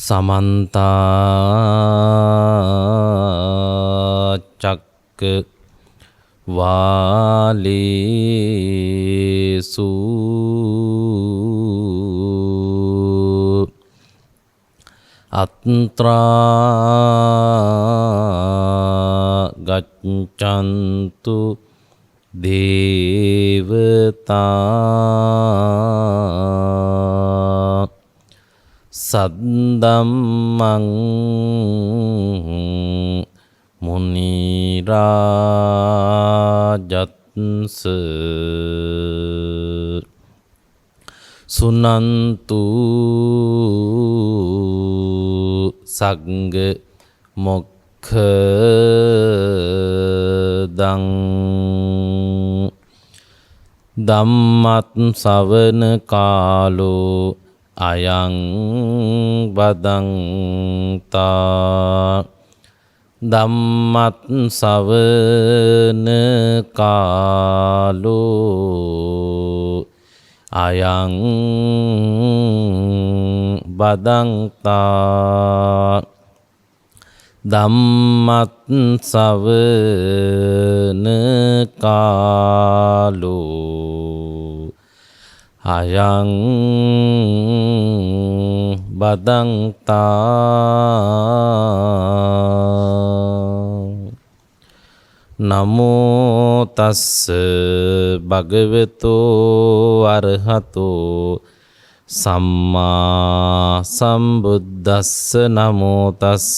සමන්ත චක්කවාලේසු අත්‍රා ගච්ඡන්තු දේවතා සද්දම්මං මුනි රාජත්ස සුනන්තු සග්ග මොක්ඛදං ධම්මත් ශවන කාලෝ අයං බදන්තා ධම්මත් ශවන කාලෝ අයං බදන්තා ධම්මත් ශවන කාලෝ අයං බදන්තා නමෝ තස්ස භගවතෝ අරහතෝ සම්මා සම්බුද්දස්ස නමෝ තස්ස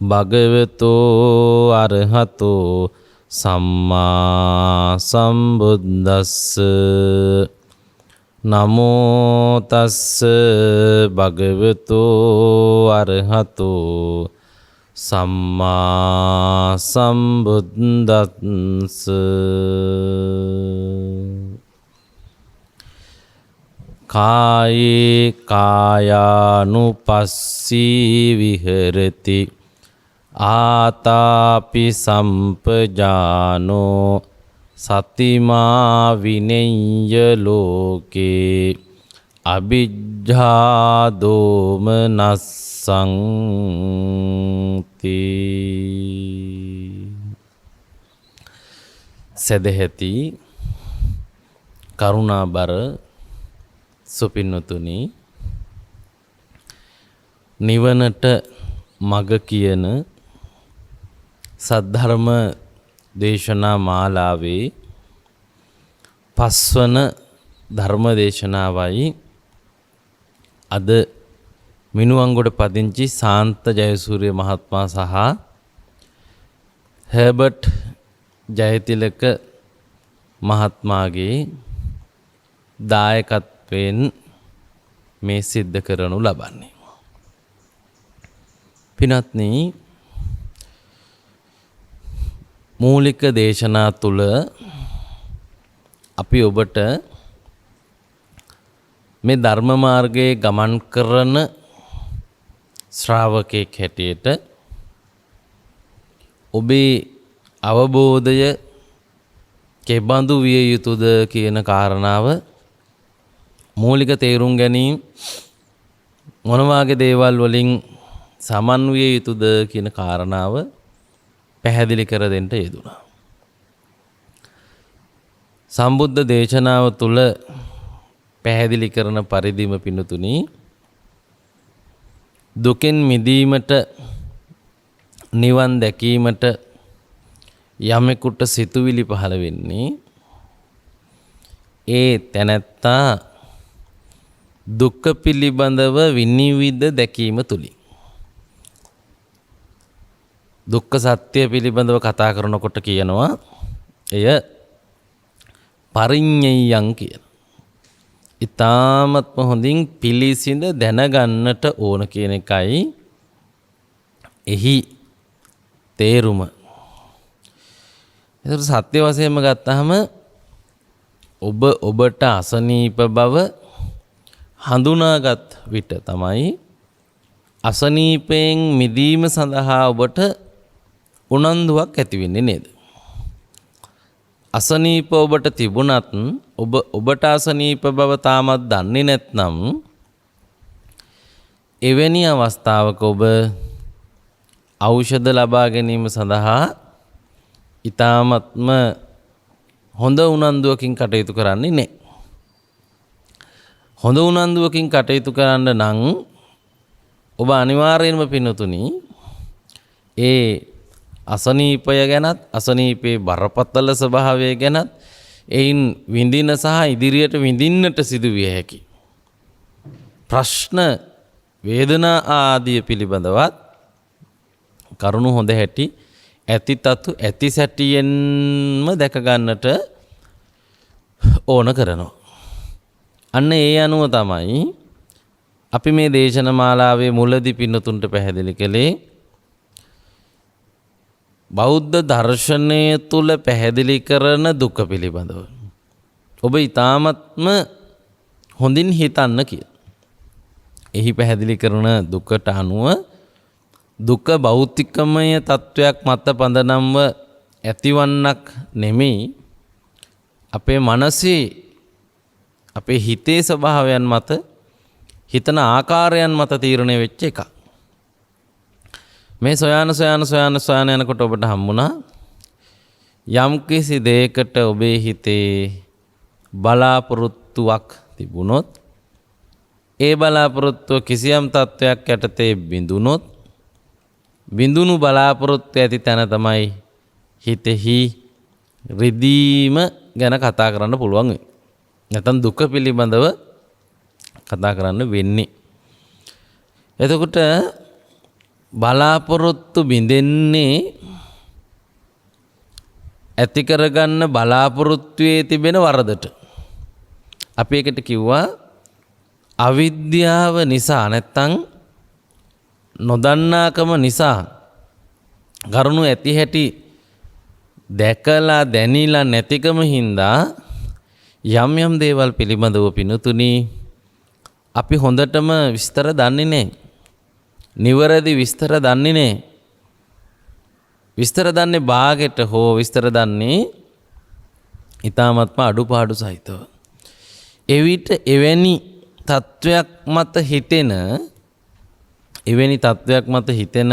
භගවතෝ අරහතෝ සම්මා සම්බුද්දස්ස නමෝ තස්ස භගවතෝ අරහතෝ සම්මා සම්බුද්දස්ස කායේ කායානුපස්සී විහෙරති ආතාපි සම්පජානෝ සතිමා විනෙය්‍ය ලෝකේ අවිජ්ජා දෝමනස්සං සදහෙති කරුණාබර සුපින්නතුනි නිවනට මග කියන සද්ධර්ම දේශනා මාලාවේ පස්වන ධර්ම දේශනාවයි අද මිනුවන්ගොඩ පදිංචි සාන්ත ජයසූරිය මහත්මයා සහ හර්බර්ට් ජයතිලක මහත්මයාගේ දායකත්වයෙන් මේ සිද්ධ කරනු ලබන්නේ. පින්වත්නි, මූලික දේශනා තුල අපි ඔබට මේ ධර්ම මාර්ගයේ ගමන් කරන ශ්‍රාවකෙක් හැටියට ඔබේ අවබෝධය කෙබඳු විය යුතුද කියන කාරණාව මූලික තේරුම් ගැනීම මොන වගේ දේවල් වලින් සමන්විය යුතුද කියන කාරණාව පැහැදිලි කර දෙන්න යෙදුණා. සම්බුද්ධ දේශනාව තුළ පැහැදිලි කරන පරිදිම පිණුතුනි දුකෙන් මිදීමට නිවන් දැකීමට යමෙකුට සිතුවිලි පහළ වෙන්නේ ඒ තැනැත්තා දුක්ඛ පිළිබඳව විනිවිද දැකීම තුලින්. දුක්ඛ සත්‍ය පිළිබඳව කතා කරනකොට කියනවා එය පරිඤ්ඤයං කියන. ඊ타මත්ම හොඳින් පිළිසිඳ දැනගන්නට ඕන කියන එකයි එහි තේරුම. ඒතර සත්‍ය වශයෙන්ම ගත්තාම ඔබට අසනීප බව හඳුනාගත් විට තමයි අසනීපයෙන් මිදීම සඳහා ඔබට උනන්දුවක් ඇති වෙන්නේ නේද? අසනීප ඔබට තිබුණත් ඔබට අසනීප බව තාමත් දන්නේ නැත්නම් එවැනි අවස්ථාවක ඔබ ඖෂධ ලබා ගැනීම සඳහා ඊ타ත්ම හොඳ උනන්දුවකින් කටයුතු කරන්නේ නැහැ. හොඳ උනන්දුවකින් කටයුතු කරන්න නම් ඔබ අනිවාර්යයෙන්ම පින්නතුනි ඒ අසනීපය ගැනත් අසනීපේ බරපතල ස්වභාවය ගැනත් එයින් විඳින සහ ඉදිරියට විඳින්නට සිදුවිය හැකි ප්‍රශ්න වේදනා ආදී පිළිබඳවත් කරුණු හොඳ හැටි ඇති තතු ඇති සැටියෙන්ම දැක ගන්නට ඕන කරනවා. අන්න ඒ අනුව තමයි අපි මේ දේශන මාලාවේ මුලදී පින්නතුන්ට පැහැදිලි කළේ බෞද්ධ දර්ශනය තුල පැහැදිලි කරන දුක පිළිබඳව. ඔබ ඊ타ත්ම හොඳින් හිතන්න කියලා. එහි පැහැදිලි කරන දුකට අනුව දුක භෞතිකමය තත්වයක් මත පදනම්ව ඇතිවන්නක් නෙමෙයි අපේ මනසේ අපේ හිතේ ස්වභාවයන් මත හිතන ආකාරයන් මත තීරණය වෙච්ච එකක්. මේ සොයන යනකොට ඔබට හම්බුණා යම් කිසි දෙයකට ඔබේ හිතේ බලාපොරොත්තුවක් තිබුණොත් ඒ බලාපොරොත්තුව කිසියම් තත්වයක් යටතේ බිඳුනොත් බිඳුණු බලාපොරොත්තු ඇති තැන තමයි හිතෙහි රිදීම ගැන කතා කරන්න පුළුවන් වෙන්නේ. නැත්නම් දුක පිළිබඳව කතා කරන්න වෙන්නේ. එතකොට බලාපොරොත්තු බිඳෙන්නේ ඇති කරගන්න බලාපොරොත්තුවේ තිබෙන වරදට. අපි එකට කිව්වා අවිද්‍යාව නිසා නැත්තම් නොදන්නාකම නිසා කරුණු ඇති හැටි දැකලා දැනিলা නැතිකම හින්දා යම් යම් දේවල් පිළිබඳව පිනුතුනි අපි හොඳටම විස්තර දන්නේ නැහැ. නිවැරදි විස්තර දන්නේ නැහැ. විස්තර දන්නේ භාගයට හෝ විස්තර දන්නේ ඊ타ත්ම අඩුපාඩු සහිතව. එවිට එවැනි තත්වයක් මත හිතෙන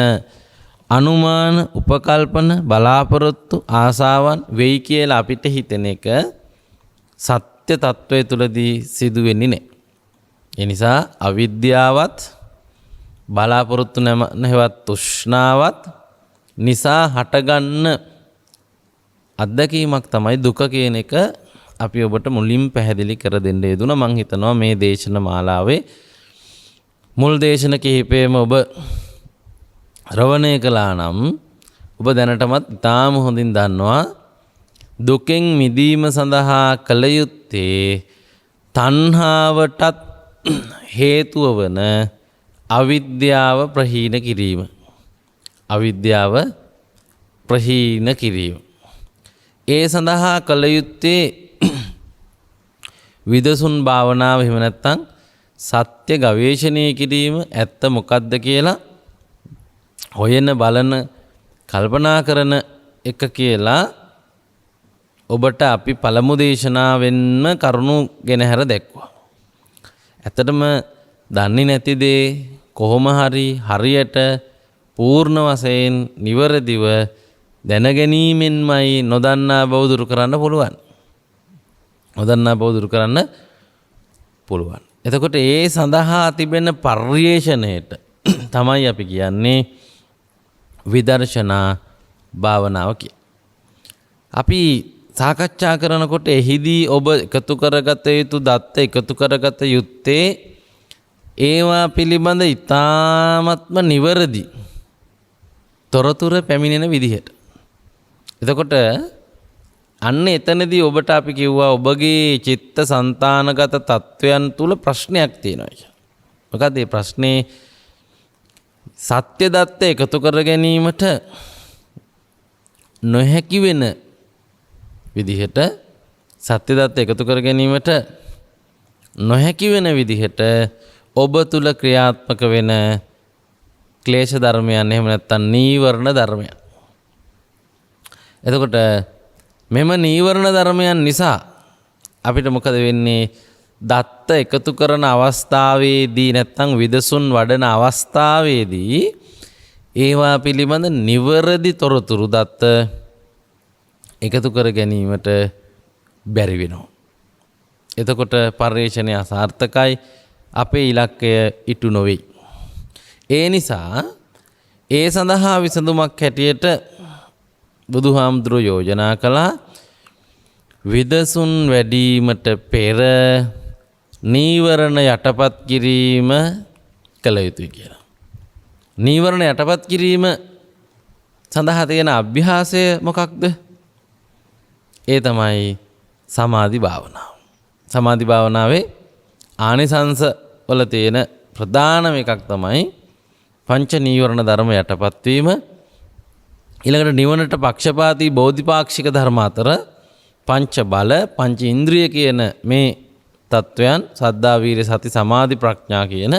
අනුමාන උපකල්පන බලාපොරොත්තු ආසාවන් වෙයි කියලා අපිට හිතෙන එක සත්‍ය තත්වය තුලදී සිදු වෙන්නේ නැහැ. ඒ නිසා අවිද්‍යාවත් බලාපොරොත්තු නැවත් තෘෂ්ණාවත් නිසා හටගන්න අත්දැකීමක් තමයි දුක කියන එක අපි ඔබට මුලින් පැහැදිලි කර දෙන්න යෙදුණා. මම හිතනවා මේ දේශන මාලාවේ මුල් දේශන කිහිපෙම ඔබ ශ්‍රවණය කළා නම් ඔබ දැනටමත් ඉතාම හොඳින් දන්නවා දුකෙන් මිදීම සඳහා කළ යුත්තේ තණ්හාවටත් හේතුව වන අවිද්‍යාව ප්‍රහීන කිරීම. අවිද්‍යාව ප්‍රහීන කිරීම. ඒ සඳහා කළ යුත්තේ විදසුන් භාවනාව එහෙම නැත්නම් සත්‍ය ගවේෂණය කිරීම ඇත්ත මොකක්ද කියලා හොයන බලන කල්පනා කරන එක කියලා ඔබට අපි පළමු දේශනාවෙන්ම කරුණු ගෙනහැර දැක්වුවා. ඇත්තටම දන්නේ නැති දේ කොහොම හරි හරියට පූර්ණ වශයෙන් නිවැරදිව දැනගැනීමෙන්මයි නොදන්නා බව දුරු කරන්න පුළුවන්. නොදන්නා බව දුරු කරන්න පුළුවන්. එතකොට ඒ සඳහා තිබෙන පර්යේෂණයට තමයි අපි කියන්නේ විදර්ශනා භාවනාව කියලා. අපි සාකච්ඡා කරනකොට එහිදී ඔබ එකතු කරගත යුතු දත්ත එකතු කරගත යුත්තේ ඒවා පිළිබඳ ඉතාමත්ම නිවැරදි තොරතුරු පැමිණෙන විදිහට. එතකොට අන්න එතනදී ඔබට අපි කිව්වා ඔබගේ චිත්ත සංතානගත තත්වයන් තුල ප්‍රශ්නයක් තියෙනවා කියලා. මොකද මේ ප්‍රශ්නේ සත්‍ය දත්ත එකතු කර ගැනීමට නොහැකි වෙන විදිහට සත්‍ය දත්ත එකතු කර ගැනීමට නොහැකි වෙන විදිහට ඔබ තුල ක්‍රියාත්මක වෙන ක්ලේශ ධර්මයන් එහෙම නැත්නම් නීවරණ ධර්මයන්. එතකොට මෙම නීවරණ ධර්මයන් නිසා අපිට මොකද වෙන්නේ? දත්ත එකතු කරන අවස්ථාවේදී නැත්නම් විදසුන් වඩන අවස්ථාවේදී ඒවා පිළිබඳ නිවැරදි තොරතුරු දත්ත එකතු කර ගැනීමට බැරි වෙනවා. එතකොට පර්යේෂණය අසාර්ථකයි, අපේ ඉලක්කය ඉටු නොවේ. ඒ නිසා ඒ සඳහා විසඳුමක් හැටියට බුදුහාමුදුරුවෝ යෝජනා කළා විදසුන් වැඩීමට පෙර නීවරණ යටපත් කිරීම කළ යුතුයි කියලා. නීවරණ යටපත් කිරීම සඳහා තියෙන අභ්‍යාසය මොකක්ද? ඒ තමයි සමාධි භාවනාව. සමාධි භාවනාවේ ආනිසංස වල තියෙන ප්‍රධානම එකක් තමයි පංච නීවරණ ධර්ම යටපත් වීම. ඊළඟට නිවනට පක්ෂපාතී බෝධිපාක්ෂික ධර්ම අතර පංච බල, පංච ඉන්ද්‍රිය කියන මේ තත්වයන් සද්ධා, වීර්ය, සති, සමාධි, ප්‍රඥා කියන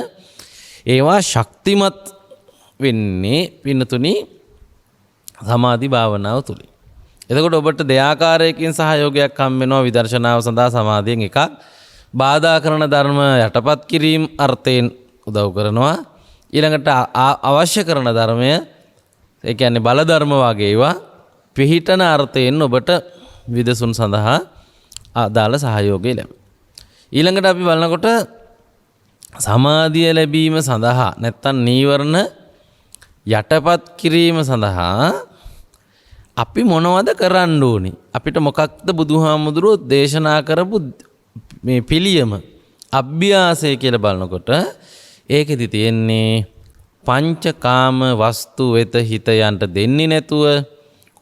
ඒවා ශක්තිමත් වෙන්නේ පින්නතුනි සමාධි භාවනාව තුලින්. එතකොට ඔබට දෙආකාරයකින් සහයෝගයක් හම් වෙනවා විදර්ශනාව සඳහා සමාධියෙන්. එකක් බාධා කරන ධර්ම යටපත් කිරීම අර්ථයෙන් උදව් කරනවා. ඊළඟට අවශ්‍ය කරන ධර්මය, ඒ කියන්නේ බල ධර්ම වගේ ඒවා පිහිටන අර්ථයෙන් ඔබට විදසුන් සඳහා අදාළ සහයෝගය ලැබෙනවා. ඊළඟට අපි බලනකොට සමාධිය ලැබීම සඳහා නැත්තම් නීවරණ යටපත් කිරීම සඳහා අපි මොනවද කරන්න ඕනි? අපිට මොකක්ද බුදුහාමුදුරුවෝ දේශනා කරපු මේ පිළියම අභ්‍යාසය කියලා බලනකොට ඒකෙදි තියෙන්නේ පංචකාම වස්තු වෙත හිත යන්න දෙන්නේ නැතුව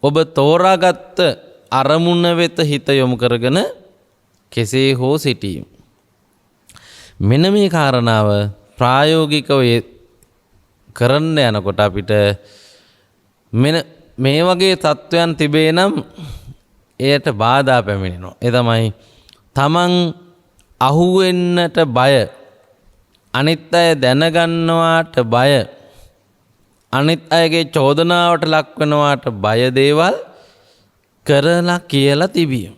ඔබ තෝරාගත්ත අරමුණ වෙත හිත යොමු කරගෙන කෙසේ හෝ සිටීම. මෙන්න මේ කාරණාව ප්‍රායෝගිකව කරන්න යනකොට අපිට මේ වගේ තත්ත්වයන් තිබේ නම් එයට බාධා පැමිණෙනවා. ඒ තමයි තමන් අහුවෙන්නට බය, අනිත් අය දැනගන්නවාට බය, අනිත් අයගේ චෝදනාවට ලක් වෙනවාට බය දේවල් කරලා කියලා තිබීම.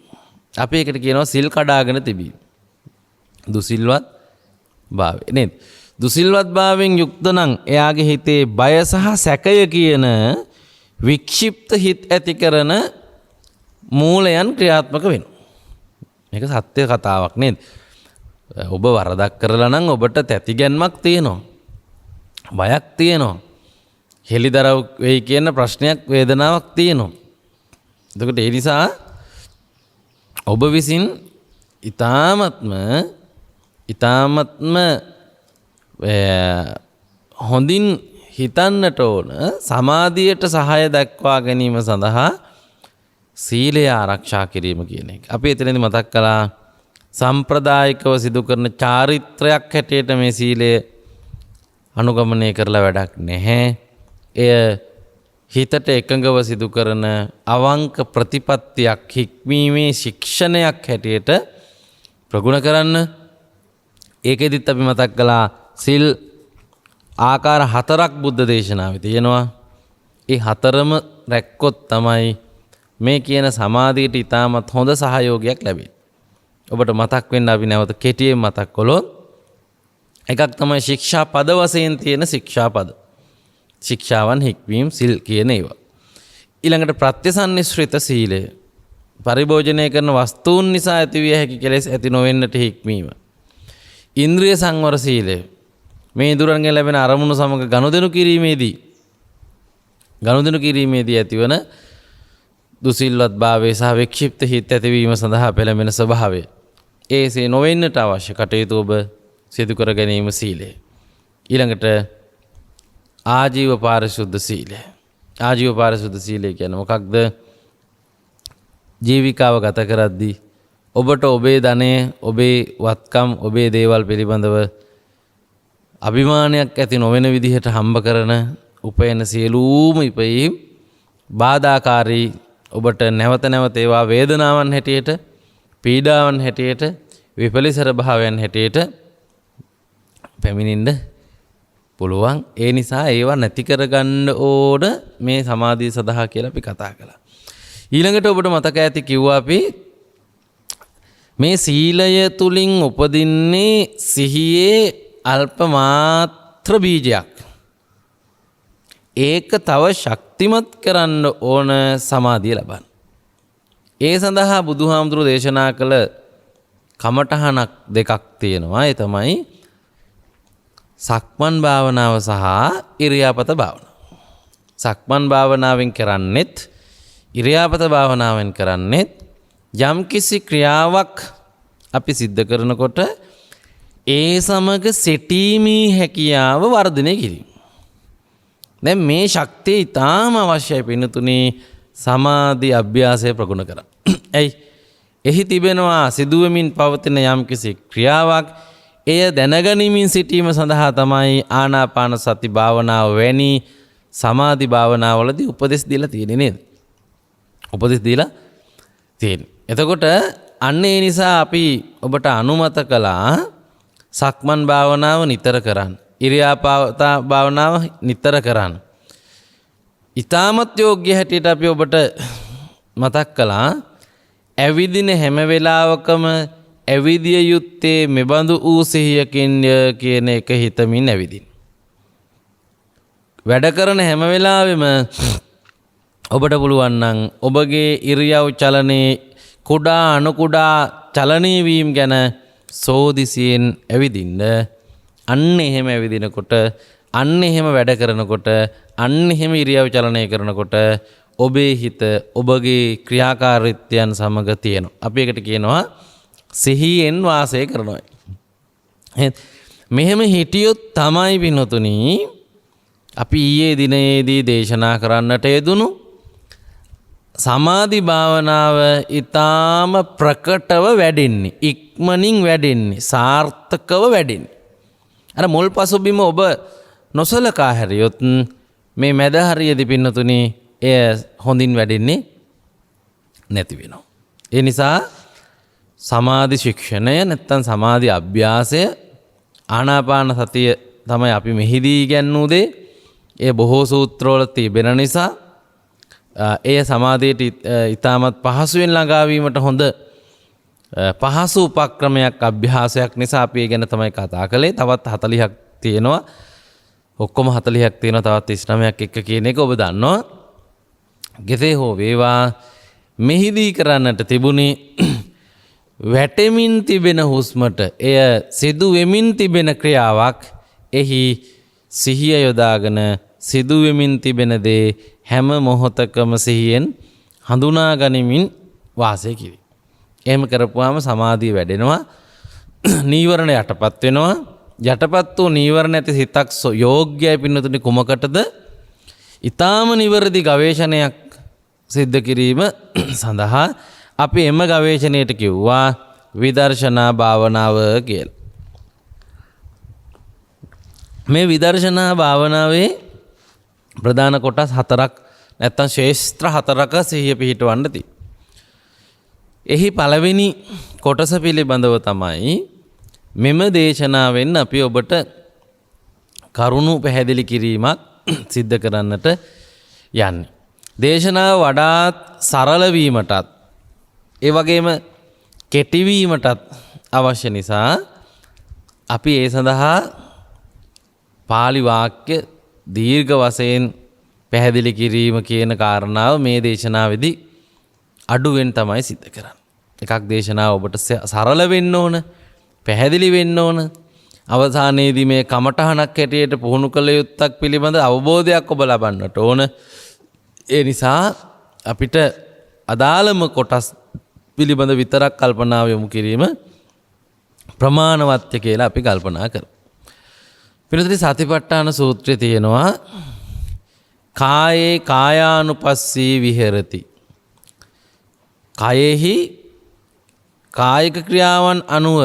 අපි ඒකට කියනවා සිල් කඩාගෙන තිබීම. දුසිල්වත් භාවය නේද? දුසිල්වත් භාවයෙන් යුක්ත නම් එයාගේ හිතේ බය සහ සැකය කියන වික්ෂිප්ත හිත් ඇති කරන මූලයන් ක්‍රියාත්මක වෙනවා. මේක සත්‍ය කතාවක් නේද? ඔබ වරදක් කරලා නම් ඔබට තැතිගැන්මක් තියෙනවා, බයක් තියෙනවා, හෙලිදරව් වෙයි කියන ප්‍රශ්නයක්, වේදනාවක් තියෙනවා. එතකොට ඒ නිසා ඔබ විසින් ඊ타ත්ම හොඳින් හිතන්නට ඕන සමාධියට සහාය දක්වා ගැනීම සඳහා සීලය ආරක්ෂා කිරීම කියන එක. අපි එතනදී මතක් කළා සම්ප්‍රදායිකව සිදු කරන චාරිත්‍රයක් හැටියට මේ සීලය අනුගමනය කරලා වැඩක් නැහැ. එය හිතට එකඟව සිදු කරන අවංක ප්‍රතිපත්තියක්, හික්මීමේ ශික්ෂණයක් හැටියට ප්‍රගුණ කරන්න. ඒකෙදිත් අපි මතක් කළා සිල් ආකාර 4ක් බුද්ධ දේශනාවේ තියෙනවා. ඒ 4ම රැක්කොත් තමයි මේ කියන සමාධියට ඉතාමත් හොඳ සහයෝගයක් ලැබෙන්නේ. ඔබට මතක් වෙන්න අපි නැවත කෙටියෙන් මතක් කළොත් එකක් තමයි ශික්ෂා පද වශයෙන් තියෙන ශික්ෂා පද. ශික්ෂාවන් හික්වීම සිල් කියන ඒවා. ඊළඟට ප්‍රත්‍යසන්නිශ්‍රිත සීලය. පරිභෝජනය කරන වස්තුන් නිසා ඇතිවිය හැකි කෙලෙස් ඇති නොවෙන්නට හික්මීම. ඉන්ද්‍රිය සංවර සීලය. මේ ඉඳුරන්ගෙන් ලැබෙන අරමුණු සමග ගනුදෙනු කිරීමේදී ඇතිවන දුසිල්වත් භාවය සහ වික්ෂිප්ත හිත් ඇතිවීම සඳහා පෙළඹෙන ස්වභාවය. ඒසේ නොවෙන්නට අවශ්‍ය කටයුතු ඔබ සිදු කර ගැනීම සීලය. ඊළඟට ආජීව පාරිශුද්ධ සීලය. ආජීව පාරිශුද්ධ සීලය කියන්නේ මොකක්ද? ජීවිකාව ගත කරද්දී ඔබට ඔබේ ධනය, ඔබේ වත්කම්, ඔබේ දේවල් පිළිබඳව අභිමානයක් ඇති නොවන විදිහට හම්බ කරන උපයන සියලුම ඉපයීම් බාධාකාරී, ඔබට නැවත නැවත ඒවා වේදනාවන් හැටියට, පීඩාවන් හැටියට, විපලිසර භාවයන් හැටියට පැමිණෙන්න පුළුවන්. ඒ නිසා ඒවා නැති කරගන්න ඕන මේ සමාධිය සඳහා කියලා අපි කතා කළා. ඊළඟට ඔබට මතක ඇති කිව්වා අපි මේ සීලය තුලින් උපදින්නේ සිහියේ අල්ප මාත්‍ර බීජයක්. ඒක තව ශක්තිමත් කරන්න ඕන සමාධිය ලබන්න. ඒ සඳහා බුදුහාමුදුරුවෝ දේශනා කළ කමඨහනක් දෙකක් තියෙනවා. ඒ තමයි සක්මන් භාවනාව සහ ඉරියාපත භාවනාව. සක්මන් භාවනාවෙන් කරන්නෙත් ඉරියාපත භාවනාවෙන් කරන්නෙත් යම්කිසි ක්‍රියාවක් අපි සිද්ධ කරනකොට ඒ සමග සිටීමේ හැකියාව වර්ධනය කිරීම. දැන් මේ ශක්තිය ඊටාම අවශ්‍යයි පින්නතුනි සමාධි අභ්‍යාසය ප්‍රගුණ කරන්න. ඇයි? එහි තිබෙනවා සිදුවෙමින් පවතින යම්කිසි ක්‍රියාවක් එය දැනගනිමින් සිටීම සඳහා තමයි ආනාපාන සති භාවනාව වැනි සමාධි භාවනාවලදී උපදෙස් දීලා තියෙන්නේ නේද? උපදෙස් දීලා තියෙන්නේ. එතකොට අන්න ඒ නිසා අපි ඔබට අනුමත කළා සක්මන් භාවනාව නිතර කරන්න. ඉරියාපත භාවනාව නිතර කරන්න. ඊටමත් යෝග්‍ය හැටියට අපි ඔබට මතක් කළා ඇවිදින හැම වෙලාවකම ඇවිදිය යුත්තේ මෙබඳු වූ සිහියකින් කියන එක හිතමින් ඇවිදින්න. වැඩ කරන හැම වෙලාවෙම ඔබට පුළුවන් නම් ඔබගේ ඉරියව් චලනයේ කුඩා අණු කුඩා චලනීය වීම ගැන සෝදිසියෙන් ඇවිදින්න. අන්න එහෙම ඇවිදිනකොට අන්න එහෙම වැඩ කරනකොට අන්න එහෙම ඉරියව් චලනය කරනකොට ඔබේ හිත ඔබගේ ක්‍රියාකාරීත්වයන් සමග තියෙනවා. අපි ඒකට කියනවා සිහියෙන් වාසය කරනවා. මෙහෙම හිටියොත් තමයි පින්වතුනි අපි ඊයේ දිනයේදී දේශනා කරන්නට යෙදුණු සමාධි භාවනාව ඊටාම ප්‍රකටව වැඩෙන්නේ, ඉක්මනින් වැඩෙන්නේ, සාර්ථකව වැඩෙන්නේ. අර මුල් පසුබිම ඔබ නොසලකා හැරියොත් මේ මැද හරියේදී පින්නතුනි එය හොඳින් වැඩෙන්නේ නැති වෙනවා. ඒ නිසා සමාධි ශික්ෂණය නැත්තම් සමාධි අභ්‍යාසය ආනාපාන සතිය තමයි අපි මෙහිදී ඉගන්වූ දේ. ඒ බොහෝ සූත්‍රවල තිබෙන නිසා එය සමාධියට ඊටමත් පහසුවෙන් ළඟා වීමට හොඳ පහසු උපක්‍රමයක් අභ්‍යාසයක් නිසා අපි ඒ ගැන තමයි කතා කළේ. තවත් 40ක් තියෙනවා. ඔක්කොම 40ක් තියෙනවා. තවත් 39ක් එක්ක කියන එක ඔබ දන්නවා. කෙසේ හෝ වේවා මෙහිදී කරන්නට තිබුණේ වැටෙමින් තිබෙන හුස්මට එය සිදු වෙමින් තිබෙන ක්‍රියාවක්. එහි සිහිය යොදාගෙන සිදු වෙමින් තිබෙන දේ හැම මොහොතකම සිහියෙන් හඳුනා ගනිමින් වාසය කිරීම. එහෙම කරපුවාම සමාධිය වැඩෙනවා. නීවරණ යටපත් වෙනවා. යටපත් වූ නීවරණ ඇති සිතක් යෝග්‍යයි පින්නතුනි කුමකටද? ඊටාම නිවැරදි ගවේෂණයක් සිද්ධ කිරීම සඳහා අපි එම ගවේෂණයට කිව්වා විදර්ශනා භාවනාව කියලා. මේ විදර්ශනා භාවනාවේ ප්‍රධාන කොටස් 4ක් නැත්නම් ශේෂ්ත්‍ර 4ක සිහිය පිහිටවන්න තියෙනවා. එහි පළවෙනි කොටස පිළිබඳව තමයි මෙම දේශනාවෙන් අපි ඔබට කරුණු පැහැදිලි කිරීමක් සිද්ධ කරන්නට යන්නේ. දේශනාව වඩාත් සරල වීමටත් ඒ වගේම කෙටි වීමටත් අවශ්‍ය නිසා අපි ඒ සඳහා පාලි වාක්‍ය දීර්ඝ වශයෙන් පැහැදිලි කිරීම කියන කාරණාව මේ දේශනාවේදී අඩුවෙන් තමයි සිද්ධ කරන්නේ. එකක් දේශනාව ඔබට සරල වෙන්න ඕන, පැහැදිලි වෙන්න ඕන. අවසානයේදී මේ කමඨහනක් හැටියට පුහුණු කළ යුත්තක් පිළිබඳ අවබෝධයක් ඔබ ලබන්නට ඕන. ඒ නිසා අපිට අදාළම කොටස් පිළිබඳ විතරක් කල්පනාව යොමු කිරීම ප්‍රමාණවත්ය කියලා අපි කල්පනා කරමු. පිළිතුරේ සතිපට්ඨාන සූත්‍රයේ තියෙනවා කායේ කායානුපස්සී විහෙරති. කායෙහි කායික ක්‍රියාවන් අනුව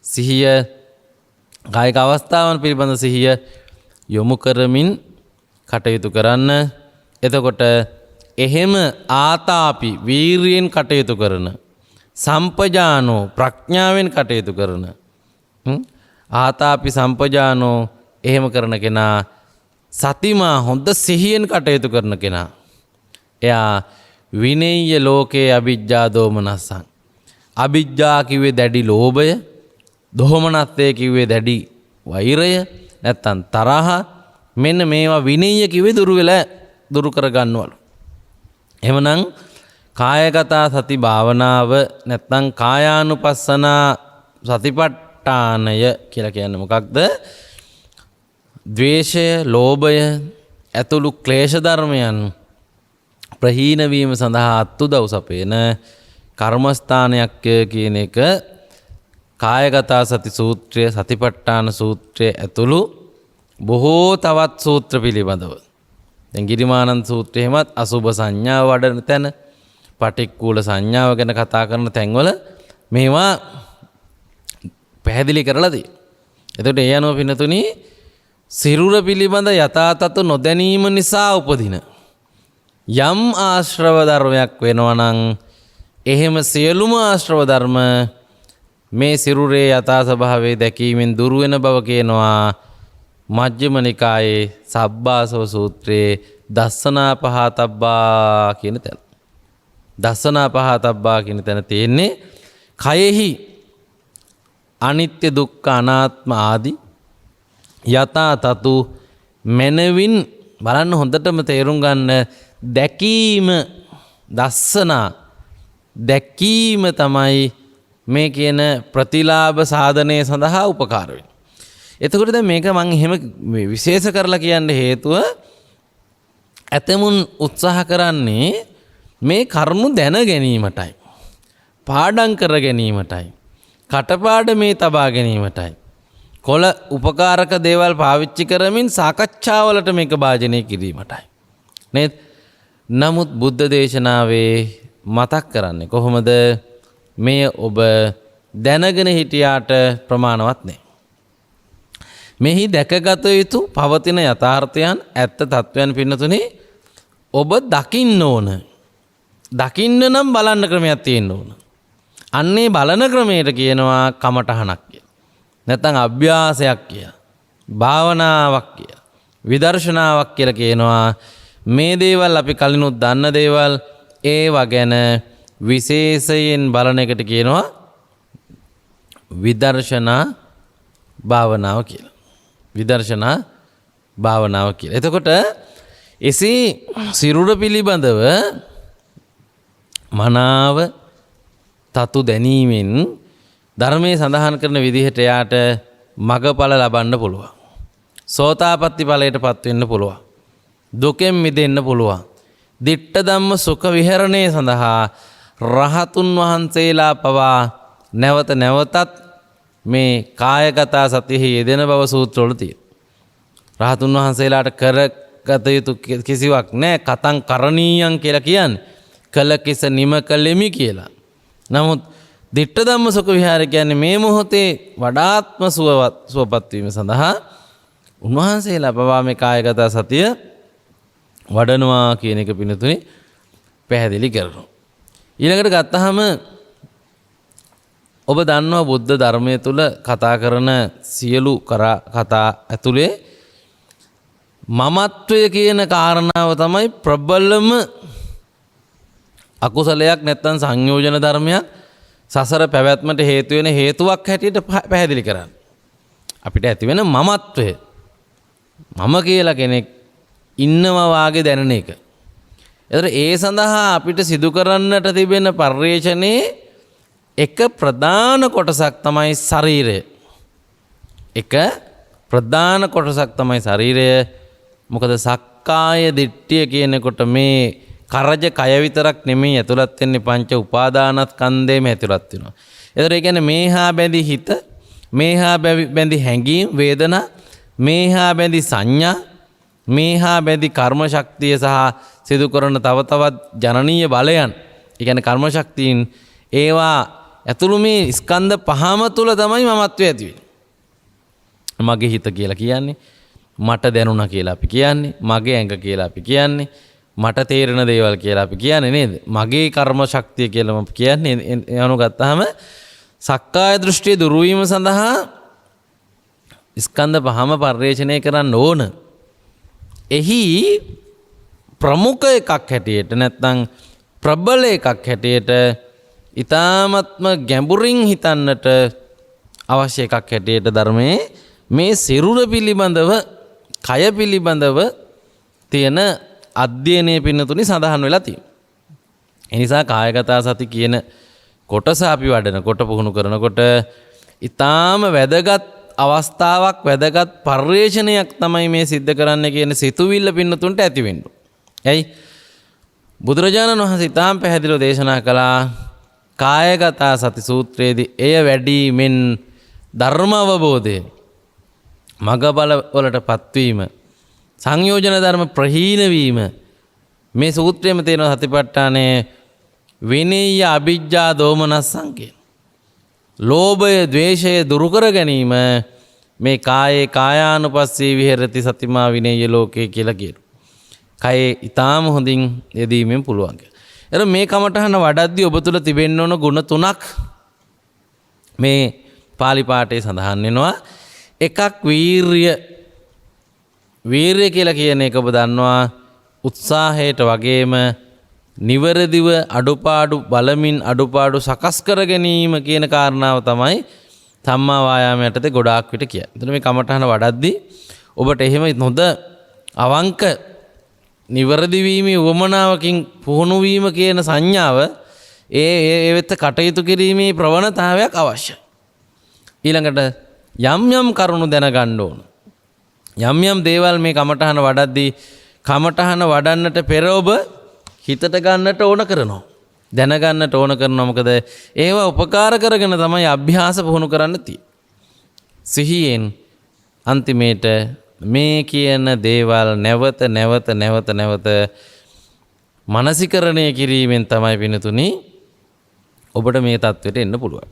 සිහිය, කායික අවස්ථාවන් පිළිබඳ සිහිය යොමු කරමින් කටයුතු කරන්න. එතකොට එහෙම ආතාපි වීරියෙන් කටයුතු කරන, සම්පජානෝ ප්‍රඥාවෙන් කටයුතු කරන, ආතාපි සම්පජානෝ එහෙම කරන කෙනා සතිමා හොඳ සිහියෙන් කටයුතු කරන කෙනා. එයා විනේය ලෝකේ අවිජ්ජා දෝමනස්සං. අවිජ්ජා කිව්වේ දැඩි ලෝභය, දෝමනස්සය කිව්වේ දැඩි වෛරය, නැත්තම් තරහ. මෙන්න මේවා විනීය කිව්වේ දුරු කරගන්නවලු. එහෙමනම් කායගත සති භාවනාව නැත්තම් කායානුපස්සනා සතිපට්ඨානය කියලා කියන්නේ මොකක්ද? ද්වේෂය, ලෝභය ඇතුළු ක්ලේශ ධර්මයන් ප්‍රහීන වීම සඳහා අත්උදව් සපයන කර්මස්ථානයක් කියන එක කායගත සති සූත්‍රය, සතිපට්ඨාන සූත්‍රය ඇතුළු බොහෝ තවත් සූත්‍ර පිළිබඳව. දැන් ගිරිමානන්ද සූත්‍රයේමත් අසුභ සංඥාව වඩන තැන, පටික්කුල සංඥාව ගැන කතා කරන තැන්වල මේවා පැහැදිලි කරලා තියෙනවා. එතකොට ඒ අනුව පින්නතුනි සිරුර පිළිබඳ යථා තත්ත්ව නොදැනීම නිසා උපදින යම් ආශ්‍රව ධර්මයක් වෙනවා නම් එහෙම සියලුම ආශ්‍රව ධර්ම මේ සිරුරේ යථා ස්වභාවය දැකීමෙන් දුර වෙන බව කියනවා මජ්ක්‍ධිම නිකායේ සබ්බාසව සූත්‍රයේ දස්සනා පහතබ්බා කියන තැන. දස්සනා පහතබ්බා කියන තැන තියෙන්නේ කයෙහි අනිත්‍ය දුක්ඛ අනාත්ම ආදී යථා තතු මනවින් බලන්න හොඳටම තේරුම් ගන්න. දැකීම, දස්සනා දැකීම තමයි මේ කියන ප්‍රතිලාභ සාධනය සඳහා උපකාර වෙන්නේ. එතකොට දැන් මේක මම එහෙම විශේෂ කරලා කියන්න හේතුව ඇතමුන් උත්සාහ කරන්නේ මේ කරුණු දැන ගැනීමටයි, පාඩම් කර ගැනීමටයි, කටපාඩමේ තබා ගැනීමටයි, කොළ උපකාරක දේවල් පාවිච්චි කරමින් සාකච්ඡාවලට මේක භාජනය කිරීමටයි නේද? නමුත් බුද්ධ දේශනාවේ මතක් කරන්නේ කොහොමද? මේ ඔබ දැනගෙන හිටියාට ප්‍රමාණවත් නැහැ. මෙහි දැකගත යුතු පවතින යථාර්ථයන්, ඇත්ත තත්වයන් පින්නතුනේ ඔබ දකින්න ඕන. දකින්න නම් බලන්න ක්‍රමයක් තියෙන්න ඕන. අන්නේ බලන ක්‍රමයට කියනවා කමඨහනක් කියලා. නැත්නම් අභ්‍යාසයක් කියලා, භාවනාවක් කියලා, විදර්ශනාවක් කියලා කියනවා. මේ දේවල් අපි කලිනුත් දන්න දේවල්, ඒවා ගැන විශේෂයෙන් බලන එකට කියනවා විදර්ශනා භාවනාව කියලා. විදර්ශනා භාවනාව කියලා. එතකොට එසේ සිරුර පිළිබඳව මනාව තතු දැනීමෙන් ධර්මයේ සඳහන් කරන විදිහට යාට මගඵල ලබන්න පුළුවන්. සෝතාපට්ටි ඵලයටපත් වෙන්න පුළුවන්. දුකෙන් මිදෙන්න පුළුවන්. දිට්ඨ ධම්ම සුඛ විහරණය සඳහා රහතුන් වහන්සේලා පවා නැවත නැවතත් මේ කායගත සතියෙහි යෙදෙන බව සූත්‍රවල තියෙනවා. රහතුන් වහන්සේලාට කරගත යුතු කිසිවක් නැහැ. කතං කරණීයං කියලා කියන්නේ කළ කිස නිම කළෙමි කියලා. නමුත් දිට්ඨ ධම්ම සුඛ විහාර කියන්නේ මේ මොහොතේ වඩාත්ම සුවපත් වීම සඳහා උන්වහන්සේලා පවා මේ කායගත සතිය වඩනවා කියන එක පිළිතුරේ පැහැදිලි කරනවා. ඊළඟට ගත්තහම ඔබ දන්නවා බුද්ධ ධර්මයේ තුල කතා කරන සියලු කතා ඇතුලේ මමත්වය කියන කාරණාව තමයි ප්‍රබලම අකුසලයක් නැත්නම් සංයෝජන ධර්මයක් සසර පැවැත්මට හේතු වෙන හේතුවක් හැටියට පැහැදිලි කරන්නේ. අපිට ඇති වෙන මමත්වය, මම කියලා කෙනෙක් ඉන්නවා වාගේ දැනෙන එක. ඒතර ඒ සඳහා අපිට සිදු කරන්නට තිබෙන පරිශ්‍රණයේ එක ප්‍රධාන කොටසක් තමයි ශරීරය. එක ප්‍රධාන කොටසක් තමයි ශරීරය. මොකද සක්කාය දිට්ඨිය කියනකොට මේ කරජ කය විතරක් නෙමෙයි ඇතුළත් වෙන්නේ පංච උපාදානස්කන්ධයම ඇතුළත් වෙනවා. ඒතර ඒ කියන්නේ මේහා බැඳි හිත, මේහා බැඳි හැඟීම්, වේදනා, මේහා බැඳි සංඥා, මේහා බැඳි කර්ම ශක්තිය සහ සිදු කරන තව තවත් ජනනීය බලයන්. ඒ කියන්නේ කර්ම ශක්තියින් ඒවා ඇතුළු මේ ස්කන්ධ පහම තුල තමයි මමත්වය ඇති වෙන්නේ. මගේ හිත කියලා කියන්නේ, මට දැනුණා කියලා අපි කියන්නේ, මගේ ඇඟ කියලා අපි කියන්නේ, මට තේරෙන දේවල් කියලා අපි කියන්නේ නේද? මගේ කර්ම ශක්තිය කියලා අපි කියන්නේ. එනු ගත්තාම සක්කාය දෘෂ්ටිය දුරු වීම සඳහා ස්කන්ධ පහම පරිශ්‍රණය කරන්න ඕන. එහි ප්‍රමුඛ එකක් හැටියට නැත්නම් ප්‍රබල එකක් හැටියට ඊ타ත්ම ගැඹුරින් හිතන්නට අවශ්‍ය එකක් හැටියට ධර්මයේ මේ සිරුර පිළිබඳව කය පිළිබඳව තියෙන අධ්‍යයනය පින්නතුනි සඳහන් වෙලා තියෙනවා. ඒ නිසා කායගත සති කියන කොටස අපි වඩනකොට පුහුණු කරනකොට ඊටාම වැදගත් අවස්ථාවක් වැදගත් පරිශ්‍රණයක් තමයි මේ සිද්ධ කරන්න කියන සිතුවිල්ල පින්නතුන්ට ඇති වෙන්න. ඇයි? බුදුරජාණන් වහන්සේ ඊටාම පැහැදිලිව දේශනා කළා කායගත සති සූත්‍රයේදී එය වැඩිමෙන් ධර්ම අවබෝධය මගබල වලට පත්වීම සංයෝජන ධර්ම ප්‍රහීන වීම මේ සූත්‍රයේම තියෙන සතිපට්ඨානයේ විනීය අභිජ්ජා දෝමනස්සං කියන ලෝභය ද්වේෂය දුරු කර ගැනීම මේ කායේ කායානුපස්සී විහෙරති සතිමා විනේය ලෝකේ කියලා කියනවා. කයේ ඊටාම හොඳින් යෙදීමෙන් පුළුවන්. එතන මේ කමඨහන වඩද්දී ඔබ තුල තිබෙන්න ඕන ගුණ තුනක් මේ පාලි පාඨයේ සඳහන් වෙනවා. එකක් වීරිය කියලා කියන එක ඔබ දන්නවා. උත්සාහයට වගේම නිවරදිව අඩුපාඩු බලමින් අඩුපාඩු සකස් කර ගැනීම කියන කාරණාව තමයි සම්මා වායාම යටතේ ගොඩාක් විට කියන්නේ. එතන මේ කමඨහන වඩද්දී ඔබට එහෙම හොඳ අවංක නිවරදි වීමේ වමනාවකින් පුහුණු වීම කියන සංඥාව ඒ වෙත කටයුතු කිරීමේ ප්‍රවණතාවයක් අවශ්‍යයි. ඊළඟට යම් කරුණු දැනගන්න ඕන. යම් දේවල් මේ කමඨහන වඩද්දී කමඨහන වඩන්නට පෙර ඔබ හිතට ගන්නට ඕන කරනවා. දැනගන්නට ඕන කරනවා. මොකද ඒවා උපකාර කරගෙන තමයි අභ්‍යාස පුහුණු කරන්න තියෙන්නේ. සිහියෙන් අන්තිමේට මේ කියන දේවල් නැවත මනසිකරණය කිරීමෙන් තමයි පිනතුනි ඔබට මේ தത്വෙට එන්න පුළුවන්.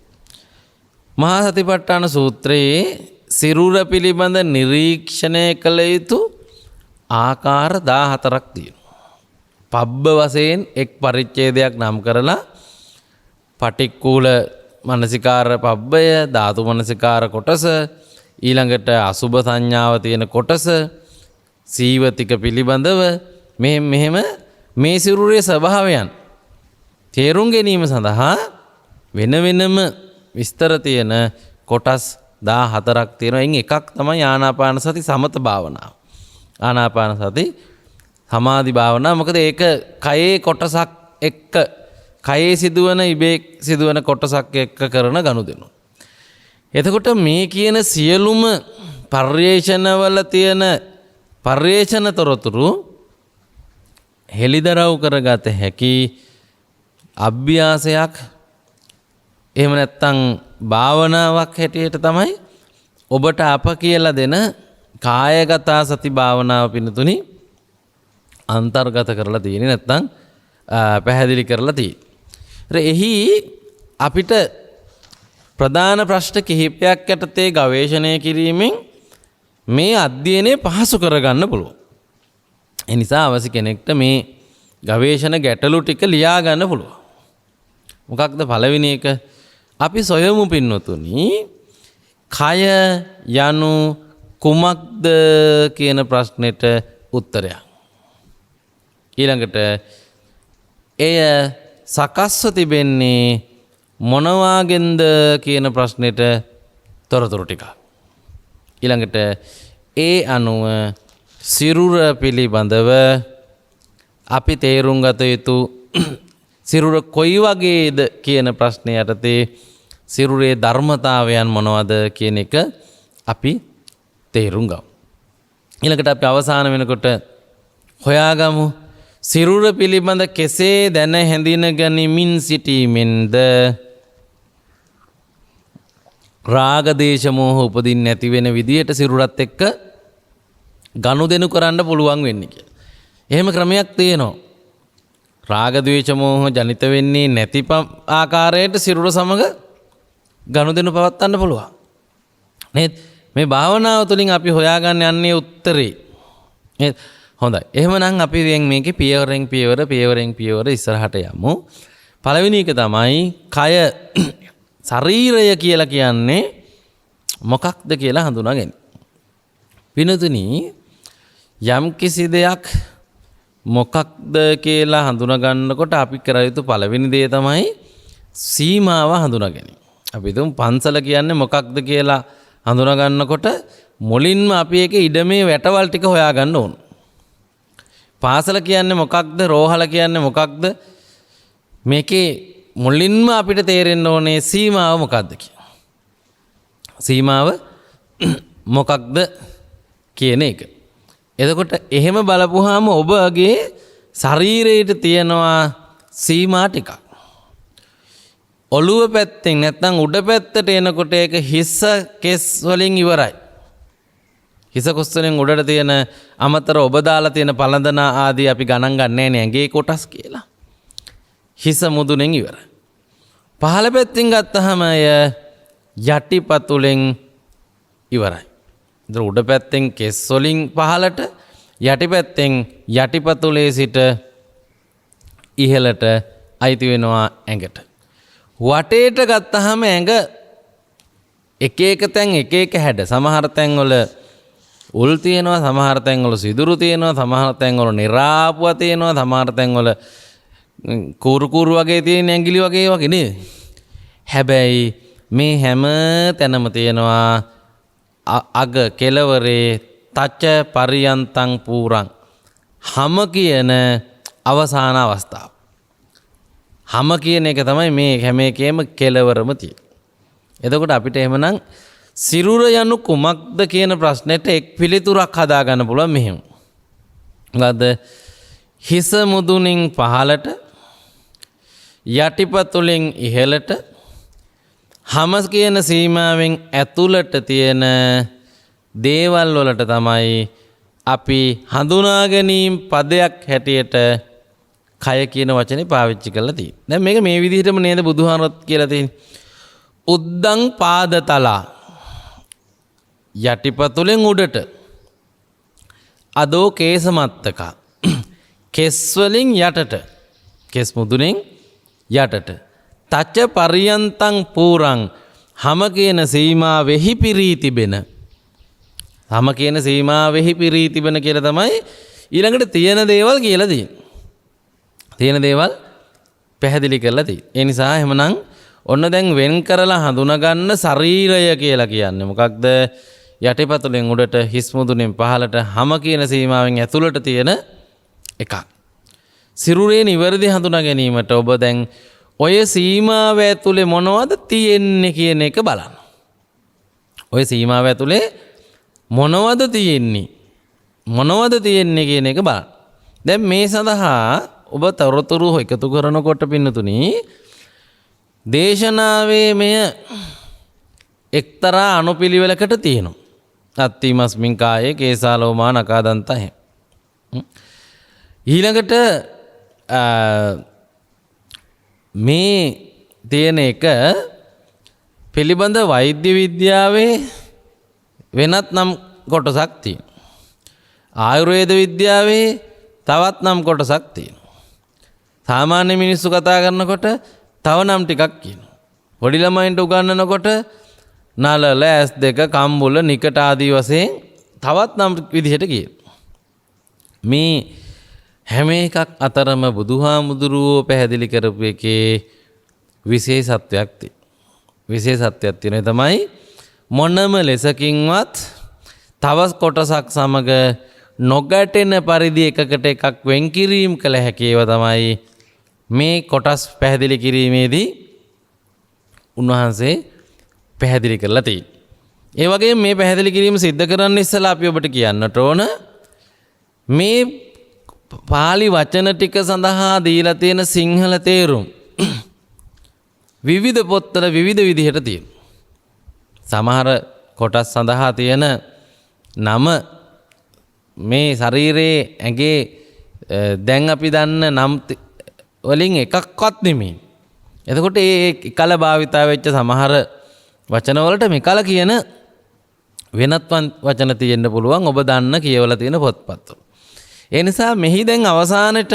මහා සතිපට්ඨාන සූත්‍රයේ සිරුර පිළිබඳ නිරීක්ෂණය කළ යුතු ආකාර 14ක් තියෙනවා. පබ්බ වශයෙන් එක් පරිච්ඡේදයක් නම් කරලා පටික්කුල මනසිකාර පබ්බය, ධාතු මනසිකාර කොටස, ඊළඟට අසුභ සංඥාව තියෙන කොටස, සීවතික පිළිබඳව මෙහෙම මේ සිරුරේ ස්වභාවයන් තේරුම් ගැනීම සඳහා වෙනම විස්තර තියෙන කොටස් 14ක් තියෙනවා. එයින් එකක් තමයි ආනාපාන සති සමත භාවනාව. ආනාපාන සති සමාධි භාවනාව. මොකද ඒක කයේ කොටසක් එක්ක කයේ සිදුවන ඉබේ සිදුවන කොටසක් එක්ක කරන ගනුදෙනු. එතකොට මේ කියන සියලුම පර්යේෂණවල තියෙන පර්යේෂණ තොරතුරු හෙළිදරව් කරගත හැකි අභ්‍යාසයක් එහෙම නැත්නම් භාවනාවක් හැටියට තමයි ඔබට අප කියලා දෙන කායගත සති භාවනාව පිනතුනි අන්තර්ගත කරලා තියෙන්නේ නැත්නම් පැහැදිලි කරලා තියෙන්නේ. එහි අපිට ප්‍රධාන ප්‍රශ්න කිහිපයක් යටතේ ගවේෂණය කිරීමෙන් මේ අධ්‍යයනය පහසු කරගන්න පුළුවන්. ඒ නිසා අවශ්‍ය කෙනෙක්ට මේ ගවේෂණ ගැටලු ටික ලියා ගන්න පුළුවන්. මොකක්ද පළවෙනි එක? අපි සොයමු පින්නතුනි කය යනු කුමක්ද කියන ප්‍රශ්නෙට උත්තරයක්. ඊළඟට එය සකස්ව තිබෙන්නේ මොනවාගෙන්ද කියන ප්‍රශ්නෙට තොරතුරු ටිකක්. ඊළඟට ඒ අනුව සිරුර පිළිබඳව අපි තේරුම් ගත යුතු සිරුර කොයි වගේද කියන ප්‍රශ්නය යටතේ සිරුරේ ධර්මතාවයන් මොනවද කියන එක අපි තේරුම් ගමු. ඊළඟට අපි අවසාන වෙනකොට හොයාගමු සිරුර පිළිබඳ කෙසේ දැන හැඳින ගනිමින් සිටීමෙන්ද රාග දේශ මොහ උපදින්න නැති වෙන විදියට සිරුරත් එක්ක ගනුදෙනු කරන්න පුළුවන් වෙන්නේ කියලා. එහෙම ක්‍රමයක් තියෙනවා. රාග ද්වේෂ මොහ ජනිත වෙන්නේ නැති ආකාරයට සිරුර සමග ගනුදෙනු පවත්වන්න පුළුවන්. නේද? මේ භාවනාව තුළින් අපි හොයාගන්න යන්නේ උත්තරේ. නේද? හොඳයි. එහෙමනම් අපි දැන් මේකේ පියවරෙන් පියවර ඉස්සරහට යමු. පළවෙනි එක තමයි කය ශරීරය කියලා කියන්නේ මොකක්ද කියලා හඳුනා ගැනීම. පිනතුනි යම් කිසි දෙයක් මොකක්ද කියලා හඳුනා ගන්නකොට අපි කර යුතු පළවෙනි දේ තමයි සීමාව හඳුනා ගැනීම. අපි තුන් පන්සල කියන්නේ මොකක්ද කියලා හඳුනා ගන්නකොට මුලින්ම අපි ඒකේ ඉඩමේ වැටවල් ටික හොයාගන්න ඕන. පාසල කියන්නේ මොකක්ද? රෝහල කියන්නේ මොකක්ද? මේකේ මුලින්ම අපිට තේරෙන්න ඕනේ සීමාව මොකක්ද කියලා. සීමාව මොකක්ද කියන එක. එතකොට එහෙම බලපුවාම ඔබගේ ශරීරයට තියෙනවා සීමා ටිකක්. ඔළුව පැත්තෙන් නැත්නම් උඩ පැත්තට එනකොට ඒක හිස කෙස් වලින් ඉවරයි. හිස කොස් වලින් උඩට තියෙන අමතර ඔබ දාලා තියෙන පළඳන ආදී අපි ගණන් ගන්නෑ නේ ඇඟේ කොටස් කියලා. හිස මුදුනෙන් ඉවරයි. පහළ පැත්තෙන් ගත්තහම යටිපතුලෙන් ඉවරයි. ඉතින් උඩ පැත්තෙන් කෙස් වලින් පහළට යටිපැත්තෙන් යටිපතුලේ සිට ඉහළට අයිති වෙනවා ඇඟට. වටේට ගත්තහම ඇඟ එක එක තැන් එක එක හැඩ. සමහර තැන්වල උල් තියෙනවා, සමහර තැන්වල සිදුරු තියෙනවා, සමහර තැන්වල නිරාපුව තියෙනවා, සමහර තැන්වල කූරු කූරු වගේ තියෙන ඇඟිලි වගේ නේද? හැබැයි මේ හැම තැනම තියෙනවා අග කෙලවරේ තච්ච පරියන්තං පූරං හම කියන අවසාන අවස්ථාව. හම කියන එක තමයි මේ හැම එකේම කෙලවරම තියෙන්නේ. එතකොට අපිට එහෙමනම් සිරුර යනු කුමක්ද කියන ප්‍රශ්නෙට එක් පිළිතුරක් හදාගන්න පුළුවන් මෙහෙම. මොකද හිස මුදුනින් පහළට යටිපතුලෙන් ඉහළට හම කියන සීමාවෙන් ඇතුළට තියෙන දේවල් වලට තමයි අපි හඳුනා ගැනීම පදයක් හැටියට කය කියන වචනේ පාවිච්චි කරලා තියෙන්නේ. දැන් මේක මේ විදිහටම නේද බුදුහාමරත් කියලා තියෙන්නේ. උද්දං පාදතලා යටිපතුලෙන් උඩට අදෝ කේසමත්තක කෙස් වලින් යටට කෙස් මුදුනෙන් යටට තච්ච පරියන්තං පූරං හම කියන සීමාවෙහි පිරී තිබෙන හම කියන සීමාවෙහි පිරී තිබෙන කියලා තමයි ඊළඟට තියෙන දේවල් කියලා තියෙන්නේ. තියෙන දේවල් පැහැදිලි කරලා තියෙන්නේ. ඒ නිසා එහෙමනම් ඔන්න දැන් වෙන් කරලා හඳුනා ගන්න ශරීරය කියලා කියන්නේ මොකක්ද? යටිපතුලෙන් උඩට හිස් මුදුනෙන් පහළට හම කියන සීමාවෙන් ඇතුළට තියෙන එකක්. සිරුරේ නිවැරදි හඳුනා ගැනීමට ඔබ දැන් ඔය සීමාව ඇතුලේ මොනවද තියෙන්නේ කියන එක බලන්න. ඔය සීමාව ඇතුලේ මොනවද තියෙන්නේ? මොනවද තියෙන්නේ කියන එක බලන්න. දැන් මේ සඳහා ඔබ තොරතුරු එකතු කරනකොට පින්නතුනි දේශනාවේ මෙය එක්තරා අනුපිළිවෙලකට තියෙනවා. අත්තිමස්මින් කායේ කේසාලෝමා නකාදන්තය. ඊළඟට මේ තියෙන එක පිළිබඳ වෛද්‍ය විද්‍යාවේ වෙනත් නම් කොටසක් තියෙනවා. ආයුර්වේද විද්‍යාවේ තවත් නම් කොටසක් තියෙනවා. සාමාන්‍ය මිනිස්සු කතා කරනකොට තව නම් ටිකක් කියනවා. පොඩි ළමයින්ට උගන්වනකොට නලල ඇස් දෙක කම්බුල නිකට ආදී වශයෙන් තවත් නම් විදිහට කියනවා. මේ හැම එකක් අතරම බුදුහාමුදුරුවෝ පැහැදිලි කරපු එකේ විශේෂත්වයක් තියෙනවා. විශේෂත්වයක් තියෙන තමයි මොනම ලෙසකින්වත් තව කොටසක් සමග නොගැටෙන පරිදි එකකට එකක් වෙන් කිරීම කළ හැකිව තමයි මේ කොටස් පැහැදිලි කිරීමේදී උන්වහන්සේ පැහැදිලි කරලා තියෙන්නේ. ඒ වගේම මේ පැහැදිලි කිරීම සිද්ධ කරන්න ඉස්සලා අපි ඔබට කියන්නට ඕන මේ පාලි වචන ටික සඳහා දීලා තියෙන සිංහල තේරුම් විවිධ පොත්වල විවිධ විදිහට තියෙනවා. සමහර කොටස් සඳහා තියෙන නම මේ ශරීරයේ ඇඟේ දැන් අපි දන්න නම් වලින් එකක්වත් නෙමෙයි. එතකොට ඒ එකල භාවිතා වෙච්ච සමහර වචන වලට මෙකල කියන වෙනත් වචන තියෙන්න පුළුවන් ඔබ දන්න කියවලා තියෙන පොත්පත්වල. ඒ නිසා මෙහි දැන් අවසානට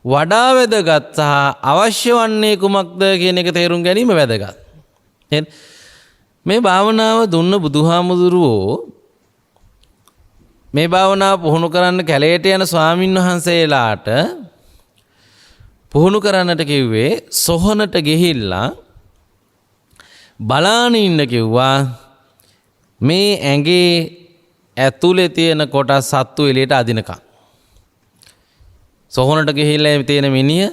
වඩා වැදගත් සහ අවශ්‍ය වන්නේ කුමක්ද කියන එක තේරුම් ගැනීම වැදගත්. මේ භාවනාව දුන්න බුදුහාමුදුරුවෝ මේ භාවනාව පුහුණු කරන්න කැලේට යන ස්වාමින් වහන්සේලාට පුහුණු කරන්නට කිව්වේ සොහනට ගිහිල්ලා බලාන ඉන්න කිව්වා මේ ඇඟේ ඇතුලේ තියෙන කොටස් සත්තු එළියට අදිනකම්. සොහනට ගිහිල්ලා තියෙන මිනිහ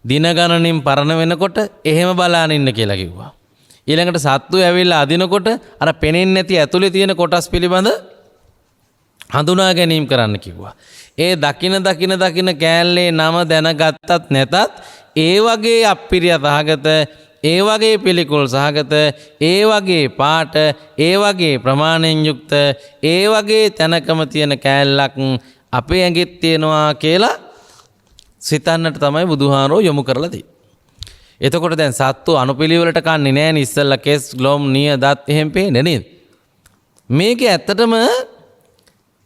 දින ගණනින් පරණ වෙනකොට එහෙම බලාන ඉන්න කියලා කිව්වා. ඊළඟට සත්තු ඇවිල්ලා අදිනකොට අර පෙනෙන්නේ නැති ඇතුලේ තියෙන කොටස් පිළිබඳ හඳුනා ගැනීම කරන්න කිව්වා. ඒ දකින කෑල්ලේ නම දැනගත්තත් නැතත් ඒ වගේ අප්පිරිය සහගත, ඒ වගේ පිළිකුල් සහගත, ඒ වගේ පාට, ඒ වගේ ප්‍රමාණයෙන් යුක්ත, ඒ වගේ තැනකම තියෙන කෑල්ලක් අපේ ඇඟෙත් තියෙනවා කියලා සිතන්නට තමයි බුදුහාරෝ යොමු කරලා තියෙන්නේ. එතකොට දැන් සත්තු අනුපිළිවෙලට කන්නේ නෑනේ. ඉස්සෙල්ලා කෙස්, ග්ලොම්, නිය, දත් එහෙම පේන්නේ නේද? මේක ඇත්තටම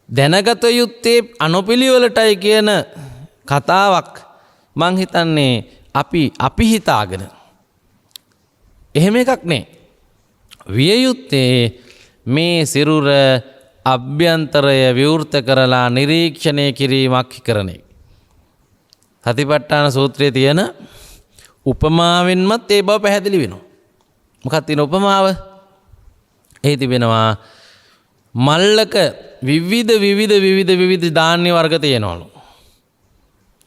දැනගත යුත්තේ අනුපිළිවෙලටයි කියන කතාවක් මං හිතන්නේ අපි හිතාගෙන. එහෙම එකක් නේ. විය යුත්තේ මේ සිරුර අභ්‍යන්තරය විවෘත කරලා නිරීක්ෂණය කිරීමක් කරන එක. සතිපට්ඨාන සූත්‍රයේ තියෙන උපමාවෙන්මත් ඒ බව පැහැදිලි වෙනවා. මොකක්ද තියෙන උපමාව? එහි තිබෙනවා මල්ලක විවිධ ධාන්‍ය වර්ග තියෙනවලු.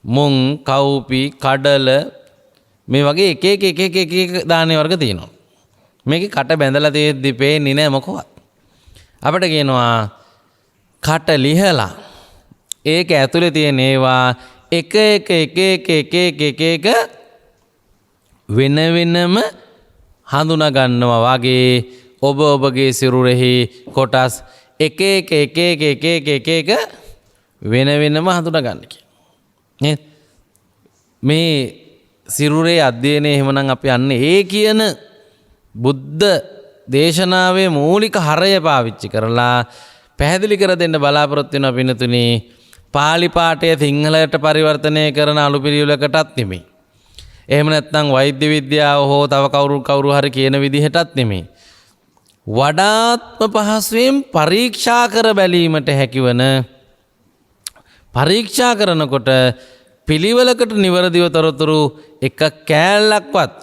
මුං, කව්පි, කඩල මේ වගේ එක ධාන්‍ය වර්ග තියෙනවා. මේකේ කට බැඳලා තියෙද්දි පේන්නේ නැහැ මොකවත්. අපිට කියනවා කට ලිහලා ඒක ඇතුලේ තියෙන ඒවා එක වෙන වෙනම හඳුනා ගන්නවා වගේ ඔබගේ සිරුරෙහි කොටස් එක වෙන වෙනම හඳුනා ගන්න කියන්නේ. මේ සිරුරේ අධ්‍යයනය එහෙමනම් අපි යන්නේ ඒ කියන බුද්ධ දේශනාවේ මූලික හරය පාවිච්චි කරලා පැහැදිලි කර දෙන්න බලාපොරොත්තු වෙනවා පින්නතුනි. පාලි පාඨය සිංහලයට පරිවර්තනය කරන අනුපිළිවෙලකටත් නෙමෙයි. එහෙම නැත්නම් වෛද්‍ය විද්‍යාව හෝ තව කවුරු හරි කියන විදිහටත් නෙමෙයි. වඩාත්ම පහසුවෙන් පරීක්ෂා කර බැලීමට හැකිවන, පරීක්ෂා කරනකොට පිළිවෙලකට නිවැරදිව තොරතුරු එක කෑල්ලක්වත්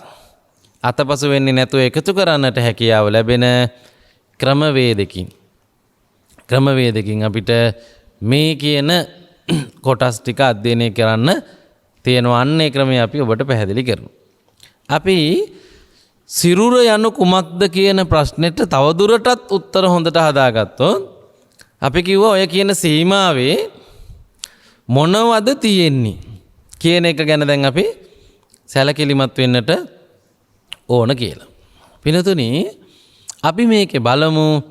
අතපසු වෙන්නේ නැතුව එකතු කරන්නට හැකියාව ලැබෙන ක්‍රමවේදකින් අපිට මේ කියන කොටස් ටික අධ්‍යයනය කරන්න තියෙනවා. අන්නේ ක්‍රමය අපි ඔබට පැහැදිලි කරනවා. අපි සිරුර යනු කුමක්ද කියන ප්‍රශ්නෙට තවදුරටත් උත්තර හොඳට හදාගත්තොත් අපි කිව්වා ඔය කියන සීමාවේ මොනවද තියෙන්නේ කියන එක ගැන දැන් අපි සැලකිලිමත් වෙන්නට ඕන කියලා. පිනතුනි, අපි මේකේ බලමු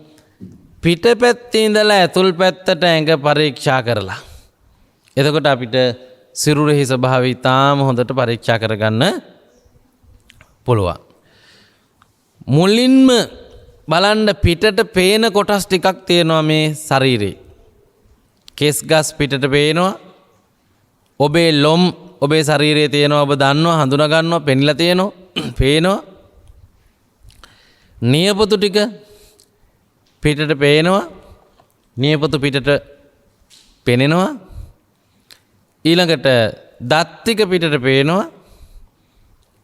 පිටපැත්තේ ඉඳලා ඇතුල් පැත්තට ඇඟ පරීක්ෂා කරලා. එතකොට අපිට සිරුරෙහි ස්වභාවය තාම හොඳට පරීක්ෂා කරගන්න පුළුවන්. මුලින්ම බලන්න පිටට පේන කොටස් ටිකක් තියෙනවා මේ ශරීරේ. කෙස් ගස් පිටට පේනවා. ඔබේ ලොම් ඔබේ ශරීරයේ තියෙනවා, ඔබ දන්නවා, හඳුනා ගන්නවා, පෙනිලා තියෙනවා, පේනවා. නියපොතු ටික පිටට පේනවා. නියපොතු පිටට පෙනෙනවා. ඊළඟට දත් ටික පිටට පේනවා.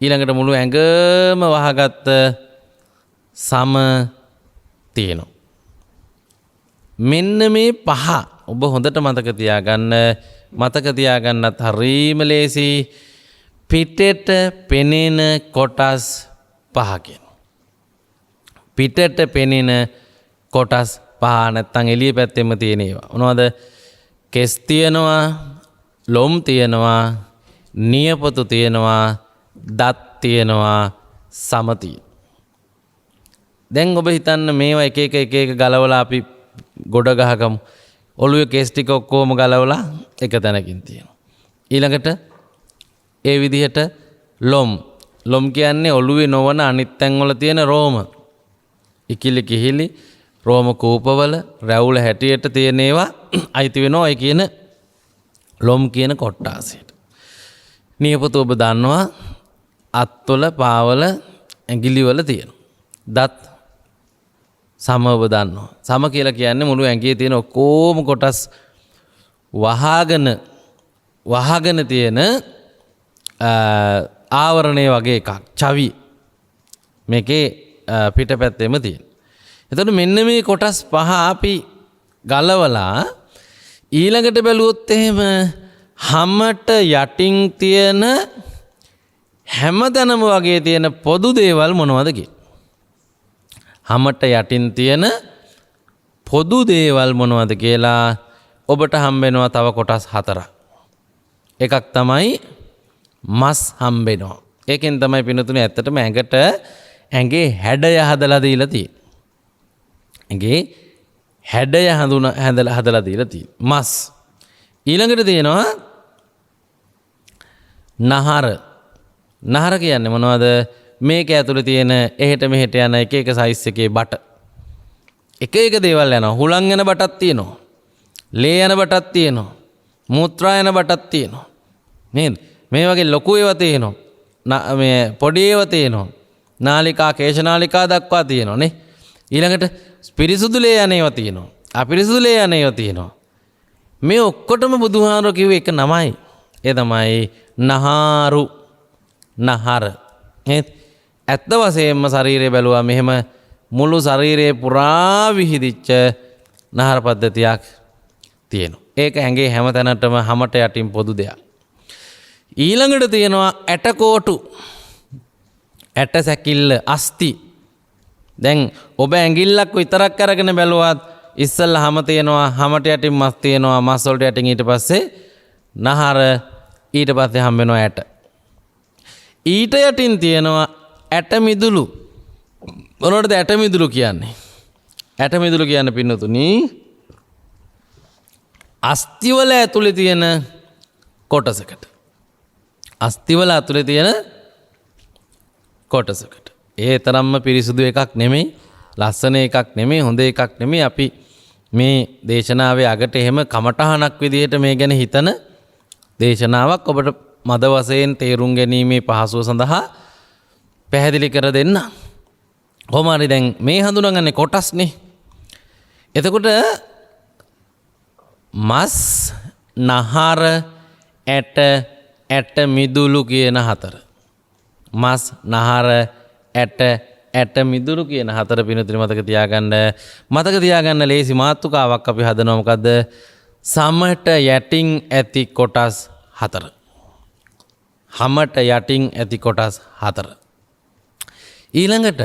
ඊළඟට මුළු ඇඟම වහගත්ත සම තියෙනවා. මෙන්න මේ පහ ඔබ හොඳට මතක තියාගන්නත් හරීම ලේසි. පිටට පෙනෙන කොටස් පහකින්. පිටට පෙනෙන කොටස් පහ නැත්තම් එළිය පැත්තෙම තියෙන ඒවා මොනවද? කෙස් තියෙනවා, ලොම් තියෙනවා, නියපොතු තියෙනවා, දත් තියෙනවා, සම තියෙනවා. දැන් ඔබ හිතන්න මේවා එක එක ගලවලා අපි ගොඩ ගහගමු. ඔළුවේ කෙස් ටික ඔක්කොම ගලවලා එක තැනකින් තියෙනවා. ඊළඟට ඒ විදිහට ලොම් කියන්නේ ඔළුවේ නොවන අනිත් තැන්වල තියෙන රෝම. ඉකිලි කිහිලි රෝම කූපවල රැවුල හැටියට තියෙන ඒවා අයිති වෙනවා ඒ කියන ලොම් කියන කොට්ටාසයට. නියපොතු ඔබ දන්නවා අත්වල, පාවල, ඇඟිලිවල තියෙනවා. දත් සම ඔබ දන්නවා. සම කියලා කියන්නේ මුළු ඇඟේ තියෙන ඔක්කොම කොටස් වහගෙන තියෙන ආවරණය වගේ එකක් චවි මේකේ පිටපැත්තෙම තියෙන. එතකොට මෙන්න මේ කොටස් පහ අපි ගලවලා ඊළඟට බැලුවොත් එහෙම හැමට යටින් තියෙන හැමතැනම වගේ තියෙන පොදු දේවල් මොනවද කියලා. හැමට යටින් තියෙන පොදු දේවල් මොනවද කියලා ඔබට හම්බෙනවා තව කොටස් 4ක්. එකක් තමයි මස් හම්බෙනවා. ඒකෙන් තමයි පිනතුනේ ඇත්තටම ඇඟේ හැඩය හදලා දීලා තියෙන්නේ. ඇඟේ හැඩය හදලා දීලා තියෙන්නේ. මස්. ඊළඟට තියෙනවා නහර. නහර කියන්නේ මොනවද? මේක ඇතුලේ තියෙන එහෙට මෙහෙට යන එක එක සයිස් එකේ බට. එක එක දේවල් යනවා. හුලං යන බටක් තියෙනවා. ලේ යන බටක් තියෙනවා. මූත්‍රා යන බටක් තියෙනවා. නේද? මේ වගේ ලොකු ඒවා තියෙනවා. මේ පොඩි ඒවා තියෙනවා. නාලිකා කේශනාලිකා දක්වා තියෙනවා නේ. ඊළඟට පිරිසුදු ලේ යන ඒවා තියෙනවා. අපිරිසුදු ලේ යන ඒවා තියෙනවා. මේ ඔක්කොටම බුදුහාරෝ කිව්වේ එක නමයි. ඒ තමයි නහාරු. නහර. ඇත්ත වශයෙන්ම ශරීරය බැලුවා මෙහෙම මුළු ශරීරයේ පුරා විහිදිච්ච නහර පද්ධතියක් තියෙනවා. ඒක ඇඟේ හැම තැනටම හැමට යටින් පොදු දෙයක්. ඊළඟට තියෙනවා ඇටකොටු. ඇට සැකිල්ල අස්ති. දැන් ඔබ ඇඟිල්ලක් විතරක් අරගෙන බැලුවත් ඉස්සෙල්ලා හැම තියෙනවා, හැමට යටින් මස් තියෙනවා, මස් වලට යටින් ඊට පස්සේ නහර, ඊට පස්සේ හම්බ වෙනවා ඇට. ඊට යටින් තියෙනවා ඇට මිදුළු. මොනවටද ඇට මිදුළු කියන්නේ? ඇට මිදුළු කියන්නේ පින්නතුනි අස්තිවල ඇතුලේ තියෙන කොටසකට. අස්තිවල ඇතුලේ තියෙන කොටසකට. ඒ තරම්ම පිරිසුදු එකක් නෙමෙයි, ලස්සන එකක් නෙමෙයි, හොඳ එකක් නෙමෙයි. අපි මේ දේශනාවේ අගට එහෙම කමටහනක් විදිහට මේ ගැන හිතන දේශනාවක් ඔබට මද වශයෙන් තේරුම් ගැනීමේ පහසුව සඳහා පැහැදිලි කර දෙන්න. කොහොම හරි දැන් මේ හඳුනාගන්නේ කොටස්නේ. එතකොට මස්, නහර, ඇට මිදුළු කියන හතර. මස්, නහර, ඇට මිදුළු කියන හතර පිනතුනි මතක තියාගන්න. මතක තියාගන්න ලේසි මාතෘකාවක් අපි හදනවා. මොකද්ද? සමට යටින් ඇති කොටස් 4. හැමට යටින් ඇති කොටස් 4. ඊළඟට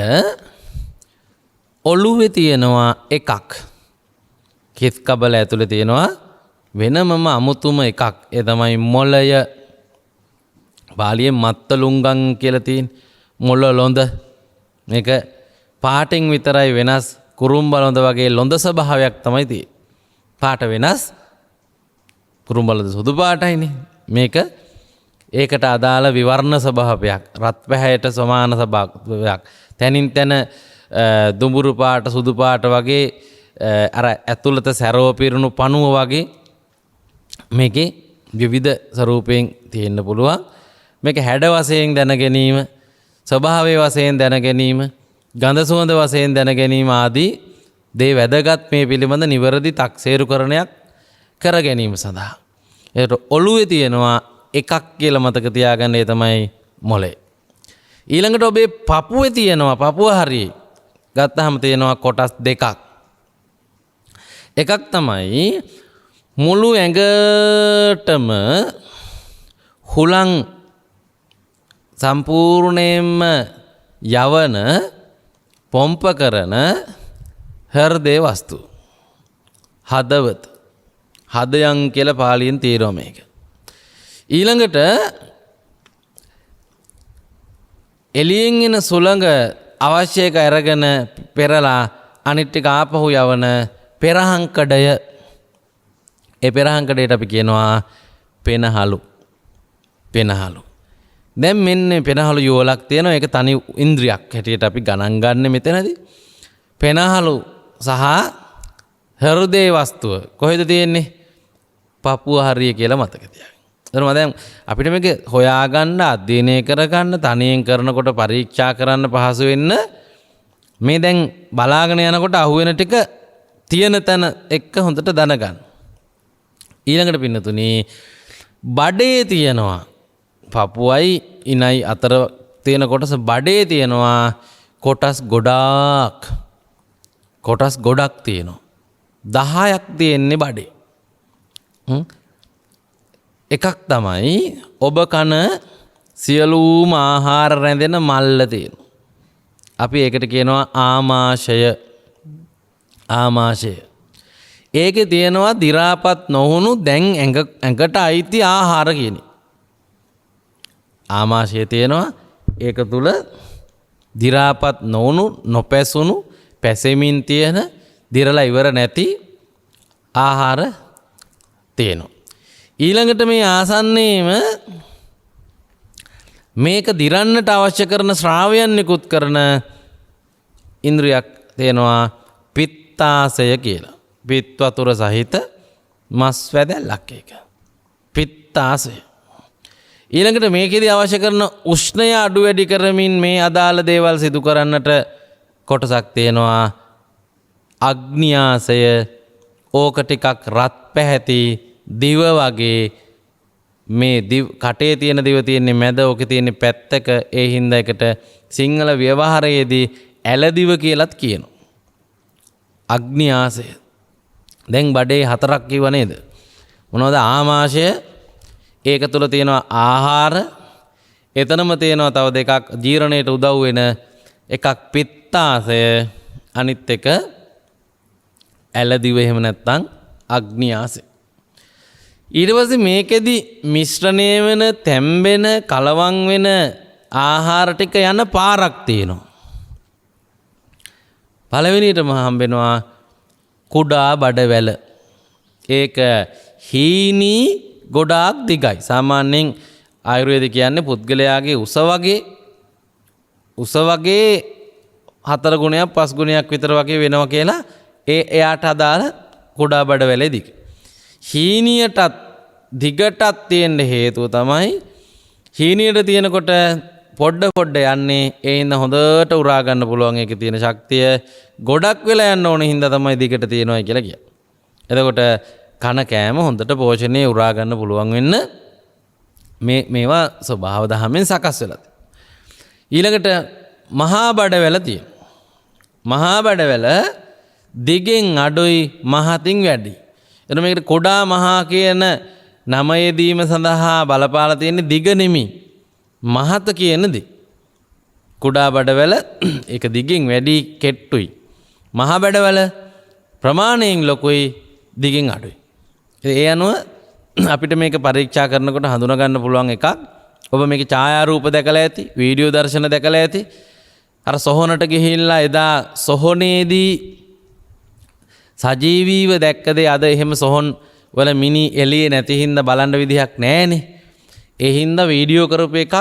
ඔළුවේ තියෙනවා එකක්. කිස් කබල ඇතුලේ තියෙනවා වෙනමම අමුතුම එකක්. ඒ තමයි මොළය. පාලියෙන් මත්තලුංගන් කියලා තියෙන මොළ ලොඳ. මේක පාටින් විතරයි වෙනස්. කුරුම්බ ලොඳ වගේ ලොඳ ස්වභාවයක් තමයි තියෙන්නේ. පාට වෙනස්. කුරුම්බ ලොඳ සුදු පාටයිනේ. මේක ඒකට අදාළ විවර්ණ ස්වභාවයක්. රත් පැහැයට සමාන ස්වභාවයක්. තනින් තන දුඹුරු පාට සුදු පාට වගේ අර ඇතුළත සැරව පිරුණු පණුව වගේ මේකේ විවිධ ස්වරූපයෙන් තියෙන්න පුළුවන්. මේක හැඩ වශයෙන් දැන ගැනීම, ස්වභාවයේ වශයෙන් දැන ගැනීම, ගඳ සුවඳ වශයෙන් දැන ගැනීම ආදී දේ වැදගත් මේ පිළිබඳ නිවැරදි තක්සේරුකරණයක් කර ගැනීම සඳහා. ඒකට ඔළුවේ තියෙනවා එකක් කියලා මතක තියාගන්න. ඒ තමයි මොළය. ඊළඟට ඔබේ පපුවේ තියෙනවා, පපුව හරිය ගත්තාම තියෙනවා කොටස් දෙකක්. එකක් තමයි මුළු ඇඟටම හුලං සම්පූර්ණයෙන්ම යවන පොම්ප කරන හෘදේ වස්තු. හදවත. හදයන් කියලා පාලියෙන් තියෙනවා මේක. ඊළඟට එළියෙන් එන සුළඟ අවශ්‍ය එක අරගෙන පෙරලා අනිත් ටික ආපහු යවන පෙරහංකඩය. ඒ පෙරහංකඩයට අපි කියනවා පෙනහලු. පෙනහලු. දැන් මෙන්න පෙනහලු යුවලක් තියෙනවා. ඒක තනි ඉන්ද්‍රියක් හැටියට අපි ගණන් ගන්න මෙතනදී. පෙනහලු සහ හෘදේ වස්තුව කොහෙද තියෙන්නේ? පපුව හරිය කියලා මතක තියාගන්න. එතනම දැන් අපිට මේක හොයාගන්න, අධ්‍යයනය කරගන්න, තනියෙන් කරනකොට පරීක්ෂා කරන්න පහසු වෙන්න මේ දැන් බලාගෙන යනකොට අහුවෙන ටික තියෙන තැන එක්ක හොඳට දැනගන්න. ඊළඟට පින්නතුනි බඩේ තියෙනවා පපුවයි ඉනයි අතර තියෙන කොටස බඩේ තියෙනවා කොටස් ගොඩක් තියෙනවා. 10ක් තියෙන්නේ බඩේ. එකක් තමයි ඔබ කන සියලුම ආහාර රැඳෙන මල්ල තියෙනවා. අපි ඒකට කියනවා ආමාශය. ඒකේ තියෙනවා දි รา පත් නොවුණු දැන් ඇඟට අයිති ආහාර කියන්නේ. ආමාශය තියෙනවා. ඒක තුල දි รา පත් නොවුණු නොපැසුණු පැසෙමින් තියෙන දිරලා ඉවර නැති ආහාර තියෙනවා. ඊළඟට මේ ආසන්නයේම මේක දිරන්නට අවශ්‍ය කරන ශ්‍රාවයන් නිකුත් කරන ඉන්ද්‍රියක් තියෙනවා පිත්තාසය කියලා. පිත් වතුර සහිත මස් වැදැල්ලක් ඒක. පිත්තාසය. ඊළඟට මේකෙදි අවශ්‍ය කරන උෂ්ණය අඩු වැඩි කරමින් මේ අදාළ දේවල් සිදු කරන්නට කොටසක් තියෙනවා අග්නියාසය. ඕක ටිකක් රත් පැහැති දිව වගේ මේ කටේ තියෙන දිව තියෙන්නේ මැද ඕකේ තියෙන්නේ පැත්තක ඒ හින්දා එකට සිංහල ව්‍යවහාරයේදී ඇලදිව කියලාත් කියනවා. අග්නියාසය. දැන් බඩේ 4ක් කිව්ව නේද? මොනවද? ආමාශය. ඒක තුල තියෙනවා ආහාර. එතනම තියෙනවා තව දෙකක් ජීර්ණයට උදව් වෙන එකක් පිත්තාසය. අනිත් එක ඇලදිව එහෙම නැත්නම් අග්නියාසය. ඊට පස්සේ මේකෙදි මිශ්‍රණය වෙන තැම්බෙන කලවම් වෙන ආහාර ටික යන පාරක් තියෙනවා. පළවෙනියටම හම්බෙනවා කුඩා බඩවැල. ඒක හීනි ගොඩාක් දිගයි. සාමාන්‍යයෙන් ආයුර්වේද කියන්නේ පුද්ගලයාගේ උස වගේ 4 ගුණයක් 5 ගුණයක් විතර වගේ වෙනවා කියලා එයාට අදාළ කුඩා බඩවැලේ දිග. හීනියටත් දිගටත් තියෙන හේතුව තමයි හීනියට තියෙනකොට පොඩ්ඩ යන්නේ ඒ හින්දා හොඳට උරා ගන්න පුළුවන් ඒකේ තියෙන ශක්තිය ගොඩක් වෙලා යන්න ඕන හින්දා තමයි දිගට තියෙනවා කියලා කියන්නේ. එතකොට කන කෑම හොඳට පෝෂණය උරා ගන්න පුළුවන් වෙන්න මේවා ස්වභාව දහමෙන් සකස් වෙලා තියෙනවා. ඊළඟට මහා බඩවැල තියෙනවා. මහා බඩවැල දිගෙන් අඩුයි මහතින් වැඩි. එතන මේකට කොඩා මහා කියන නම යෙදීම සඳහා බලපාලා තියෙන්නේ දිග නෙමෙයි මහත කියන දේ. කුඩා බඩවැල ඒක දිගින් වැඩි කෙට්ටුයි. මහා බඩවැල ප්‍රමාණයෙන් ලොකුයි දිගින් අඩුයි. ඒ අනුව අපිට මේක පරීක්ෂා කරනකොට හඳුනා ගන්න පුළුවන් එකක්. ඔබ මේකේ ඡායාරූප දැකලා ඇති, වීඩියෝ දර්ශන දැකලා ඇති. අර සොහොනට ගිහිල්ලා එදා සොහොනේදී සජීවීව දැක්කදේ අද එහෙම සොහොන් වල මිනි එළියේ නැති හින්දා බලන්න විදිහක් නැහැනේ. ඒ හින්දා වීඩියෝ කරපු එකක්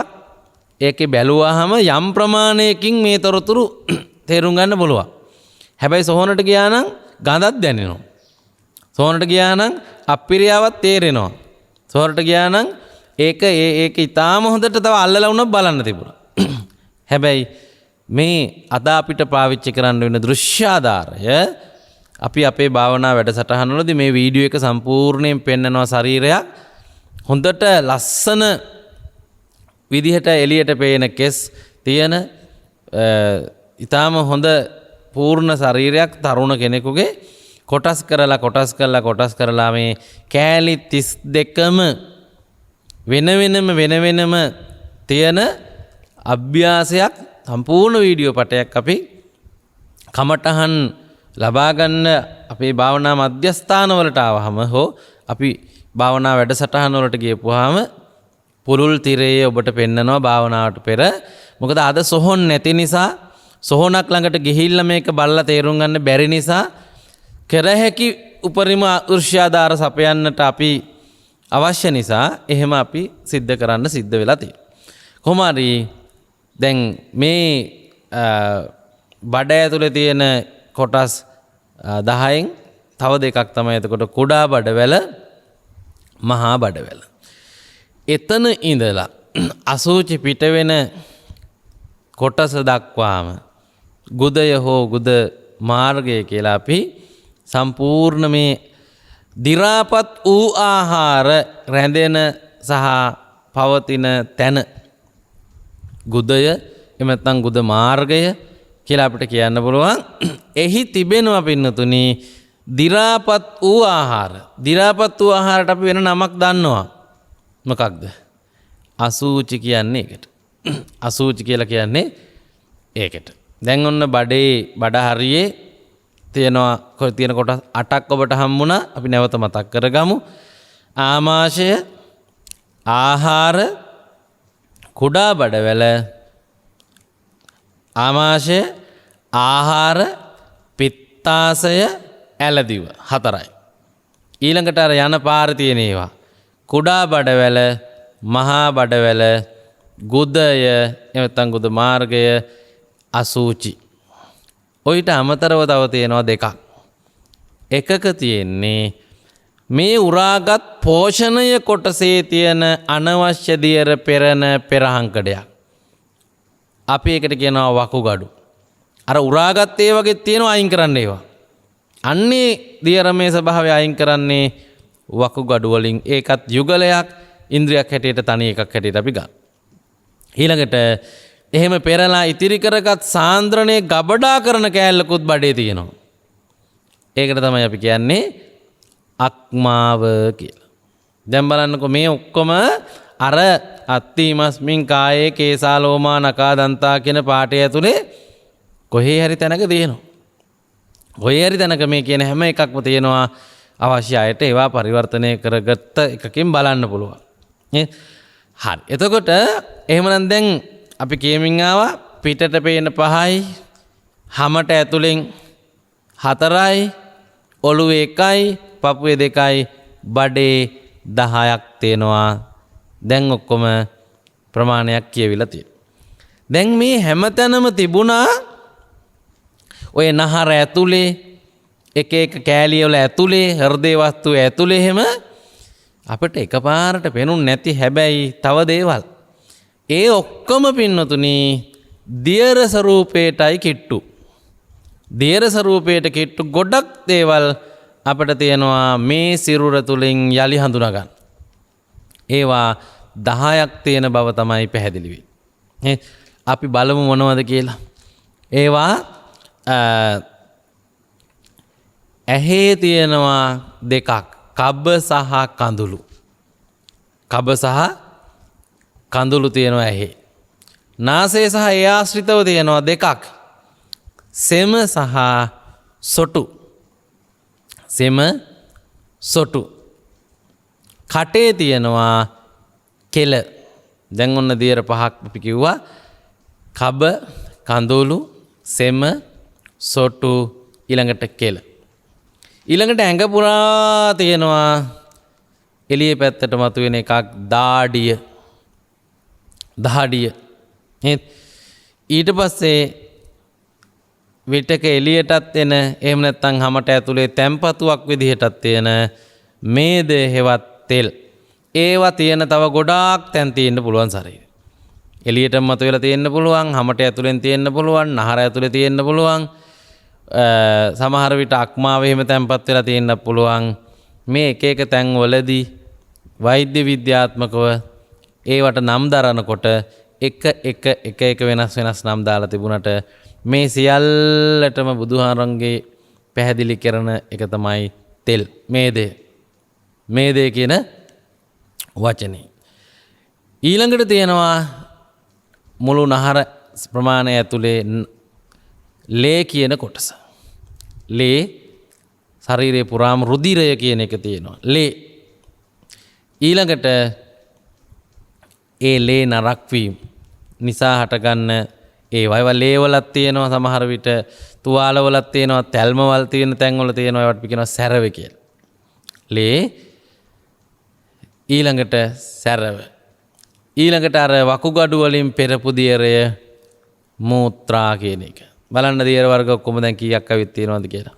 ඒකේ බැලුවාම යම් ප්‍රමාණයකින් මේ තොරතුරු තේරුම් ගන්න පුළුවන්. හැබැයි සොහොනට ගියා නම් ගඳක් දැනෙනවා. සොහොනට ගියා නම් අප්පිරියාවක් තේරෙනවා. සොහොනට ගියා නම් ඒක ඊටාම හොඳට තව අල්ලලා වුණා බලන්න තිබුණා. හැබැයි මේ අද අපිට පාවිච්චි කරන්න වෙන දෘශ්‍ය ආධාරය අපි අපේ භාවනා වැඩසටහනවලදී මේ වීඩියෝ එක සම්පූර්ණයෙන් පෙන්නනවා ශරීරයක් හොඳට ලස්සන විදිහට එළියට පේන කෙස් තියෙන ඊටාම හොඳ පූර්ණ ශරීරයක් තරුණ කෙනෙකුගේ කොටස් කරලා මේ කෑලි 32ම වෙන වෙනම තියෙන අභ්‍යාසයක් සම්පූර්ණ වීඩියෝ පටයක් අපි කමටහන් ලබා ගන්න අපේ භාවනා මධ්‍යස්ථානවලට ආවහම හෝ අපි භාවනා වැඩසටහන වලට ගියපුවාම පුරුල් තිරයේ ඔබට පෙන්නනවා භාවනාවට පෙර. මොකද අද සොහොන් නැති නිසා සොහොනක් ළඟට ගිහිල්ලා මේක බලලා තේරුම් ගන්න බැරි නිසා කරහැකි උපරිම ඊර්ෂ්‍යාදාර සපයන්නට අපි අවශ්‍ය නිසා එහෙම අපි සිද්ධ වෙලා තියෙනවා. කොහොම හරි දැන් මේ බඩ ඇතුලේ තියෙන කොටස් 10න් තව දෙකක් තමයි එතකොට කුඩා බඩවැල මහා බඩවැල. එතන ඉඳලා අසුචි පිට වෙන කොටස දක්වාම ගුදය හෝ ගුද මාර්ගය කියලා අපි සම්පූර්ණ මේ දි รา පත් වූ ආහාර රැඳෙන සහ පවතින තැන ගුදය එහෙම නැත්නම් ගුද මාර්ගය කියලා අපිට කියන්න පුළුවන්. එහි තිබෙනවා පින්නතුනි දි รา පත් වූ ආහාර. දි รา පත් වූ ආහාරට අපි වෙන නමක් දන්නවා. මොකක්ද? අසූචි කියන්නේ ඒකට. අසූචි කියලා කියන්නේ ඒකට. දැන් ඔන්න බඩ හරියේ තියෙනවා තියෙන කොටස් 8ක් ඔබට හම්බුණා. අපි නැවත මතක් කරගමු. ආමාශය, ආහාර, කුඩා බඩවැල, ආමාශය, ආහාර, පිත්තාශය, ඇලදිව 4යි. ඊළඟට අර යන පාර තියෙන ඒවා කුඩා බඩවැල, මහා බඩවැල, ගුදය එතන ගුද මාර්ගය, අසූචි. ඔයිට අමතරව තව තියෙනවා දෙකක්. එකක තියෙන්නේ මේ උරාගත් පෝෂණය කොටසේ තියෙන අනවශ්‍ය දියර පෙරන පෙරහංකඩයක්. අපි ඒකට කියනවා වකුගඩු. අර උරාගත් ඒ වගේ තියෙනවා අයින් කරන්න ඒවා. අන්නේ දියරමේ ස්වභාවය අයින් කරන්නේ වකුගඩු වලින්. ඒකත් යුගලයක් ඉන්ද්‍රියක් හැටියට තනි එකක් හැටියට අපි ගන්න. ඊළඟට එහෙම පෙරලා ඉතිරි කරගත් සාන්ද්‍රණයේ ගබඩා කරන කෑල්ලකුත් බඩේ තියෙනවා. ඒකට තමයි අපි කියන්නේ අක්මාව කියලා. දැන් බලන්නකො මේ ඔක්කොම අර අත්තිමස්මින් කායේ කේසා ලෝමා නකා දන්තා කියන පාඩය ඇතුලේ කොහේ හරි තැනක තියෙනවා. කොහේ හරි තැනක මේ කියන හැම එකක්ම තියෙනවා. අවශ්‍ය අයට ඒවා පරිවර්තනය කරගත්ත එකකින් බලන්න පුළුවන්. හරි. එතකොට එහෙමනම් දැන් අපි කියමින් ආවා පිටට පේන 5යි, හැමට ඇතුලෙන් 4යි, ඔළුවේ 1යි, පපුවේ 2යි, බඩේ 10ක් තියෙනවා. දැන් ඔක්කොම ප්‍රමාණයක් කියවිලා තියෙනවා. දැන් මේ හැමතැනම තිබුණා ඔය නහර ඇතුලේ එක එක කෑලිය වල ඇතුලේ හෘදේ වස්තු ඇතුලේ එහෙම අපිට එකපාරට පේනුන්නේ නැති හැබැයි තව දේවල්. ඒ ඔක්කොම පින්නතුනි දියර ස්වරූපයටයි කිට්ටු. දියර ස්වරූපයට කිට්ටු ගොඩක් දේවල් අපිට තියෙනවා මේ සිරුර තුලින් යලි හඳුනා ගන්න. ඒවා 10ක් තියෙන බව තමයි පැහැදිලි වෙන්නේ. අපි බලමු මොනවද කියලා. ඒවා ඇහි තියෙනවා දෙකක්. කබ සහ කඳුළු. කබ සහ කඳුළු තියෙනවා ඇහි. නාසය සහ ඒ ආශ්‍රිතව තියෙනවා දෙකක්. සෙම සහ සොටු. සෙම සොටු. කටේ තියෙනවා කෙල. දැන් ඔන්න දියර 5ක් අපි කිව්වා. කබ, කඳුළු, සෙම, සොටු, ඊළඟට කෙල. ඊළඟට ඇඟ පුරා තියෙනවා එළියේ පැත්තට මතුවෙන එකක් දාඩිය. දහඩිය. ඊට පස්සේ විටක එළියටත් එන එහෙම නැත්නම් හැමට ඇතුලේ තැම්පතුවක් විදිහටත් තියෙන මේද හේවත් තෙල්. ඒවා තියෙන තව ගොඩාක් තැන් තියෙන්න පුළුවන් ශරීරේ. එළියටම මතුවලා තියෙන්න පුළුවන්, හැමට ඇතුලෙන් තියෙන්න පුළුවන්, නහර ඇතුලේ තියෙන්න පුළුවන්. සමහර විට අක්මාවේ එහෙම තැම්පත් වෙලා තියෙන්න පුළුවන්. මේ එක එක තැන් වලදී වෛද්‍ය විද්‍යාත්මකව ඒවට නම් දරනකොට එක වෙනස් නම් දාලා තිබුණට මේ සියල්ලටම බුදුහාරන්ගේ පැහැදිලි කරන එක තමයි තෙල්. මේදේ කියන වචනේ. ඊළඟට තියෙනවා මුළු නහර ප්‍රමාණය ඇතුලේ ලේ කියන කොටස. ලේ ශරීරේ පුරාම රුධිරය කියන එක තියෙනවා. ලේ. ඊළඟට ඒ ලේ නරක් වීම නිසා හටගන්න ඒවා ලේ වලක් තියෙනවා. සමහර විට තුවාල වලක් තියෙනවා, තැල්මවල් තියෙන තැන් වල තියෙනවා. ඒවට කියනවා සැරව කියලා. ලේ ඊළඟට සැරව. ඊළඟට අර වකුගඩු වලින් පෙරපු දියරය මූත්‍රා කියන එක. බලන්න දියර වර්ග ඔක්කොම දැන් කීයක් අවිත් තියෙනවද කියලා.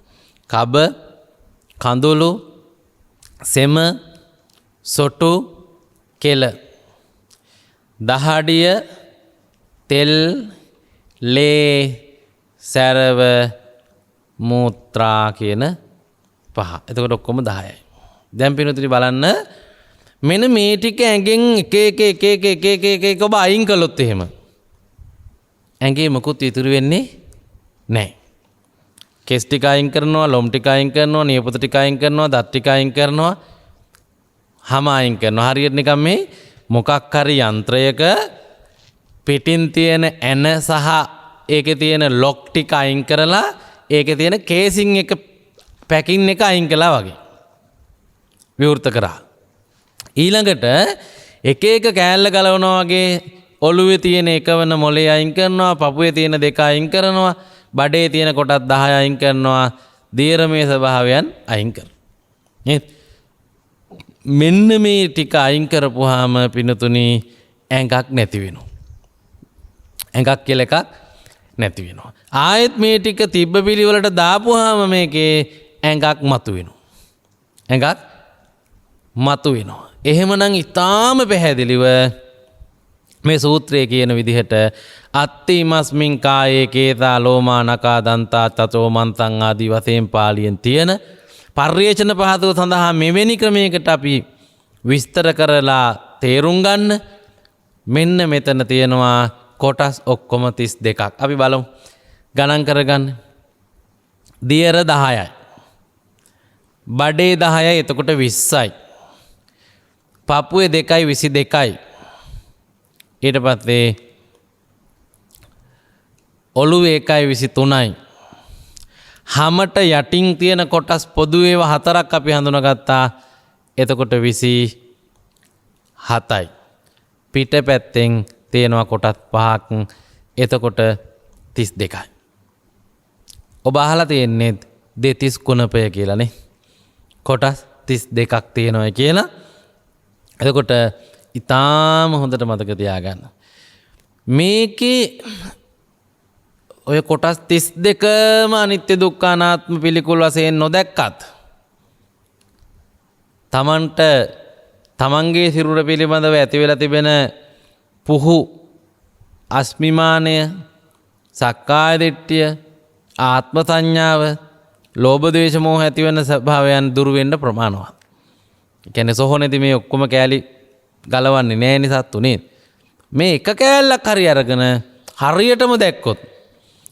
කබ, කඳුළු, සෙම, සොටු, කෙල, දහඩිය, තෙල්, ලේ, සැරව, මූත්‍රා කියන 5. එතකොට ඔක්කොම 10යි. දැන් පිනුතුනි බලන්න මෙන්න මේ ටික ඇඟෙන් එක ඔබ අයින් කළොත් එහෙම ඇඟේ මොකුත් ඉතුරු වෙන්නේ නැහැ. කෙස් ටික අයින් කරනවා, ලොම් ටික අයින් කරනවා, නියපොතු ටික අයින් කරනවා, දත් ටික අයින් කරනවා, හම අයින් කරනවා. හරියට නිකන් මේ මොකක් හරි යන්ත්‍රයක පිටින් තියෙන ඇන සහ ඒකේ තියෙන ලොක් ටික අයින් කරලා ඒකේ තියෙන කේසින් එක පැකින් එක අයින් කළා වගේ විවෘත කරා. ඊළඟට එක එක කෑල්ල ගලවනවා වගේ ඔළුවේ තියෙන එකවන මොලේ අයින් කරනවා, පපුවේ තියෙන දෙක අයින් කරනවා, බඩේ තියෙන කොටස් 10 අයින් කරනවා, දීර්ඝමේ ස්වභාවයන් අයින් කරනවා. මෙන්න මේ ටික අයින් කරපුවාම පිනතුනි ඇඟක් නැති වෙනවා. ඇඟක් කියලා එකක් නැති වෙනවා. ආයෙත් මේ ටික තිබ්බ පිළිවෙලට දාපුවාම මේකේ ඇඟක් මතුවෙනවා. ඇඟක් මතුවෙනවා. එහෙමනම් ඊටාම පැහැදිලිව මේ සූත්‍රයේ කියන විදිහට අත්තිමස්මින් කායේ කේතා ලෝමා නකා දන්තා තතෝ මන්තං ආදී වශයෙන් පාලියෙන් තියෙන පර්යේෂණ පහතුව සඳහා මෙවැනි ක්‍රමයකට අපි විස්තර කරලා තේරුම් ගන්න. මෙන්න මෙතන තියෙනවා කොටස් ඔක්කොම 32ක්. අපි බලමු ගණන් කරගන්න. දියර 10යි. බඩේ 10යි, එතකොට 20යි. පපුවේ 2යි 22යි. ඊට පස්සේ ඔළුවේ 1යි 23යි. හැමට යටින් තියෙන කොටස් පොදුවේව 4ක් අපි හඳුනාගත්තා. එතකොට 27යි. පිට පැත්තෙන් තියෙනවා කොටස් 5ක්. එතකොට 32යි. ඔබ අහලා තියෙන්නේ දෙතිස් කුණපය කියලානේ. කොටස් 32ක් තියෙනවා කියලා. එතකොට ඊටාම හොඳට මතක තියාගන්න. මේකේ ඔය කොටස් 32ම අනිත්‍ය දුක්ඛ අනාත්ම පිළිකුල් වශයෙන් නොදැක්කත් තමන්ගේ සිරුර පිළිබඳව ඇති වෙලා තිබෙන පුහු අස්මිමානය, සක්කාය දිට්ඨිය, ආත්ම සංඥාව, ලෝභ ද්වේෂ මෝහ ඇති වෙන ස්වභාවයන් දුරු වෙන්න ප්‍රමාණවත්. ඒ කියන්නේ සෝහනේදී මේ ඔක්කොම කෑලි ගලවන්නේ නෑ නේ සත්තු නේද? මේ එක කෑල්ලක් හරි අරගෙන හරියටම දැක්කොත්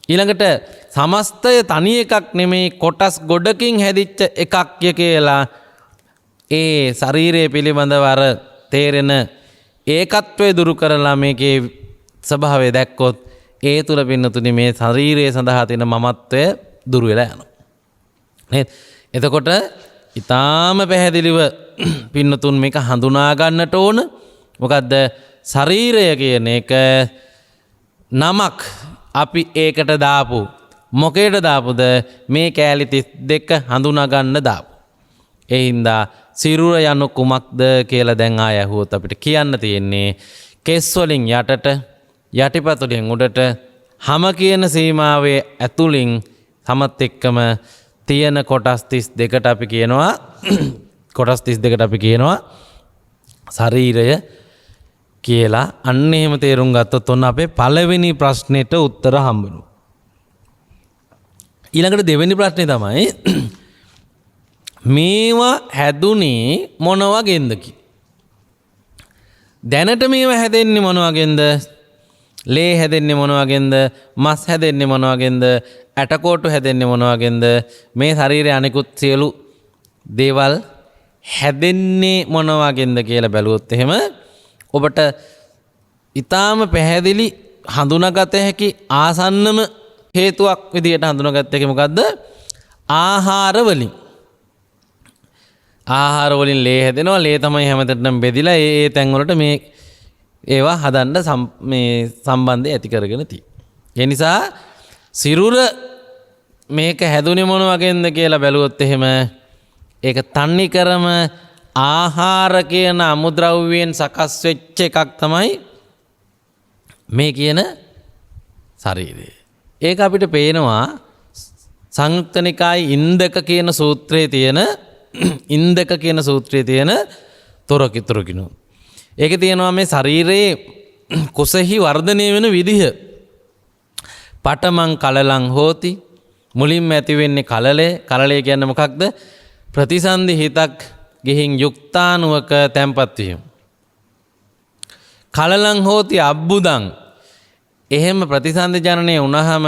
ඊළඟට සමස්තය තනි එකක් නෙමේ කොටස් ගොඩකින් හැදිච්ච එකක් කියලා ඒ ශරීරය පිළිබඳව අර තේරෙන ඒකත්වය දුරු කරලා මේකේ ස්වභාවය දැක්කොත් ඒ තුල පින්නතුනි මේ ශරීරය සඳහා තියෙන මමත්වය දුරු වෙලා යනවා නේද? එතකොට ඊටාම පැහැදිලිව පින්නතුන් මේක හඳුනා ගන්නට ඕන. මොකද්ද? ශරීරය කියන එක නමක් අපි ඒකට දාපු මොකේද දාපුද? මේ කෑලි 32 හඳුනා ගන්න දාපු. ඒ හින්දා සිරුර යනු කුමක්ද කියලා දැන් ආය ඇහුවොත් අපිට කියන්න තියෙන්නේ කෙස් වලින් යටට, යටිපතුලෙන් උඩට, හැම කියන සීමාවේ ඇතුලින් සමත් එක්කම තියෙන කොටස් 32ට අපි කියනවා කොටස් 32ට අපි කියනවා ශරීරය කියලා. අන්න එහෙම තේරුම් ගත්තොත් ඔන්න අපේ පළවෙනි ප්‍රශ්නෙට උත්තර හම්බුනවා. ඊළඟට දෙවෙනි ප්‍රශ්නේ තමයි මේවා හැදුනේ මොන වගේන්ද කි? දැනට මේවා හැදෙන්නේ මොන වගේන්ද? ලේ හැදෙන්නේ මොන වගේන්ද? මස් හැදෙන්නේ මොන වගේන්ද? ඇටකොටු හැදෙන්නේ මොන වගේන්ද? මේ ශරීරයේ අනිකුත් සියලු දේවල් හැදෙන්නේ මොන වගේන්ද කියලා බැලුවොත් එහෙම ඔබට ඊටාම පැහැදිලි හඳුනාගත හැකි ආසන්නම හේතුවක් විදියට හඳුනාගත හැකි මොකද්ද? ආහාර වලින්. ආහාර වලින් ලේ හැදෙනවා. ලේ තමයි හැමතැනම බෙදිලා ඒ තැන් වලට මේ ඒවා හදන්න මේ සම්බන්ධය ඇති කරගෙන තියෙන්නේ. ඒ නිසා සිරුර මේක හැදුනේ මොන වගේන්ද කියලා බැලුවොත් එහෙම ඒක තන්නේ කරම ආහාර කියන අමුද්‍රව්‍යයෙන් සකස් වෙච්ච එකක් තමයි මේ කියන ශරීරය. ඒක අපිට පේනවා සංයුක්ත නිකායේ ඉන්දක කියන සූත්‍රයේ තියෙන ඉන්දක කියන සූත්‍රයේ තියෙන තොරකිනු. ඒකේ තියෙනවා මේ ශරීරයේ කුසෙහි වර්ධනය වෙන විදිහ. පඨමං කලලං හෝති. මුලින්ම ඇති වෙන්නේ කලලය. කලලය කියන්නේ මොකක්ද? ප්‍රතිසන්දි හිතක් ගිහින් යුක්තානුවක තැන්පත් වීම. කලලං හෝති අබ්බුදං එහෙම ප්‍රතිසන්දි ජනනය වුණහම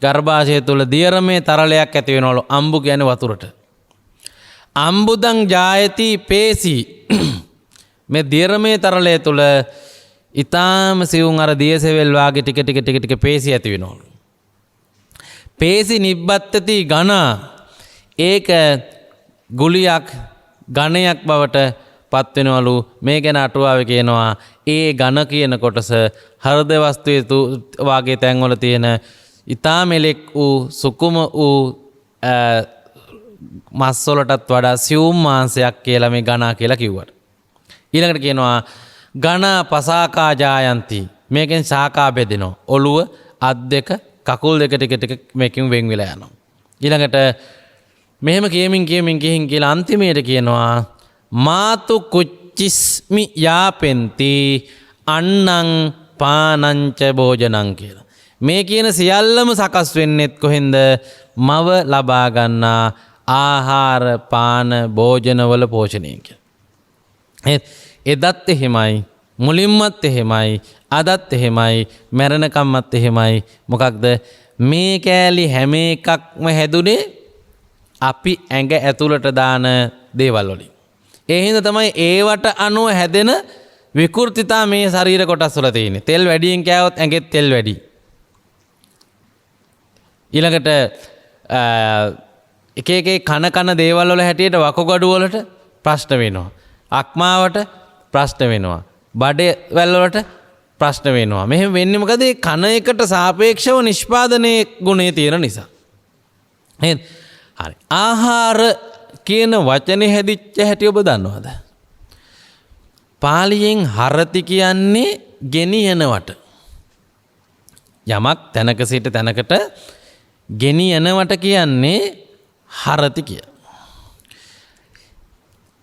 ගර්භාෂය තුල දියරමේ තරලයක් ඇති වෙනවලු. අම්බු කියන්නේ වතුරට. අම්බුදං ජායති පේසි මේ දියරමේ තරලය තුල ඊටාම සිවුම් අර දියසෙවල් වාගේ ටික පේසි ඇති වෙනවලු. පේසි නිබ්බත්තති ඝන ඒක ගුලියක් ඝනයක් බවට පත් වෙනවලු. මේ ගැන අටුවාවේ කියනවා ඒ ඝන කියන කොටස හෘද වස්තුවේ වාගේ තැන්වල තියෙන ඊටා මෙලෙක් වූ සුකුම වූ මස් වලටත් වඩා සියුම් මාංශයක් කියලා මේ ඝන කියලා කිව්වට. ඊළඟට කියනවා ඝන පසාකා ජායන්ති මේකෙන් ශාකා බෙදෙනවා. ඔළුව අත් දෙක කකුල් දෙක ටික මේකෙන් වෙන් වෙලා යනවා. ඊළඟට මෙහෙම කියමින් කියලා අන්තිමේට කියනවා මාතු කුච්චිස්මි යාපෙන්ති අන්නං පානංච භෝජනං කියලා. මේ කියන සියල්ලම සකස් වෙන්නේත් කොහෙන්ද? මව ලබා ගන්නා ආහාර පාන භෝජනවල පෝෂණයෙන් කියලා. එදත් එහෙමයි, මුලින්මත් එහෙමයි, අදත් එහෙමයි, මරණකම්මත් එහෙමයි. මොකක්ද මේ කෑලි හැම එකක්ම හැදුනේ අපි ඇඟ ඇතුළට දාන දේවල් වලින්. ඒ හින්දා තමයි ඒවට අනුව හැදෙන විකෘතිතා මේ ශරීර කොටස් වල තියෙන්නේ. තෙල් වැඩියෙන් කෑවොත් ඇඟෙත් තෙල් වැඩි. ඊළඟට එක කන දේවල් වල හැටියට වකුගඩු වලට ප්‍රශ්න වෙනවා. අක්මාවට ප්‍රශ්න වෙනවා. බඩේ වැල් වලට ප්‍රශ්න වෙනවා. මෙහෙම වෙන්නේ මොකද? ඒ කන එකට සාපේක්ෂව නිෂ්පාදනයේ ගුණය තියෙන නිසා. හරි. ආහාර කියන වචනේ හැදිච්ච හැටි ඔබ දන්නවද? පාලියෙන් හරති කියන්නේ ගෙනියනවට. යමක් තැනක සිට තැනකට ගෙනියනවට කියන්නේ හරති කිය.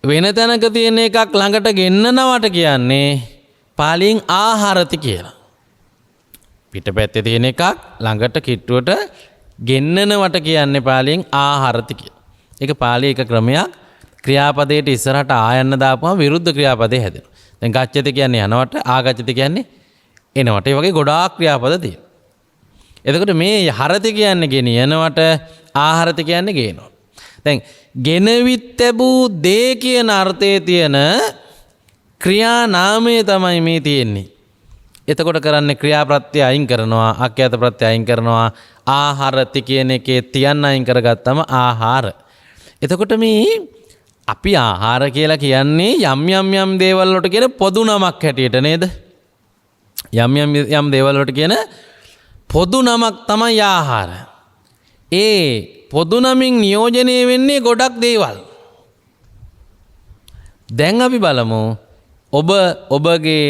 වෙන තැනක තියෙන එකක් ළඟට ගෙන්නනවට කියන්නේ පාලියෙන් ආහාරති කියලා. පිටපැත්තේ තියෙන එකක් ළඟට කිට්ටුවට ගෙන්නනවට කියන්නේ පාලියෙන් ආහාරති කියලා. ඒක පාලියේ එක ක්‍රමයක්. ක්‍රියාපදයට ඉස්සරහට ආයන්න දාපුවම විරුද්ධ ක්‍රියාපදේ හැදෙනවා. දැන් ගච්ඡති කියන්නේ යනවට, ආගච්ඡති කියන්නේ එනවට. ඒ වගේ ගොඩාක් ක්‍රියාපද තියෙනවා. එතකොට මේ හරති කියන්නේ ගෙනියනවට, ආහාරති කියන්නේ ගේනවා. දැන් ගෙනවිත් ලැබූ දේ කියන අර්ථයේ තියෙන ක්‍රියා නාමය තමයි මේ තියෙන්නේ. එතකොට කරන්නේ ක්‍රියාප්‍රත්‍ය අයින් කරනවා, අක්‍යාත ප්‍රත්‍ය අයින් කරනවා. ආහාරති කියන එකේ තියන්න අයින් කරගත්තම ආහාර. එතකොට මේ අපි ආහාර කියලා කියන්නේ යම් දේවල් වලට කියන පොදු නමක් හැටියට නේද? යම් දේවල් වලට කියන පොදු නමක් තමයි ආහාර. ඒ පොදු නමින් නියෝජනය වෙන්නේ ගොඩක් දේවල්. දැන් අපි බලමු ඔබගේ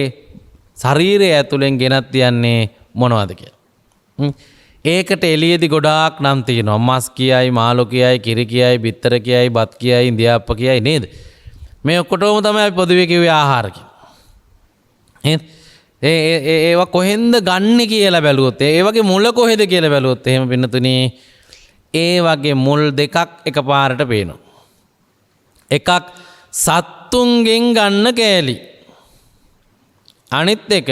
ශරීරය ඇතුලෙන් ගෙනත් තියන්නේ මොනවද කියලා. ඒකට එළියේදී ගොඩාක් නම් තියෙනවා. මස් කියයි, මාළු කියයි, කිරි කියයි, බිත්තර කියයි, බත් කියයි, ඉන්දියාප්ප කියයි නේද? මේ ඔක්කොටම තමයි අපි පොදුවේ කිව්වේ ආහාර කියලා. ඒවා කොහෙන්ද ගන්නෙ කියලා බැලුවොත්, ඒ වගේ මුල කොහෙද කියලා බැලුවොත් එහෙම පින්නතුනි ඒ වගේ මුල් දෙකක් එකපාරට පේනවා. එකක් සත්තුන්ගෙන් ගන්න කෑලි. අනිත් එක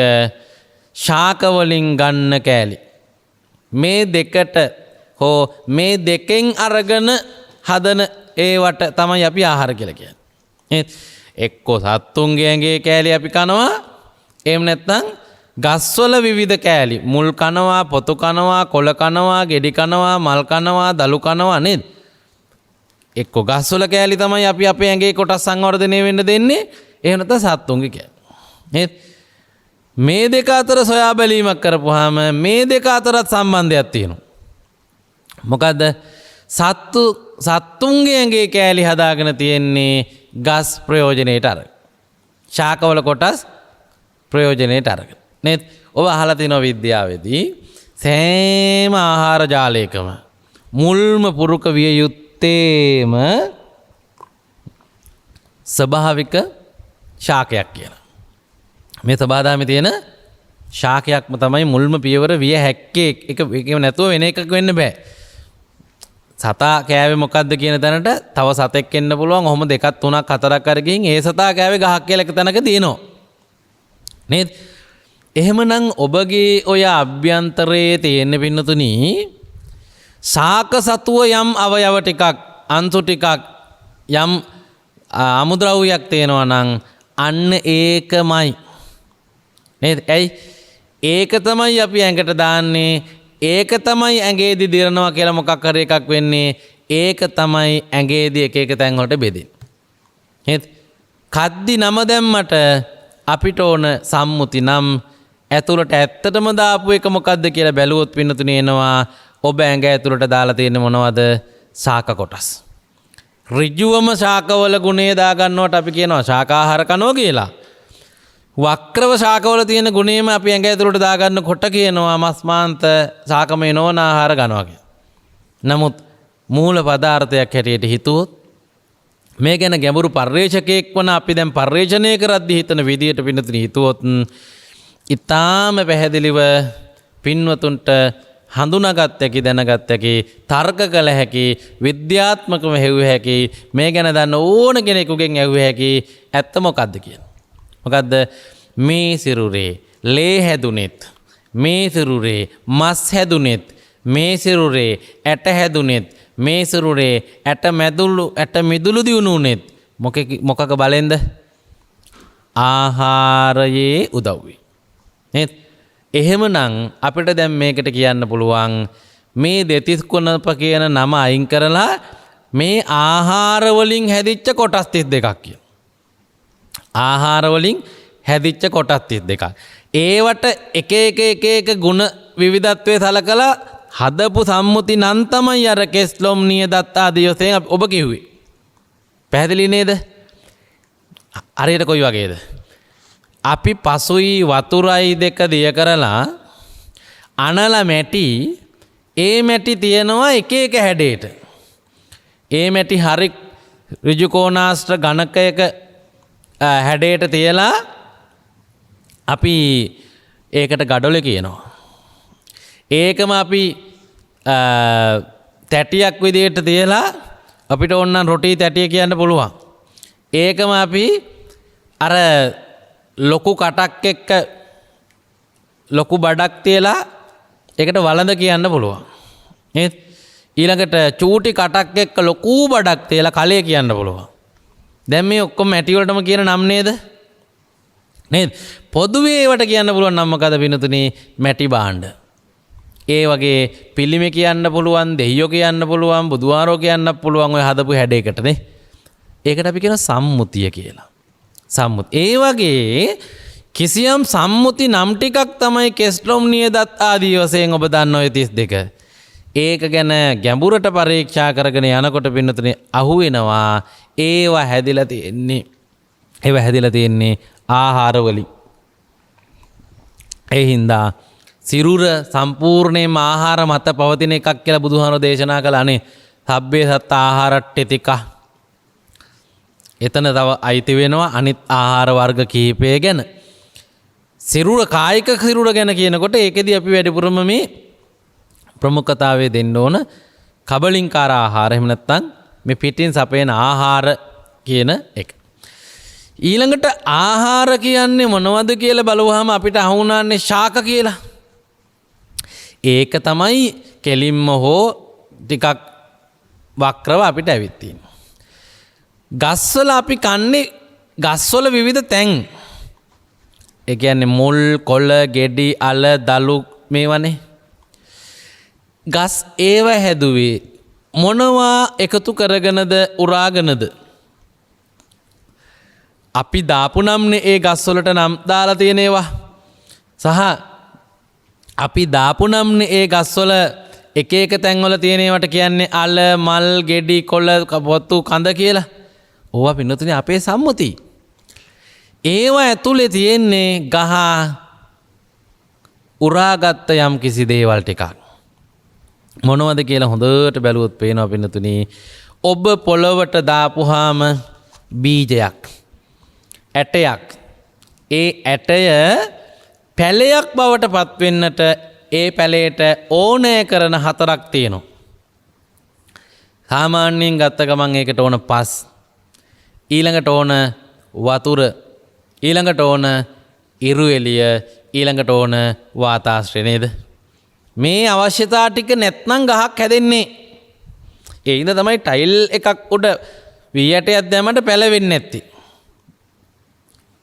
ශාක වලින් ගන්න කෑලි. මේ දෙකට හෝ මේ දෙකෙන් අරගෙන හදන ඒවට තමයි අපි ආහාර කියලා කියන්නේ. එක්කෝ සත්තුන්ගේ ඇඟේ කෑලි අපි කනවා. එහෙම නැත්නම් ගස්වල විවිධ කෑලි. මුල් කනවා, පොතු කනවා, කොළ කනවා, ගෙඩි කනවා, මල් කනවා, දලු කනවා නේද? එක්කෝ ගස්වල කෑලි තමයි අපි අපේ ඇඟේ කොටස් සංවර්ධනය වෙන්න දෙන්නේ. එහෙම නැත්නම් සත්තුන්ගේ කෑලි. නේද? මේ දෙක අතර සොයා බැලීමක් කරපුවාම මේ දෙක අතරත් සම්බන්ධයක් තියෙනවා. මොකද්ද? සත්තුන්ගේ ඇඟේ කෑලි හදාගෙන තියෙන්නේ ගස් ප්‍රයෝජනෙට අරගෙන. ශාකවල කොටස් ප්‍රයෝජනෙට අරගෙන. නේද? ඔබ අහලා තියෙනවා විද්‍යාවේදී සෑම ආහාර ජාලයකම මුල්ම පුරුක විය යුත්තේම ස්වභාවික ශාකයක් කියලා. මේ සබාදාමේ තියෙන ශාකයක්ම තමයි මුල්ම පියවර විය හැක්කේ. ඒක නැතුව වෙන එකක් වෙන්න බෑ. සතා කෑවේ මොකද්ද කියන තැනට තව සතෙක් එන්න පුළුවන්. ඔහොම දෙකක් තුනක් හතරක් අර ගිහින් ඒ සතා කෑවේ ගහක් කියලා එක තැනක දිනනවා. නේද? එහෙමනම් ඔබගේ ඔය අභ්‍යන්තරයේ තියෙන පින්නතුනි ශාක සතුව යම් අවයව ටිකක් අංශු ටිකක් යම් අමුද්‍රව්‍යයක් තියෙනවා නම් අන්න ඒකමයි. නේද? ඇයි? ඒක තමයි අපි ඇඟට දාන්නේ. ඒක තමයි ඇඟේදී දිරනවා කියලා මොකක් හරි එකක් වෙන්නේ. ඒක තමයි ඇඟේදී එක එක තැන් වලට බෙදෙන්නේ. නේද? කද්දි නම දැම්මට අපිට ඕන සම්මුති නම් ඇතුළට ඇත්තටම දාපු එක මොකද්ද කියලා බැලුවොත් පින්නතුනේ එනවා ඔබ ඇඟ ඇතුළට දාලා තියෙන්නේ මොනවද? ශාක කොටස්. ඍජුවම ශාකවල ගුණය දාගන්නවට අපි කියනවා ශාකාහාර කනවා කියලා. වක්‍රව ශාකවල තියෙන ගුණේම අපි ඇඟ ඇතුළට දාගන්නකොට කියනවා මස් මාංශ ශාකමය නොවන ආහාර ගන්නවා කියලා. නමුත් මූල පදාර්ථයක් හැටියට හිතුවොත් මේ ගැන ගැඹුරු පර්යේෂකයෙක් වන අපි දැන් පර්යේෂණය කරද්දී හිතන විදියට පින්නතුනි හිතුවොත් ඊටාම පැහැදිලිව පින්වතුන්ට හඳුනාගත් හැකි දැනගත් හැකි තර්ක කළ හැකි විද්‍යාත්මකව හෙව්ව හැකි මේ ගැන දන්න ඕන කෙනෙකුගෙන් ඇහුව හැකි ඇත්ත මොකද්ද කියලා. මොකද්ද? මේ සිරුරේ ලේ හැදුනෙත්, මේ සිරුරේ මස් හැදුනෙත්, මේ සිරුරේ ඇට හැදුනෙත්, මේ සිරුරේ ඇට මිදුළු දියුණුනෙත් මොකක බලෙන්ද? ආහාරයේ උදව්වේ. නේද? එහෙමනම් අපිට දැන් මේකට කියන්න පුළුවන් මේ දෙතිස් කුණප කියන නම අයින් කරලා මේ ආහාර වලින් හැදිච්ච කොටස් 32ක් කියන. ආහාර වලින් හැදිච්ච කොටස් 32ක්. ඒවට එක ගුණ විවිධත්වයේ සලකලා හදපු සම්මුති නම් තමයි අර කෙස්ලොම් නියදත් ආදී වශයෙන් ඔබ කිව්වේ. පැහැදිලි නේද? හරියට කොයි වගේද? අපි පසුයි වතුරයි දෙක දිය කරලා අනල මැටි ඒ මැටි තියනවා එක එක හැඩයට. ඒ මැටි හරි ඍජු කෝණාස්ත්‍ර ඝනකයක හැඩයට තියලා අපි ඒකට ගඩොල කියනවා. ඒකම අපි තැටියක් විදියට තියලා අපිට ඕන රොටි තැටිය කියන්න පුළුවන්. ඒකම අපි අර ලොකු කටක් එක්ක ලොකු බඩක් තියලා ඒකට වළඳ කියන්න පුළුවන්. නේද? ඊළඟට චූටි කටක් එක්ක ලොකු බඩක් තියලා කලේ කියන්න පුළුවන්. දැන් මේ ඔක්කොම මැටි වලටම කියන නම් නේද? නේද? පොදුවේ ඒවට කියන්න පුළුවන් නම් මොකද පින්නතුනේ? මැටි භාණ්ඩ. ඒ වගේ පිළිමේ කියන්න පුළුවන්, දෙයියෝ කියන්න පුළුවන්, බුදුආරෝ කියන්න පුළුවන් ඔය හදපු හැඩයකට නේ. ඒකට අපි කියන සම්මුතිය කියලා. සම්මුති. ඒ වගේ කිසියම් සම්මුති නම් ටිකක් තමයි කෙස්ලොම් නියදත් ආදී වශයෙන් ඔබ දන්න ඔය 32. ඒක ගැන ගැඹුරට පරීක්ෂා කරගෙන යනකොට පින්නතුනේ අහුවෙනවා ඒවා හැදිලා තියෙන්නේ ආහාර වලින්. ඒ හින්දා සිරුර සම්පූර්ණයෙන්ම ආහාර මත පවතින එකක් කියලා බුදුහාමෝ දේශනා කළානේ. සබ්බේ සත්ත ආහාරට්ඨිතිකා. එතන තව අයිති වෙනවා අනිත් ආහාර වර්ග කිහිපය ගැන. සිරුර කායික සිරුර ගැන කියනකොට ඒකෙදි අපි වැඩිපුරම මේ ප්‍රමුඛතාවය දෙන්න ඕන කබලින්කාර ආහාර. එහෙම නැත්නම් මේ පිටින් සපයන ආහාර කියන එක. ඊළඟට ආහාර කියන්නේ මොනවද කියලා බලුවාම අපිට අහුණාන්නේ ශාක කියලා. ඒක තමයි කෙලින්ම හෝ ටිකක් වක්‍රව අපිට ඇවිත් තියෙන්නේ. ගස්වල අපි කන්නේ ගස්වල විවිධ තැන්. ඒ කියන්නේ මුල්, කොළ, ගෙඩි, අල, දලු මේවනේ. ගස් ඒව හැදුවේ මොනවා එකතු කරගෙනද උරාගෙනද? අපි දාපු නම්නේ ඒ ගස්වලට නම් දාලා තියෙන ඒවා. සහ අපි දාපු නම්නේ ඒ ගස්වල එක එක තැන්වල තියෙන ඒවට කියන්නේ අල, මල්, ගෙඩි, කොළ, පොතු, කඳ කියලා. ඕවා පින්නතුනේ අපේ සම්මුති. ඒවා ඇතුලේ තියෙන්නේ ගහ උරාගත්ත යම් කිසි දේවල් ටිකක්. මොනවද කියලා හොඳට බැලුවොත් පේනවා පින්නතුනේ. ඔබ පොළවට දාපුවාම බීජයක්, ඇටයක්. ඒ ඇටය පැලයක් බවට පත් වෙන්නට ඒ පැලයට ඕනෑ කරන හතරක් තියෙනවා. සාමාන්‍යයෙන් ගත්ත ගමන් ඒකට ඕන පස්, ඊළඟට ඕන වතුර, ඊළඟට ඕන ඉරු එළිය, ඊළඟට ඕන වාතාශ්‍රය නේද? මේ අවශ්‍යතා ටික නැත්නම් ගහක් හැදෙන්නේ. ඒ ඉඳ තමයි ටයිල් එකක් උඩ වී ඇටයක් දැම්මට පැලවෙන්නේ නැත්තේ.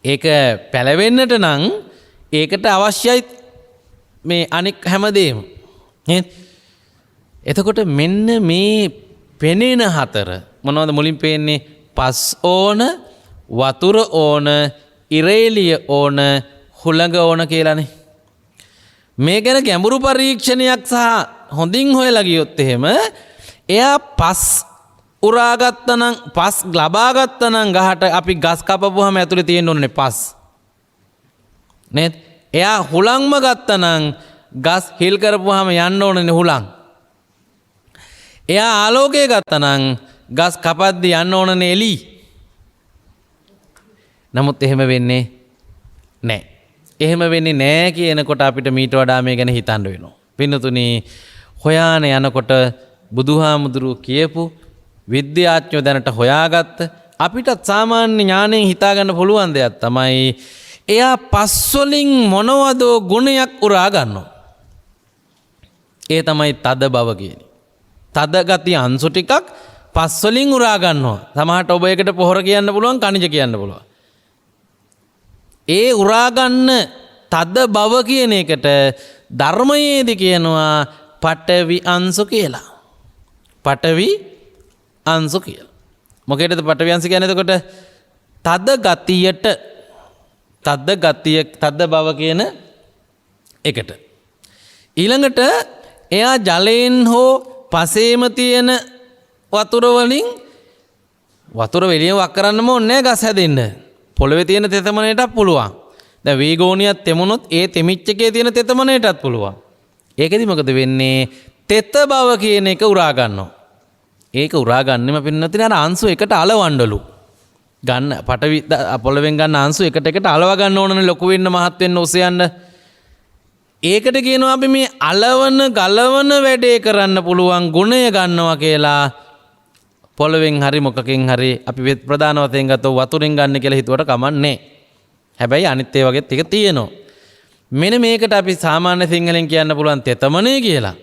ඒක පැලවෙන්නට නම් ඒකට අවශ්‍යයි මේ අනික් හැමදේම. එතකොට මෙන්න මේ පෙනෙන හතර මොනවද මුලින් පේන්නේ? පස් ඕන, වතුර ඕන, ඉරේලිය ඕන, හුළඟ ඕන කියලානේ. මේ ගැන ගැඹුරු පරීක්ෂණයක් සහ හොඳින් හොයලා ගියොත් එහෙම එයා පස් උරාගත්තනම්, පස් ලබාගත්තනම් ගහට අපි ගස් කපපුවාම ඇතුලේ තියෙන්න ඕනේ පස් නේද? එයා හුළංම ගත්තනම් ගස් හිල් කරපුවාම යන්න ඕනේ හුළං. එයා ආලෝකය ගත්තනම් ගස් කපද්දි යන්න ඕනේ එළි. නමුත් එහෙම වෙන්නේ නැහැ. එහෙම වෙන්නේ නැහැ කියනකොට අපිට මීට වඩා මේ ගැන හිතන්න වෙනවා. පින්නතුනි, හොයාන යනකොට බුදුහාමුදුරුවෝ කියපු විද්‍යාඥයෝ දැනට හොයාගත්ත අපිටත් සාමාන්‍ය ඥාණයෙන් හිතාගන්න පුළුවන් දෙයක් තමයි එයා පස් වලින් මොනවදෝ ගුණයක් උරා ගන්නවා. ඒ තමයි තද බව කියන්නේ. තද ගති අංශු ටිකක් පස් වලින් උරා ගන්නවා. සමහරට ඔබ ඒකට පොහොර කියන්න පුළුවන්, කණිජ කියන්න පුළුවන්. ඒ උරා ගන්න තද බව කියන එකට ධර්මයේදී කියනවා පඨවි අංශු කියලා. පඨවි අංශු කියලා. මොකේද පඨවි අංශ කියන්නේ? එතකොට තද ගතියට, තද ගතිය, තද බව කියන එකට. ඊළඟට එයා ජලයෙන් හෝ පසේම තියෙන වතුර වලින්, වතුර වෙලියෙන් වක් කරන්නම ඕනේ ගස් හැදෙන්න. පොළවේ තියෙන තෙතමනයටත් පුළුවන්. දැන් වීගෝනියක් තෙමුනොත් ඒ තෙමිච්ච එකේ තියෙන තෙතමනයටත් පුළුවන්. ඒකෙදි මොකද වෙන්නේ? තෙත බව කියන එක උරා ගන්නවා. ඒක උරා ගන්නෙම පින්නතින අර අංශු එකට අලවන්නලු. ගන්න පටවි පොළවෙන් ගන්න අංශු එකට එකට අලව ගන්න ඕනනේ, ලොකු වෙන්න මහත් වෙන්න ඔසේ යන්න. ඒකට කියනවා අපි මේ අලවන ගලවන වැඩේ කරන්න පුළුවන් ගුණය ගන්නවා කියලා. පොළවෙන් හරි මොකකින් හරි අපි ප්‍රධාන වශයෙන් ගත්තොත් වතුරෙන් ගන්න කියලා හිතුවට කමන්නේ. හැබැයි අනිත් ඒ වගේ ටික තියෙනවා. මෙන්න මේකට අපි සාමාන්‍ය සිංහලෙන් කියන්න පුළුවන් තෙතමනය කියලා.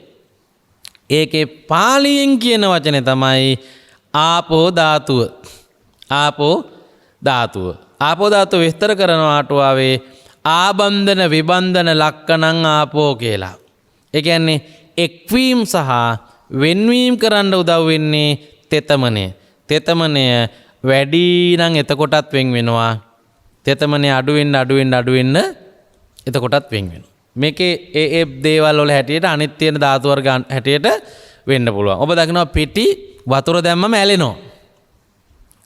ඒකේ පාලියෙන් කියන වචනේ තමයි ආපෝ ධාතුව. ආපෝ ධාතුව. ආපෝ ධාතුව විස්තර කරනවා අටුවාවේ ආබන්ධන විබන්ධන ලක්කණං ආපෝ කියලා. ඒ කියන්නේ එක්වීම සහ වෙන්වීම කරන්න උදව් වෙන්නේ තෙතමනය. තෙතමනය වැඩි නම් එතකොටත් වෙන් වෙනවා. තෙතමනය අඩු වෙන්න අඩු වෙන්න අඩු වෙන්න එතකොටත් වෙන් වෙනවා. මේකේ ඒ දේවල් වල හැටියට අනිත් තියෙන ධාතු වර්ග හැටියට වෙන්න පුළුවන්. ඔබ දකිනවා පිටි වතුර දැම්මම ඇලෙනවා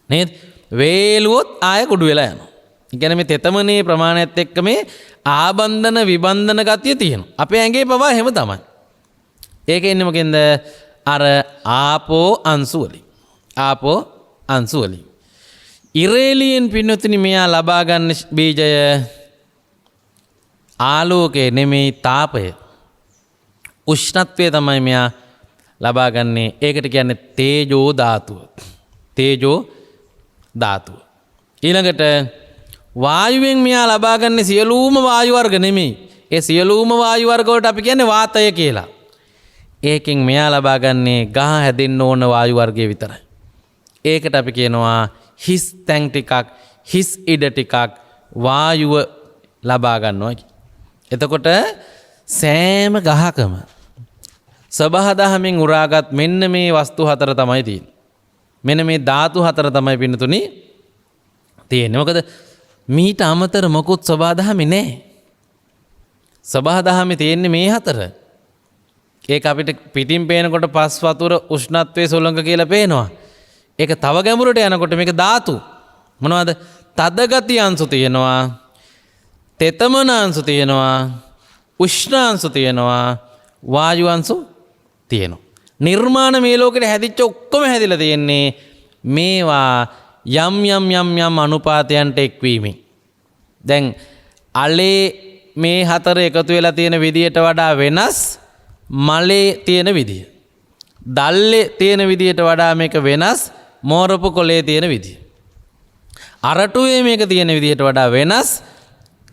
නේද? වේලුවොත් ආය කුඩු වෙලා යනවා. ඒ කියන්නේ මේ තෙතමනේ ප්‍රමාණයත් එක්ක මේ ආබන්ධන විබන්ධන ගතිය තියෙනවා. අපේ ඇඟේ පවා හැම තමයි. ඒක එන්නේ මොකෙන්ද? අර ආපෝ අංශු වලින්. ආපෝ අංශු වලින්. ඉරේලියෙන් පින්නතුනි මෙයා ලබා ගන්න බීජය ආලෝකය නෙමෙයි තාපය. උෂ්ණත්වය තමයි මෙයා ලබා ගන්නේ. ඒකට කියන්නේ තේජෝ ධාතුව. තේජෝ ධාතුව. ඊළඟට වායුවෙන් මෙයා ලබා ගන්න සියලුම වායු වර්ග නෙමෙයි. ඒ සියලුම වායු වර්ග වලට අපි කියන්නේ වාතය කියලා. ඒකෙන් මෙයා ලබා ගන්නේ ගහ හැදෙන්න ඕන වායු වර්ගය විතරයි. ඒකට අපි කියනවා හිස් තැන් ටිකක්, හිස් ඉඩ ටිකක් වායුව ලබා ගන්නවා. එතකොට සෑම ගහකම සබහදහමින් උරාගත් මෙන්න මේ වස්තු හතර තමයි තියෙන්නේ. මෙන්න මේ ධාතු හතර තමයි පින්නතුනි තියෙන්නේ. මොකද මීට අමතර මොකුත් සබහදහමේ නැහැ. සබහදහමේ තියෙන්නේ මේ හතර. ඒක අපිට පිටින් පේනකොට පස් වතුර උෂ්ණත්වයේ සොලංග කියලා පේනවා. ඒක තව ගැඹුරට යනකොට මේක ධාතු. මොනවද? තද ගති අංශු තියෙනවා, තෙතමන අංශු තියෙනවා, උෂ්ණ අංශු තියෙනවා, වායු අංශු තියෙනවා. නිර්මාණ මේ ලෝකෙට හැදිච්ච ඔක්කොම හැදිලා තියෙන්නේ මේවා යම් යම් යම් යම් අනුපාතයන්ට එක්වීමෙන්. දැන් අලේ මේ හතර එකතු වෙලා තියෙන විදියට වඩා වෙනස් මලේ තියෙන විදිය. දල්ලේ තියෙන විදියට වඩා මේක වෙනස් මෝරපු කොලේ තියෙන විදිය. අරටුවේ මේක තියෙන විදියට වඩා වෙනස්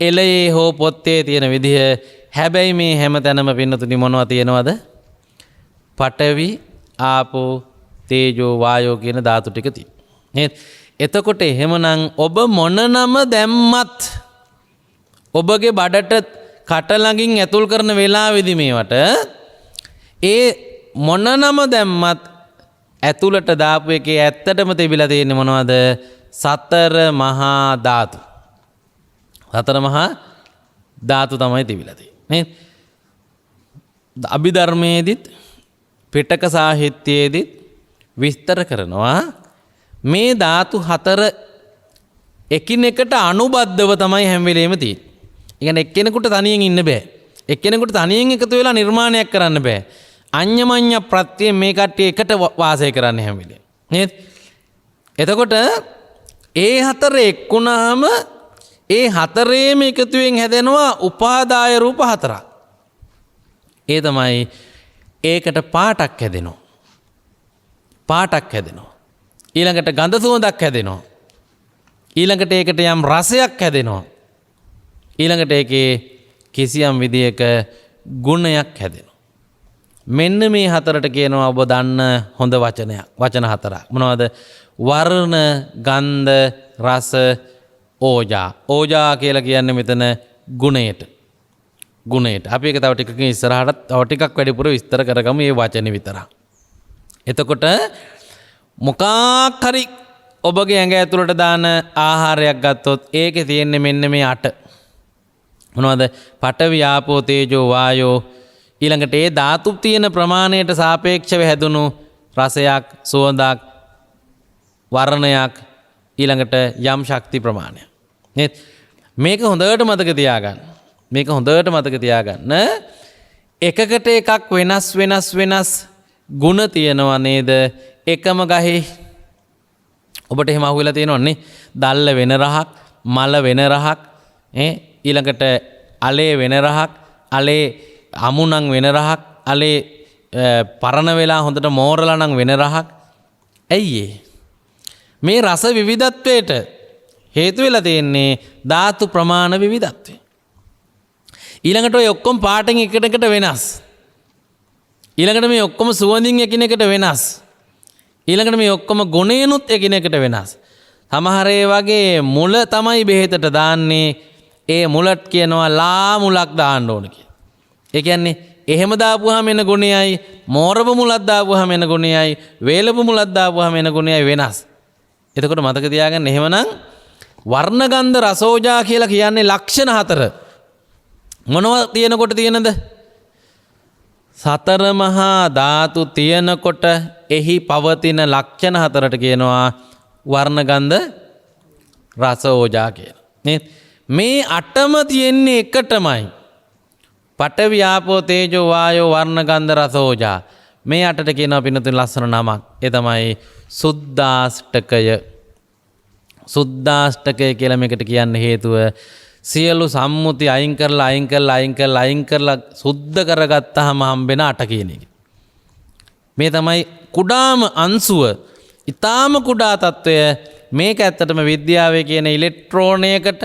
එලයේ හෝ පොත්තේ තියෙන විදිහ. හැබැයි මේ හැම තැනම පින්නතුනි මොනවද තියෙනවද? පඨවි, ආපෝ, තේජෝ, වායෝ කියන ධාතු ටික තියෙනවා. නේද? එතකොට එහෙමනම් ඔබ මොන නම දැම්මත් ඔබගේ බඩට කට ළඟින් ඇතුල් කරන වෙලාවේදී මේවට ඒ මොන නම දැම්මත් ඇතුළට දාපු එකේ ඇත්තටම තිබිලා තියෙන්නේ මොනවද? සතර මහා ධාතු. සතර මහා ධාතු තමයි තිබිලා තියෙන්නේ. නේද? අභිධර්මයේදීත් පිටක සාහිත්‍යයේදීත් විස්තර කරනවා මේ ධාතු හතර එකිනෙකට අනුබද්ධව තමයි හැම වෙලේම තියෙන්නේ. ඒ කියන්නේ එක්කෙනෙකුට තනියෙන් ඉන්න බෑ. එක්කෙනෙකුට තනියෙන් එකතු වෙලා නිර්මාණයක් කරන්න බෑ. අඤ්ඤමඤ්ඤ ප්‍රත්‍යයෙන් මේ කට්ටිය එකට වාසය කරන්න හැම වෙලේම. නේද? එතකොට ඒ හතර එක්ුණාම ඒ හතරේම එකතුවෙන් හැදෙනවා උපාදාය රූප හතරක්. ඒ තමයි ඒකට පාටක් හැදෙනවා. පාටක් හැදෙනවා. ඊළඟට ගඳ සුවඳක් හැදෙනවා. ඊළඟට ඒකට යම් රසයක් හැදෙනවා. ඊළඟට ඒකේ කිසියම් විදියක ගුණයක් හැදෙනවා. මෙන්න මේ හතරට කියනවා ඔබ දන්න හොඳ වචනයක්. වචන හතරක්. මොනවද? වර්ණ, ගන්ධ, රස, ඕජා. ඕජා කියලා කියන්නේ මෙතන ගුණයට. ගුණයට. අපි ඒක තව ටිකකින් ඉස්සරහට තව ටිකක් වැඩිපුර විස්තර කරගමු මේ වචනේ විතරක්. එතකොට මොකක් හරි ඔබගේ ඇඟ ඇතුළට දාන ආහාරයක් ගත්තොත් ඒකේ තියෙන්නේ මෙන්න මේ 8. මොනවද? පඨවි, ආපෝ, තේජෝ, වායෝ. ඊළඟට ඒ ධාතු තියෙන ප්‍රමාණයට සාපේක්ෂව හැදුණු රසයක්, සුවඳක්, වර්ණයක්, ඊළඟට යම් ශක්ති ප්‍රමාණයක්. නේද? මේක හොඳට මතක තියාගන්න. මේක හොඳට මතක තියාගන්න. එකකට එකක් වෙනස් ගුණ තියෙනවා නේද? එකම ගහේ ඔබට එහෙම අහුවෙලා තියෙනවනේ. දැල්ල වෙන රහක්, මල වෙන රහක්, ඊළඟට අලේ වෙන රහක්, අලේ අමුණන් වෙන රහක්, අලේ පරණ වෙලා හොඳට මෝරලා නම් වෙන රහක්. ඇයි මේ රස විවිධත්වයට හේතු වෙලා තියෙන්නේ ධාතු ප්‍රමාණ විවිධත්වය. ඊළඟට ඔය ඔක්කොම පාටෙන් එකකට වෙනස්. ඊළඟට මේ ඔක්කොම සුවඳින් එකිනෙකට වෙනස්. ඊළඟට මේ ඔක්කොම ගුණේනුත් එකිනෙකට වෙනස්. සමහර ඒ වගේ මුල තමයි බෙහෙතට දාන්නේ. ඒ මුලට කියනවා ලා මුලක් දාන්න ඕන කියලා. ඒ කියන්නේ එහෙම දාපුවාම එන ගුණයයි මෝරබ මුලක් දාපුවාම එන ගුණයයි වේලබ මුලක් දාපුවාම එන ගුණයයි වෙනස්. එතකොට මතක තියාගන්න එහෙමනම් වර්ණ ගන්ධ රසෝජා කියලා කියන්නේ ලක්ෂණ 4. මොනවද තියෙනකොට තියෙනද? සතර මහා ධාතු තියෙනකොට එහි පවතින ලක්ෂණ 4ට කියනවා වර්ණ ගන්ධ රස ඕජා කියලා. නේද? මේ 8ම තියෙන්නේ එකටමයි. පඨවි, ආපෝ, තේජෝ, වායෝ, වර්ණ ගන්ධ රස ඕජා. මේ 8ට කියනවා පින්නතුන් ලස්සන නමක්. ඒ තමයි සුද්දාෂ්ටකය. සුද්දාෂ්ටකය කියලා මේකට කියන්න හේතුව සියලු සම්මුති අයින් කරලා සුද්ධ කරගත්තාම හම්බෙන 8 කියන එක. මේ තමයි කුඩාම අංශුව. ඊටාම කුඩා తত্ত্বය. මේක ඇත්තටම විද්‍යාවේ කියන ඉලෙක්ට්‍රෝනයකට,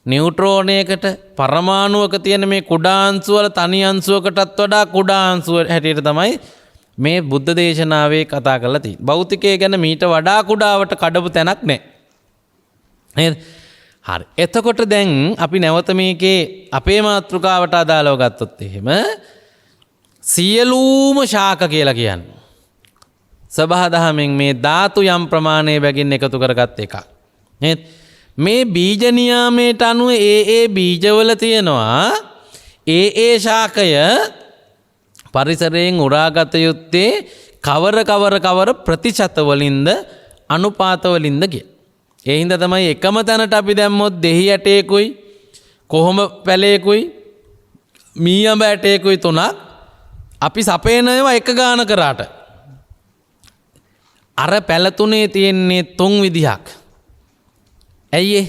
නියුට්‍රෝනයකට, පරමාණුවක තියෙන මේ කුඩා අංශු වල තනි අංශුවකටත් වඩා කුඩා අංශුව හැටියට තමයි මේ බුද්ධ දේශනාවේ කතා කරලා තියෙන්නේ. භෞතිකය ගැන මීට වඩා කුඩාවට කඩපු තැනක් නැහැ. නේද? හරි. එතකොට දැන් අපි නැවත මේකේ අපේ මාතෘකාවට අදාළව ගත්තොත් එහෙම සියලුම ශාක කියලා කියන්නේ සබහාදහමෙන් මේ ධාතු යම් ප්‍රමාණයේ බැගින් එකතු කරගත් එකක්. නේද? මේ බීජ නියාමයට අනුව ඒ බීජවල තියෙනවා ඒ ශාකය පරිසරයෙන් උරාගත යුත්තේ කවර ප්‍රතිශත වලින්ද අනුපාත වලින්ද කිය. ඒ හින්දා තමයි එකම තැනට අපි දැම්මොත් දෙහි ඇටයකුයි කොහොම පැලයකුයි මීයඹ ඇටයකුයි තුනක් අපි සපේනවා එක ගාන කරාට අර පැල තුනේ තියෙන්නේ 3 විදිහක්. ඇයි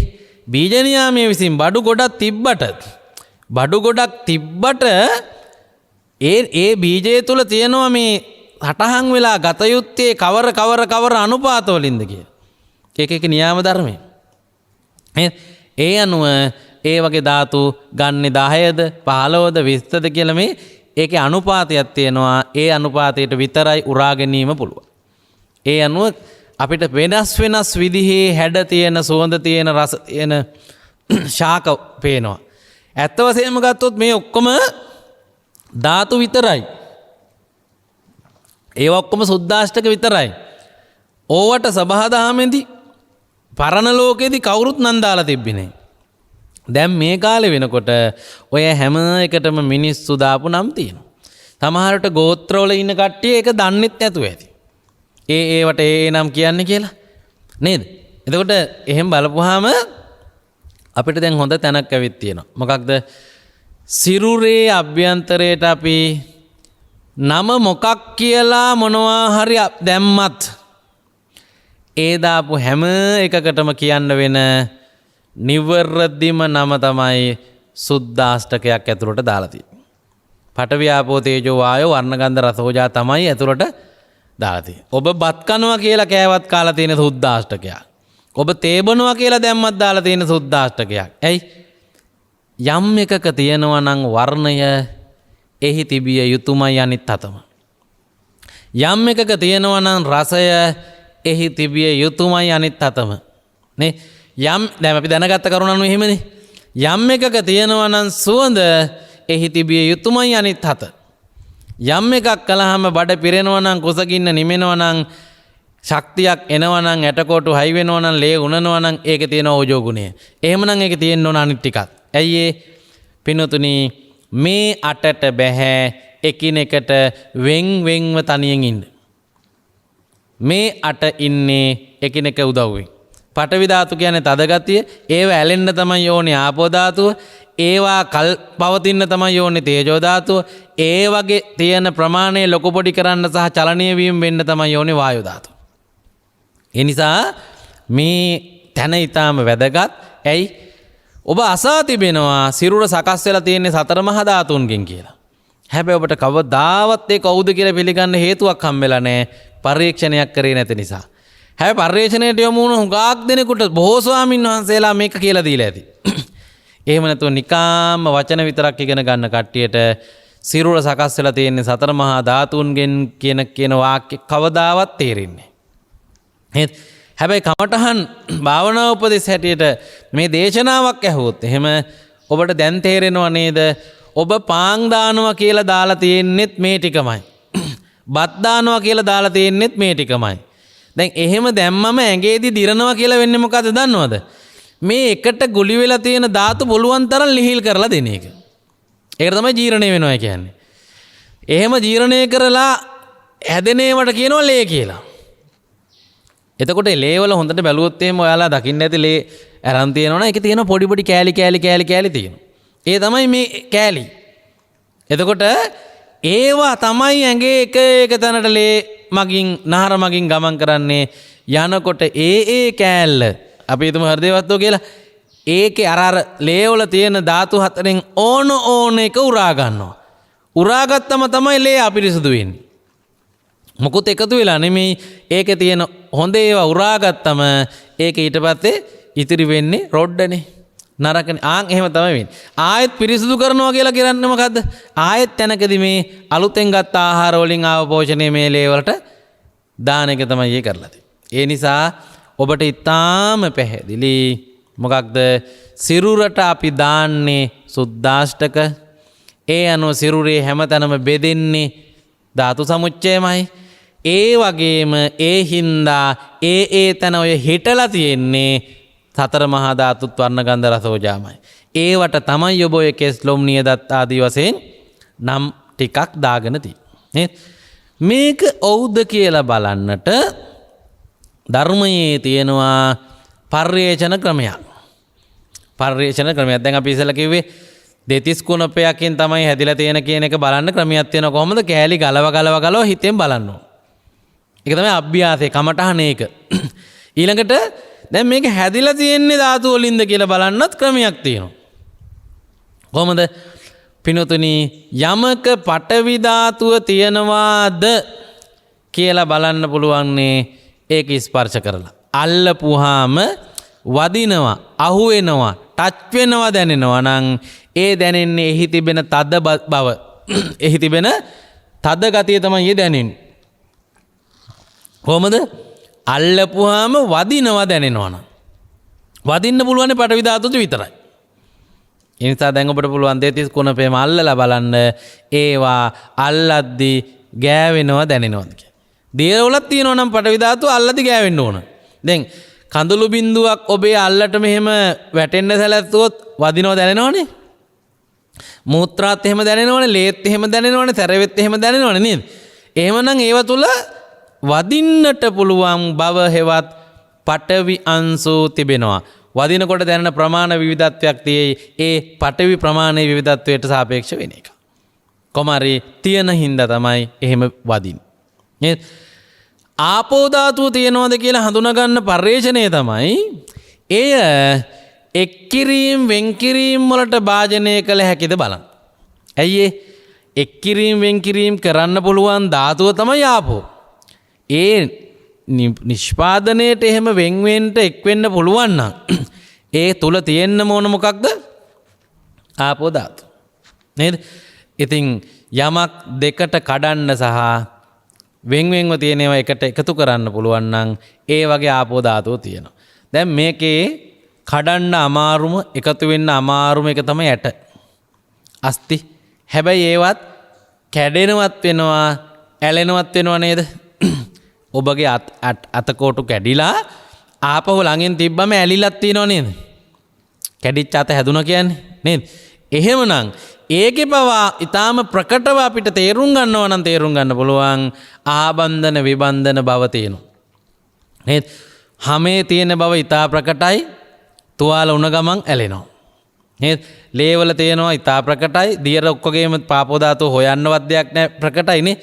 බීජ නියාමයේ විසින් බඩු ගොඩක් තිබ්බට ඒ බීජය තුල තියෙනවා මේ හටහන් වෙලා ගත යුත්තේ කවර අනුපාත වලින්ද කියලා. එක න්‍යාම ධර්මය. ඒ අනුව ඒ වගේ ධාතු ගන්නේ 10ද 15ද 20ද කියලා මේ ඒකේ අනුපාතයක් තියෙනවා. ඒ අනුපාතයට විතරයි උරා ගැනීම පුළුවන්. ඒ අනුව අපිට වෙනස් විදිහේ හැඩ තියෙන සුවඳ තියෙන රස තියෙන ශාක පේනවා. ඇත්ත වශයෙන්ම ගත්තොත් මේ ඔක්කොම ධාතු විතරයි. ඒවා ඔක්කොම සුද්දාෂ්ටක විතරයි. ඕවට සබහාදහමෙන්දී පරණ ලෝකෙදී කවුරුත් නම් දාලා තිබ්බේ නැහැ. දැන් මේ කාලේ වෙනකොට ඔය හැම එකටම මිනිස්සු දාපු නම් තියෙනවා. සමහරට ගෝත්‍රවල ඉන්න කට්ටිය ඒක දන්නෙත් නැතුව ඇති. ඒවට ඒ නම් කියන්නේ කියලා නේද? එතකොට එහෙම බලපුවාම අපිට දැන් හොඳ තැනක් ඇවිත් තියෙනවා. මොකක්ද? සිරුරේ අභ්‍යන්තරයට අපි නම මොකක් කියලා මොනවා හරි දැම්මත් ඒ දාපු හැම එකකටම කියන්න වෙන නිවර්දිම නම තමයි සුද්දාෂ්ටකයක් ඇතුළට දාලා තියෙන්නේ. පඨවි ආපෝ තේජෝ වායෝ වර්ණගන්ධ රස ඕජා තමයි ඇතුළට දාලා තියෙන්නේ. ඔබ බත් කනවා කියලා කෑවත් කාලා තියෙන සුද්දාෂ්ටකයක්. ඔබ තේ බොනවා කියලා දැම්මත් දාලා තියෙන සුද්දාෂ්ටකයක්. ඇයි? යම් එකක තියෙනවා නම් වර්ණය එහි තිබිය යුතුමයි අනිත් අතම. යම් එකක තියෙනවා නම් රසය එහි තිබිය යුතුමයි අනිත් අතම. නේ? යම් දැන් අපි දැනගත්ත කරුණානු එහෙමනේ. යම් එකක තියෙනවා නම් සුවඳ එහි තිබිය යුතුමයි අනිත් අත. යම් එකක් කළාම බඩ පිරෙනවා නම් කුසගින්න නිමෙනවා නම් ශක්තියක් එනවා නම් ඇටකොටු හයි වෙනවා නම් ලේ උනනවා නම් ඒකේ තියෙන ඕජෝ ගුණය. එහෙමනම් ඒකේ තියෙන්න ඕන අනිත් ටිකක්. ඇයි ඒ? පින්වතුනි මේ අටට බෑ එකිනෙකට වෙන්ව තනියෙන් ඉන්න. මේ අට ඉන්නේ එකිනෙක උදව්වෙන්. පඨවි ධාතු කියන්නේ තද ගතිය. ඒව ඇලෙන්න තමයි ඕනේ ආපෝ ධාතුව. ඒවා කල් පවතින්න තමයි ඕනේ තේජෝ ධාතුව. ඒ වගේ තියෙන ප්‍රමාණය ලොකු පොඩි කරන්න සහ චලනීය වීම වෙන්න තමයි ඕනේ වායු ධාතුව. ඒ නිසා මේ තැන ඊටාම වැදගත්. ඇයි? ඔබ අසා තිබෙනවා සිරුර සකස් වෙලා තියෙන්නේ සතර මහා ධාතුන්ගෙන් කියලා. හැබැයි ඔබට කවදාවත් ඒක කවුද කියලා පිළිගන්න හේතුවක් හම්බෙලා නැහැ. පරීක්ෂණයක් කරේ නැති නිසා. හැබැයි පරීක්ෂණයට යොමු වුණ හුඟක් දෙනෙකුට බොහෝ ස්වාමීන් වහන්සේලා මේක කියලා දීලා ඇති. එහෙම නැතුව නිකාම්ම වචන විතරක් ඉගෙන ගන්න කට්ටියට සිරුර සකස් වෙලා තියෙන්නේ සතර මහා ධාතුන්ගෙන් කියන වාක්‍ය කවදාවත් තේරෙන්නේ නැහැ. හැබැයි කමඨහන් භාවනා උපදෙස් හැටියට මේ දේශනාවක් ඇහුවොත් එහෙම ඔබට දැන් තේරෙනව නේද? ඔබ පාන් දානවා කියලා දාලා තියෙන්නෙත් මේ ටිකමයි. බත් දානවා කියලා දාලා තියෙන්නෙත් මේ ටිකමයි. දැන් එහෙම දැම්මම ඇඟේදී දිරනවා කියලා වෙන්නේ මොකද්ද දන්නවද? මේ එකට ගුලි වෙලා තියෙන ධාතු පුළුවන් තරම් ලිහිල් කරලා දෙන එක. ඒක තමයි ජීර්ණය වෙනවා කියන්නේ. එහෙම ජීර්ණය කරලා හැදෙනේවට කියනවා ලේ කියලා. එතකොට ලේ වල හොඳට බැලුවොත් එහෙම ඔයාලා දකින්න ඇති ලේ අරන් තියෙනවනේ. ඒකේ තියෙන පොඩි පොඩි කෑලි තියෙනවා. ඒ තමයි මේ කෑලි. එතකොට ඒවා තමයි ඇඟේ එක තැනට ලේ මගින් නහර මගින් ගමන් කරන්නේ. යනකොට ඒ කෑල්ල අපි හිතමු හෘදේවත්ව කියලා. ඒකේ අර ලේ වල තියෙන ධාතු හතරෙන් ඕන එක උරා ගන්නවා. උරාගත්තම තමයි ලේ අපිරිසුදු වෙන්නේ. මොකුත් එකතු වෙලා නෙමෙයි. ඒකේ තියෙන හොඳ ඒවා උරාගත්තම ඒක ඊට පස්සේ ඉතිරි වෙන්නේ රොඩ්ඩනේ. නරකනේ. එහෙම තමයි වෙන්නේ. ආයෙත් පිරිසුදු කරනවා කියලා කියන්නේ මොකද්ද? ආයෙත් තැනකදී මේ අලුතෙන් ගත්ත ආහාර වලින් ආව පෝෂණය මේ ලේ වලට දාන එක තමයි ඒ කරලා තියෙන්නේ. ඒ නිසා ඔබට ඊටාම පැහැදිලි මොකක්ද? සිරුරට අපි දාන්නේ සුද්දාෂ්ටක. ඒ අනුව සිරුරේ හැමතැනම බෙදෙන්නේ ධාතු සමුච්චයමයි. ඒ වගේම ඒ හින්දා ඒ තැන ඔය හිටලා තියෙන්නේ සතර මහා ධාතුත් වර්ණ ගන්ධ රස ඕජාමයි. ඒවට තමයි ඔබ ඔය කෙස්ලොම් නියදත් ආදී වශයෙන් නම් ටිකක් දාගෙන තියෙන්නේ. මේක ඔව්ද කියලා බලන්නට ධර්මයේ තියෙනවා පර්යේෂණ ක්‍රමයක්. දැන් අපි ඉස්සෙල්ලා කිව්වේ දෙතිස් කුණපයකින් තමයි හැදිලා තියෙන කියන එක බලන්න ක්‍රමයක් තියෙනවා. කොහොමද? කෑලි ගලව හිතෙන් බලන්න ඕන. ඒක තමයි අභ්‍යාසය, කමඨහන ඒක. ඊළඟට දැන් මේක හැදිලා තියෙන්නේ ධාතු වලින්ද කියලා බලන්නත් ක්‍රමයක් තියෙනවා. කොහොමද? පිනතුනි යමක පඨවි ධාතුව තියනවාද කියලා බලන්න පුළුවන්නේ ඒක ස්පර්ශ කරලා. අල්ලපුවාම වදිනවා, අහු වෙනවා, ටච් වෙනවා දැනෙනවා නම් ඒ දැනෙන්නේ එහි තිබෙන තද බව. එහි තිබෙන තද ගතිය තමයි දැනෙන්නේ. කොහොමද? අල්ලපුවාම වදිනවා දැනෙනවා නම්. වදින්න පුළුවන් පටවි ධාතුවට විතරයි. ඒ නිසා දැන් ඔබට පුළුවන් දෙතිස් කුණපේම අල්ලලා බලන්න ඒවා අල්ලද්දි ගෑවෙනවා දැනෙනවද කියලා. දියවලක් තියෙනවා නම් පටවි ධාතුව අල්ලද්දි ගෑවෙන්න ඕන. දැන් කඳුළු බින්දුවක් ඔබේ අල්ලට මෙහෙම වැටෙන්න සැලැස්සුවොත් වදිනවා දැනෙනවනේ. මූත්‍රාත් එහෙම දැනෙනවනේ, ලේත් එහෙම දැනෙනවනේ, සැරවෙත් එහෙම දැනෙනවනේ නේද? එහෙමනම් ඒව තුල වදින්නට පුළුවන් බව හෙවත් පටවි අංශු තිබෙනවා. වදිනකොට දැනෙන ප්‍රමාණ විවිධත්වයක් තියෙයි. ඒ පටවි ප්‍රමාණයේ විවිධත්වයට සාපේක්ෂ වෙන එක. කොමාරි තියෙන හින්දා තමයි එහෙම වදින්නේ. නේද? ආපෝ ධාතුව තියෙනවද කියලා හඳුනා ගන්න පරිශ්‍රණය තමයි එය එක්කිරීම වෙන්කිරීම වලට භාජනය කළ හැකිද බලන්න. ඇයි එක්කිරීම වෙන්කිරීම කරන්න පුළුවන් ධාතුව තමයි ආපෝ. ඒ නිෂ්පාදනයට එහෙම වෙන්වෙන්ට එක්වෙන්න පුළුවන් නම් ඒ තුල තියෙන්න ඕන මොකක්ද? ආපෝ ධාතුව. නේද? ඉතින් යමක් දෙකට කඩන්න සහ වෙන්වෙන්ව තියෙනව එකට එකතු කරන්න පුළුවන් නම් ඒ වගේ ආපෝ ධාතුව තියෙනවා. දැන් මේකේ කඩන්න අමාරුම එකතු වෙන්න අමාරුම එක තමයි ඇට. අස්ති. හැබැයි ඒවත් කැඩෙනවත් වෙනවා, ඇලෙනවත් වෙනවා නේද? ඔබගේ අතකෝටු කැඩිලා ආපහු ළඟින් තිබ්බම ඇලිලක් තියෙනව නේද? කැඩිච්ච අත හැදුණා කියන්නේ නේද? එහෙමනම් ඒකේ පවා ඊටාම ප්‍රකටව අපිට තේරුම් ගන්නවා නම් තේරුම් ගන්න පුළුවන් ආබන්ධන විබන්ධන බව තියෙනවා. නේද? හැමේ තියෙන බව ඊටා ප්‍රකටයි. තුවාල උණ ගමන් ඇලෙනවා. නේද? ලේවල තියෙනවා ඊටා ප්‍රකටයි. දියර ඔක්කොගේම පාපෝ ධාතුව හොයන්නවත් දෙයක් නැහැ, ප්‍රකටයි නේ.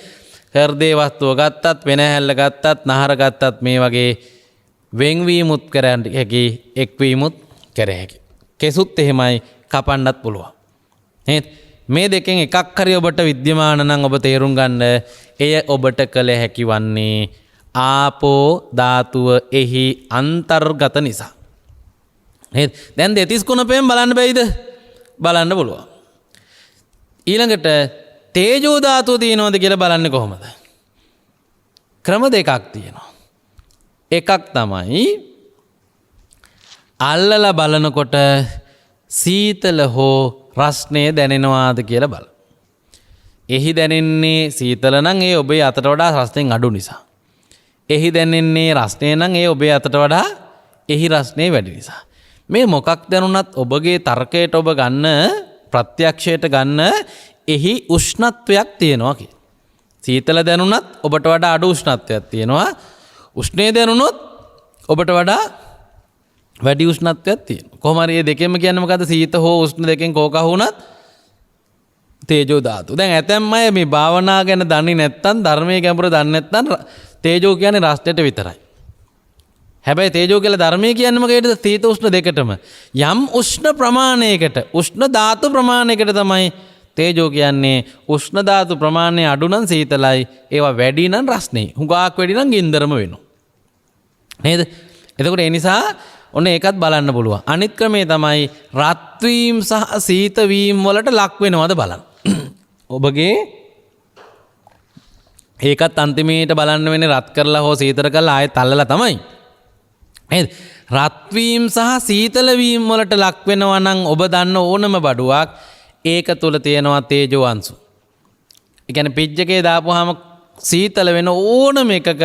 හෘදේ වස්තුව ගත්තත්, වෙන හැල්ල ගත්තත්, නහර ගත්තත් මේ වගේ වෙන්වීමුත් කරන්න හැකි, එක්වීමුත් කර හැකි. කෙසුත් එහෙමයි, කපන්නත් පුළුවන්. නේද? මේ දෙකෙන් එකක් හරි ඔබට විද්‍යමාන නම් ඔබ තේරුම් ගන්න එය ඔබට කළ හැකි වන්නේ ආපෝ ධාතුව එහි අන්තර්ගත නිසා. නේද? දැන් දෙතිස් කුණපයෙන් බලන්න බැයිද? බලන්න පුළුවන්. ඊළඟට තේජෝ ධාතුව තියෙනවද කියලා බලන්නේ කොහොමද? ක්‍රම දෙකක් තියෙනවා. එකක් තමයි අල්ලලා බලනකොට සීතල හෝ රස්නේ දැනෙනවාද කියලා බලන්න. එහි දැනෙන්නේ සීතල නම් ඒ ඔබේ අතට වඩා රස්නෙන් අඩු නිසා. එහි දැනෙන්නේ රස්නේ නම් ඒ ඔබේ අතට වඩා එහි රස්නේ වැඩි නිසා. මේ මොකක් දැනුණත් ඔබගේ තර්කයට ඔබ ගන්න ප්‍රත්‍යක්ෂයට ගන්න එහි උෂ්ණත්වයක් තියෙනවා කිය. සීතල දැනුණත් ඔබට වඩා අඩු උෂ්ණත්වයක් තියෙනවා. උෂ්ණේ දැනුණොත් ඔබට වඩා වැඩි උෂ්ණත්වයක් තියෙනවා. කොහොම හරි මේ දෙකෙන්ම කියන්නේ මොකද්ද? සීත හෝ උෂ්ණ දෙකෙන් කෝක වුණත් තේජෝ ධාතු. දැන් ඇතැම් අය මේ භාවනා ගැන දන්නේ නැත්නම් ධර්මයේ ගැඹුර දන්නේ නැත්නම් තේජෝ කියන්නේ රස්නෙට විතරයි. හැබැයි තේජෝ කියලා ධර්මයේ කියන්නේ මොකේද? සීත උෂ්ණ දෙකටම. යම් උෂ්ණ ප්‍රමාණයකට, උෂ්ණ ධාතු ප්‍රමාණයකට තමයි තේජෝ කියන්නේ. උෂ්ණ ධාතු ප්‍රමාණය අඩු නම් සීතලයි, ඒවා වැඩි නම් රස්නේ. හුඟක් වැඩි නම් ගින්දරම වෙනවා. නේද? එතකොට ඒ නිසා ඔන්න ඒකත් බලන්න පුළුවන්. අනිත් ක්‍රමේ තමයි රත් වීම සහ සීත වීම වලට ලක් වෙනවද බලන්න. ඔබගේ ඒකත් අන්තිමේට බලන්න වෙන්නේ රත් කරලා හෝ සීතල කරලා ආයෙත් අල්ලලා තමයි. නේද? රත් වීම සහ සීතල වීම වලට ලක් වෙනවා නම් ඔබ දන්න ඕනම බඩුවක් ඒක තුල තියෙනවා තේජෝ අංශු. ඒ කියන්නේ පිජ් එකේ දාපුවාම සීතල වෙන ඕනම එකක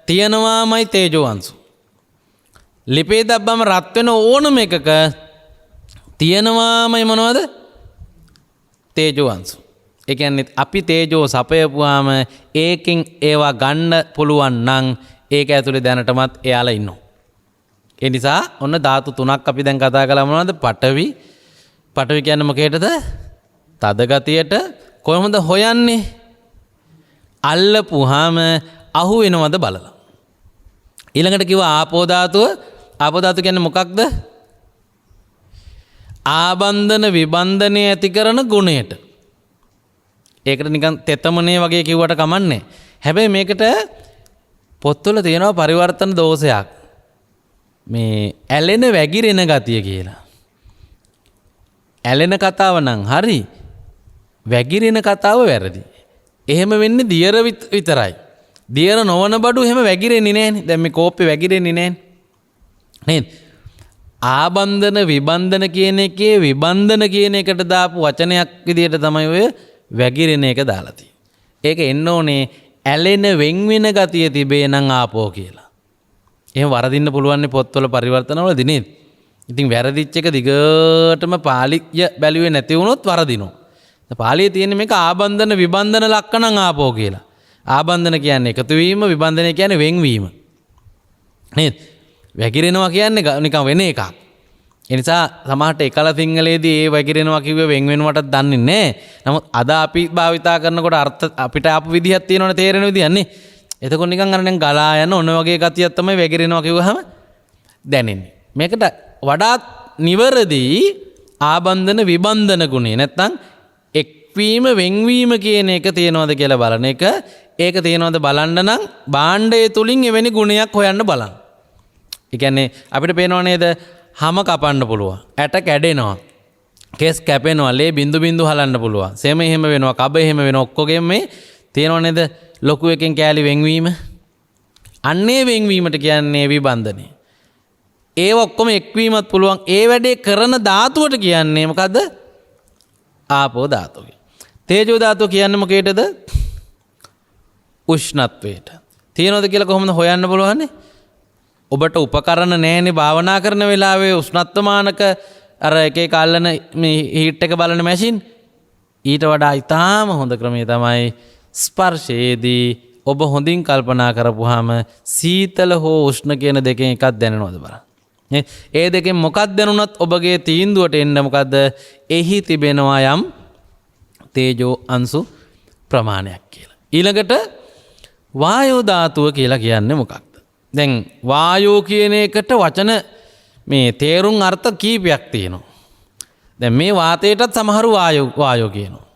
තියෙනවාමයි තේජෝ අංශු. ලිපේ දැබ්බම රත් වෙන ඕනම එකක තියෙනවාමයි මොනවද? තේජෝ අංශු. ඒ කියන්නේ අපි තේජෝ සපයපුවාම ඒකෙන් ඒවා ගන්න පුළුවන් නම් ඒක ඇතුලේ දැනටමත් එයාලා ඉන්නවා. ඒ නිසා ඔන්න ධාතු තුනක් අපි දැන් කතා කළා මොනවද? පඨවි. පඨවි කියන්නේ මොකේදද? තද ගතියට. කොහොමද හොයන්නේ? අල්ලපුවාම අහු වෙනවද බලලා. ඊළඟට කිව්වා ආපෝ ධාතුව. ආපෝ ධාතුව කියන්නේ මොකක්ද? ආබන්ධන විබන්ධනය ඇති කරන ගුණයට. ඒකට නිකන් තෙතමනේ වගේ කිව්වට කමන්නේ. හැබැයි මේකට පොත්වල තියෙනවා පරිවර්තන දෝෂයක්. මේ ඇලෙන වැగిරෙන ගතිය කියලා. ඇලෙන කතාව නම් හරි. වැగిරෙන කතාව වැරදි. එහෙම වෙන්නේ දියර විතරයි. දියර නොවන බඩු එහෙම වැగిරෙන්නේ නැහනේ. දැන් මේ කෝප්පේ වැగిරෙන්නේ නැහනේ. නේද? ආබන්ධන විබන්ධන කියන එකේ විබන්ධන කියන එකට දාපු වචනයක් විදිහට තමයි ඔය වැగిරෙන එක දාලා තියෙන්නේ. ඒක එන්න ඕනේ ඇලෙන වෙන්වෙන ගතිය තිබේ නම් ආපෝ කියලා. එහෙම වරදින්න පුළුවන් පොත්වල පරිවර්තනවලදී නේද? ඉතින් වැරදිච්ච එක දිගටම පාලිය බැලුවේ නැති වුණොත් වරදිනවා. පාලියේ තියෙන මේක ආබන්ධන විබන්ධන ලක්ෂණ ආපෝ කියලා. ආබන්ධන කියන්නේ එකතු වීම, විබන්ධනය කියන්නේ වෙන්වීම. නේද? වැగిරෙනවා කියන්නේ නිකන් වෙන එකක්. ඒ නිසා සමහරට එකල සිංහලයේදී ඒ වැగిරෙනවා කිව්වේ වෙන් වෙනවටත් දන්නේ නැහැ. නමුත් අද අපි භාවිතා කරනකොට අර්ථ අපිට ආපු විදිහක් තියෙනවනේ තේරෙන විදිහක් නේ. එතකොට නිකන් අර ගලා යන ඔන වගේ ගතියක් තමයි වැగిරෙනවා කිව්වහම දැනෙන්නේ. මේකට වඩාත් නිවැරදි ආබන්ධන විබන්ධන ගුණය නැත්තම් එක්වීම වෙන්වීම කියන එක තියෙනවද කියලා බලන එක. ඒක තියෙනවද බලන්න නම් භාණ්ඩය තුලින් එවැනි ගුණයක් හොයන්න බලන්න. ඒ කියන්නේ අපිට පේනව නේද? හැම කපන්න පුළුවන්. ඇට කැඩෙනවා. කෙස් කැපෙනවා. ලේ බින්දු බින්දු හලන්න පුළුවන්. සෙම එහෙම වෙනවා. කබ එහෙම වෙනවා. ඔක්කොගෙම මේ තියෙනව නේද? ලොකු එකෙන් කෑලි වෙන්වීම. අන්නේ වෙන්වීමට කියන්නේ විබන්ධනය. ඒව ඔක්කොම එක්වීමත් පුළුවන්. ඒ වැඩේ කරන ධාතුවට කියන්නේ මොකද්ද? ආපෝ ධාතුව. තේජෝ ධාතුව කියන්නේ මොකේටද? උෂ්ණත්වයට. තියෙනවද කියලා කොහොමද හොයන්න පුළුවන්නේ? ඔබට උපකරණ නැහැනේ භාවනා කරන වෙලාවේ උෂ්ණත්වමානක අර එක එක අල්ලන මේ හීට් එක බලන මැෂින්. ඊට වඩා ඉතාම හොඳ ක්‍රමය තමයි ස්පර්ශයේදී ඔබ හොඳින් කල්පනා කරපුවාම සීතල හෝ උෂ්ණ කියන දෙකෙන් එකක් දැනෙනවද බලන්න. ඒ දෙකෙන් මොකක් දැනුණත් ඔබගේ තීන්දුවට එන්න මොකද්ද? එහි තිබෙනවා යම් තේජෝ අංශු ප්‍රමාණයක් කියලා. ඊළඟට වායෝ ධාතුව කියලා කියන්නේ මොකක්ද? දැන් වායෝ කියන එකට වචන මේ තේරුම් අර්ථ කීපයක් තියෙනවා. දැන් මේ වාතයටත් සමහරු වායෝ කියනවා.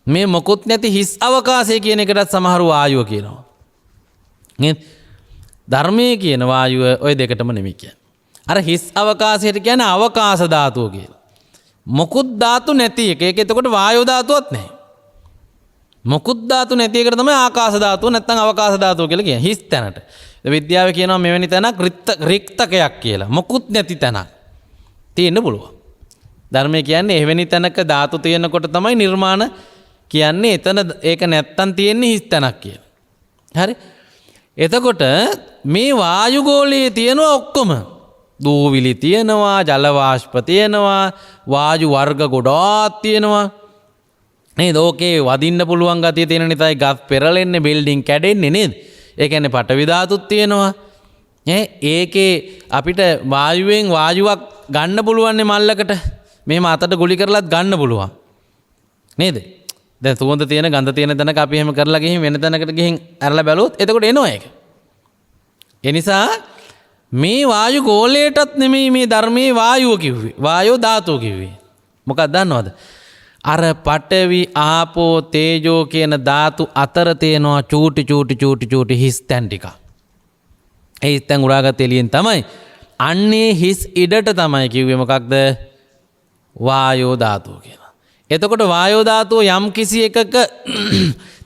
මේ මොකුත් නැති හිස් අවකාශය කියන එකටත් සමහරු වායුව කියනවා. නේද? ධර්මයේ කියන වායුව ওই දෙකටම නෙමෙයි කියන්නේ. අර හිස් අවකාශයට කියන්නේ අවකාශ ධාතුව කියලා. මොකුත් ධාතු නැති එක. ඒක එතකොට වායෝ ධාතුවක් නැහැ. මොකුත් ධාතු නැති එකට තමයි ආකාශ ධාතුව නැත්නම් අවකාශ ධාතුව කියලා කියන්නේ. හිස් තැනට. විද්‍යාව කියනවා මෙවැනි තැනක් රික්තකයක් කියලා. මොකුත් නැති තැනක් තියෙන්න පුළුවන්. ධර්මයේ කියන්නේ එවැනි තැනක ධාතු තියෙනකොට තමයි නිර්මාණ කියන්නේ. එතන ඒක නැත්තම් තියෙන්නේ හිස් තැනක් කියලා. හරි? එතකොට මේ වායුගෝලයේ තියෙන ඔක්කොම දූවිලි තියෙනවා, ජල වාෂ්ප තියෙනවා, වායු වර්ග ගොඩාක් තියෙනවා. නේද? ඕකේ වදින්න පුළුවන් ගතිය තියෙන නිසායි ගස් පෙරලෙන්නේ, බිල්ඩින් කැඩෙන්නේ නේද? ඒ කියන්නේ පටවි ධාතුත් තියෙනවා. ඒකේ අපිට වායුවෙන් වායුවක් ගන්න පුළුවන් මල්ලකට. මෙහෙම අතට ගුලි කරලත් ගන්න පුළුවන්. නේද? දැන් සුවඳ තියෙන ගඳ තියෙන තැනක අපි එහෙම කරලා ගිහින් වෙන තැනකට ගිහින් අරලා බැලුවොත් එතකොට එනවා ඒක. ඒ නිසා මේ වායු ගෝලයටත් නෙමෙයි මේ ධර්මයේ වායුව කිව්වේ. වායෝ ධාතුව කිව්වේ. මොකක්ද දන්නවද? අර පඨවි ආපෝ තේජෝ කියන ධාතු අතර තියෙනවා චූටි හිස් තැන් ටික. ඒ හිස් තැන් උරාගත් එළියෙන් තමයි අන්නේ හිස් ඉඩට තමයි කිව්වේ මොකක්ද? වායෝ ධාතුව කියලා. එතකොට වායෝ ධාතුව යම් කිසි එකක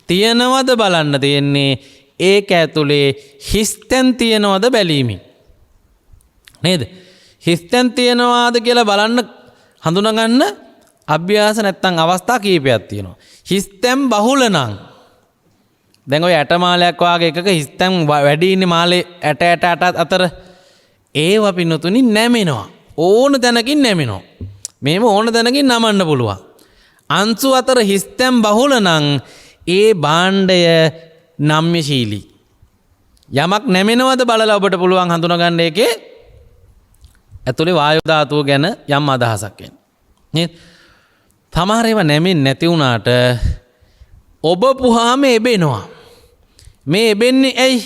තියනවද බලන්න තියෙන්නේ ඒක ඇතුලේ හිස් තැන් තියනවද බැලීමෙන්. නේද? හිස් තැන් තියනවාද කියලා බලන්න හඳුනා ගන්න අභ්‍යාස නැත්තම් අවස්ථා කීපයක් තියෙනවා. හිස්තැන් බහුල නම් දැන් ඔය ඇටමාලයක් වාගේ එකක හිස්තැන් වැඩි ඉන්නේ මාලේ ඇට අතර ඒව පින්නතුනි නැමෙනවා. ඕන තැනකින් නැමෙනවා. මේව ඕන තැනකින් නමන්න පුළුවන්. අංශු අතර හිස්තැන් බහුල නම් ඒ භාණ්ඩය නම්‍යශීලී. යමක් නැමෙනවද බලලා ඔබට පුළුවන් හඳුනා ගන්න එකේ ඇතුලේ වායු ධාතුව ගැන යම් අදහසක් එන්න. නේද? සමහර ඒවා නැමෙන්නේ නැති වුණාට ඔබ පුහාම එබෙනවා. මේ එබෙන්නේ ඇයි?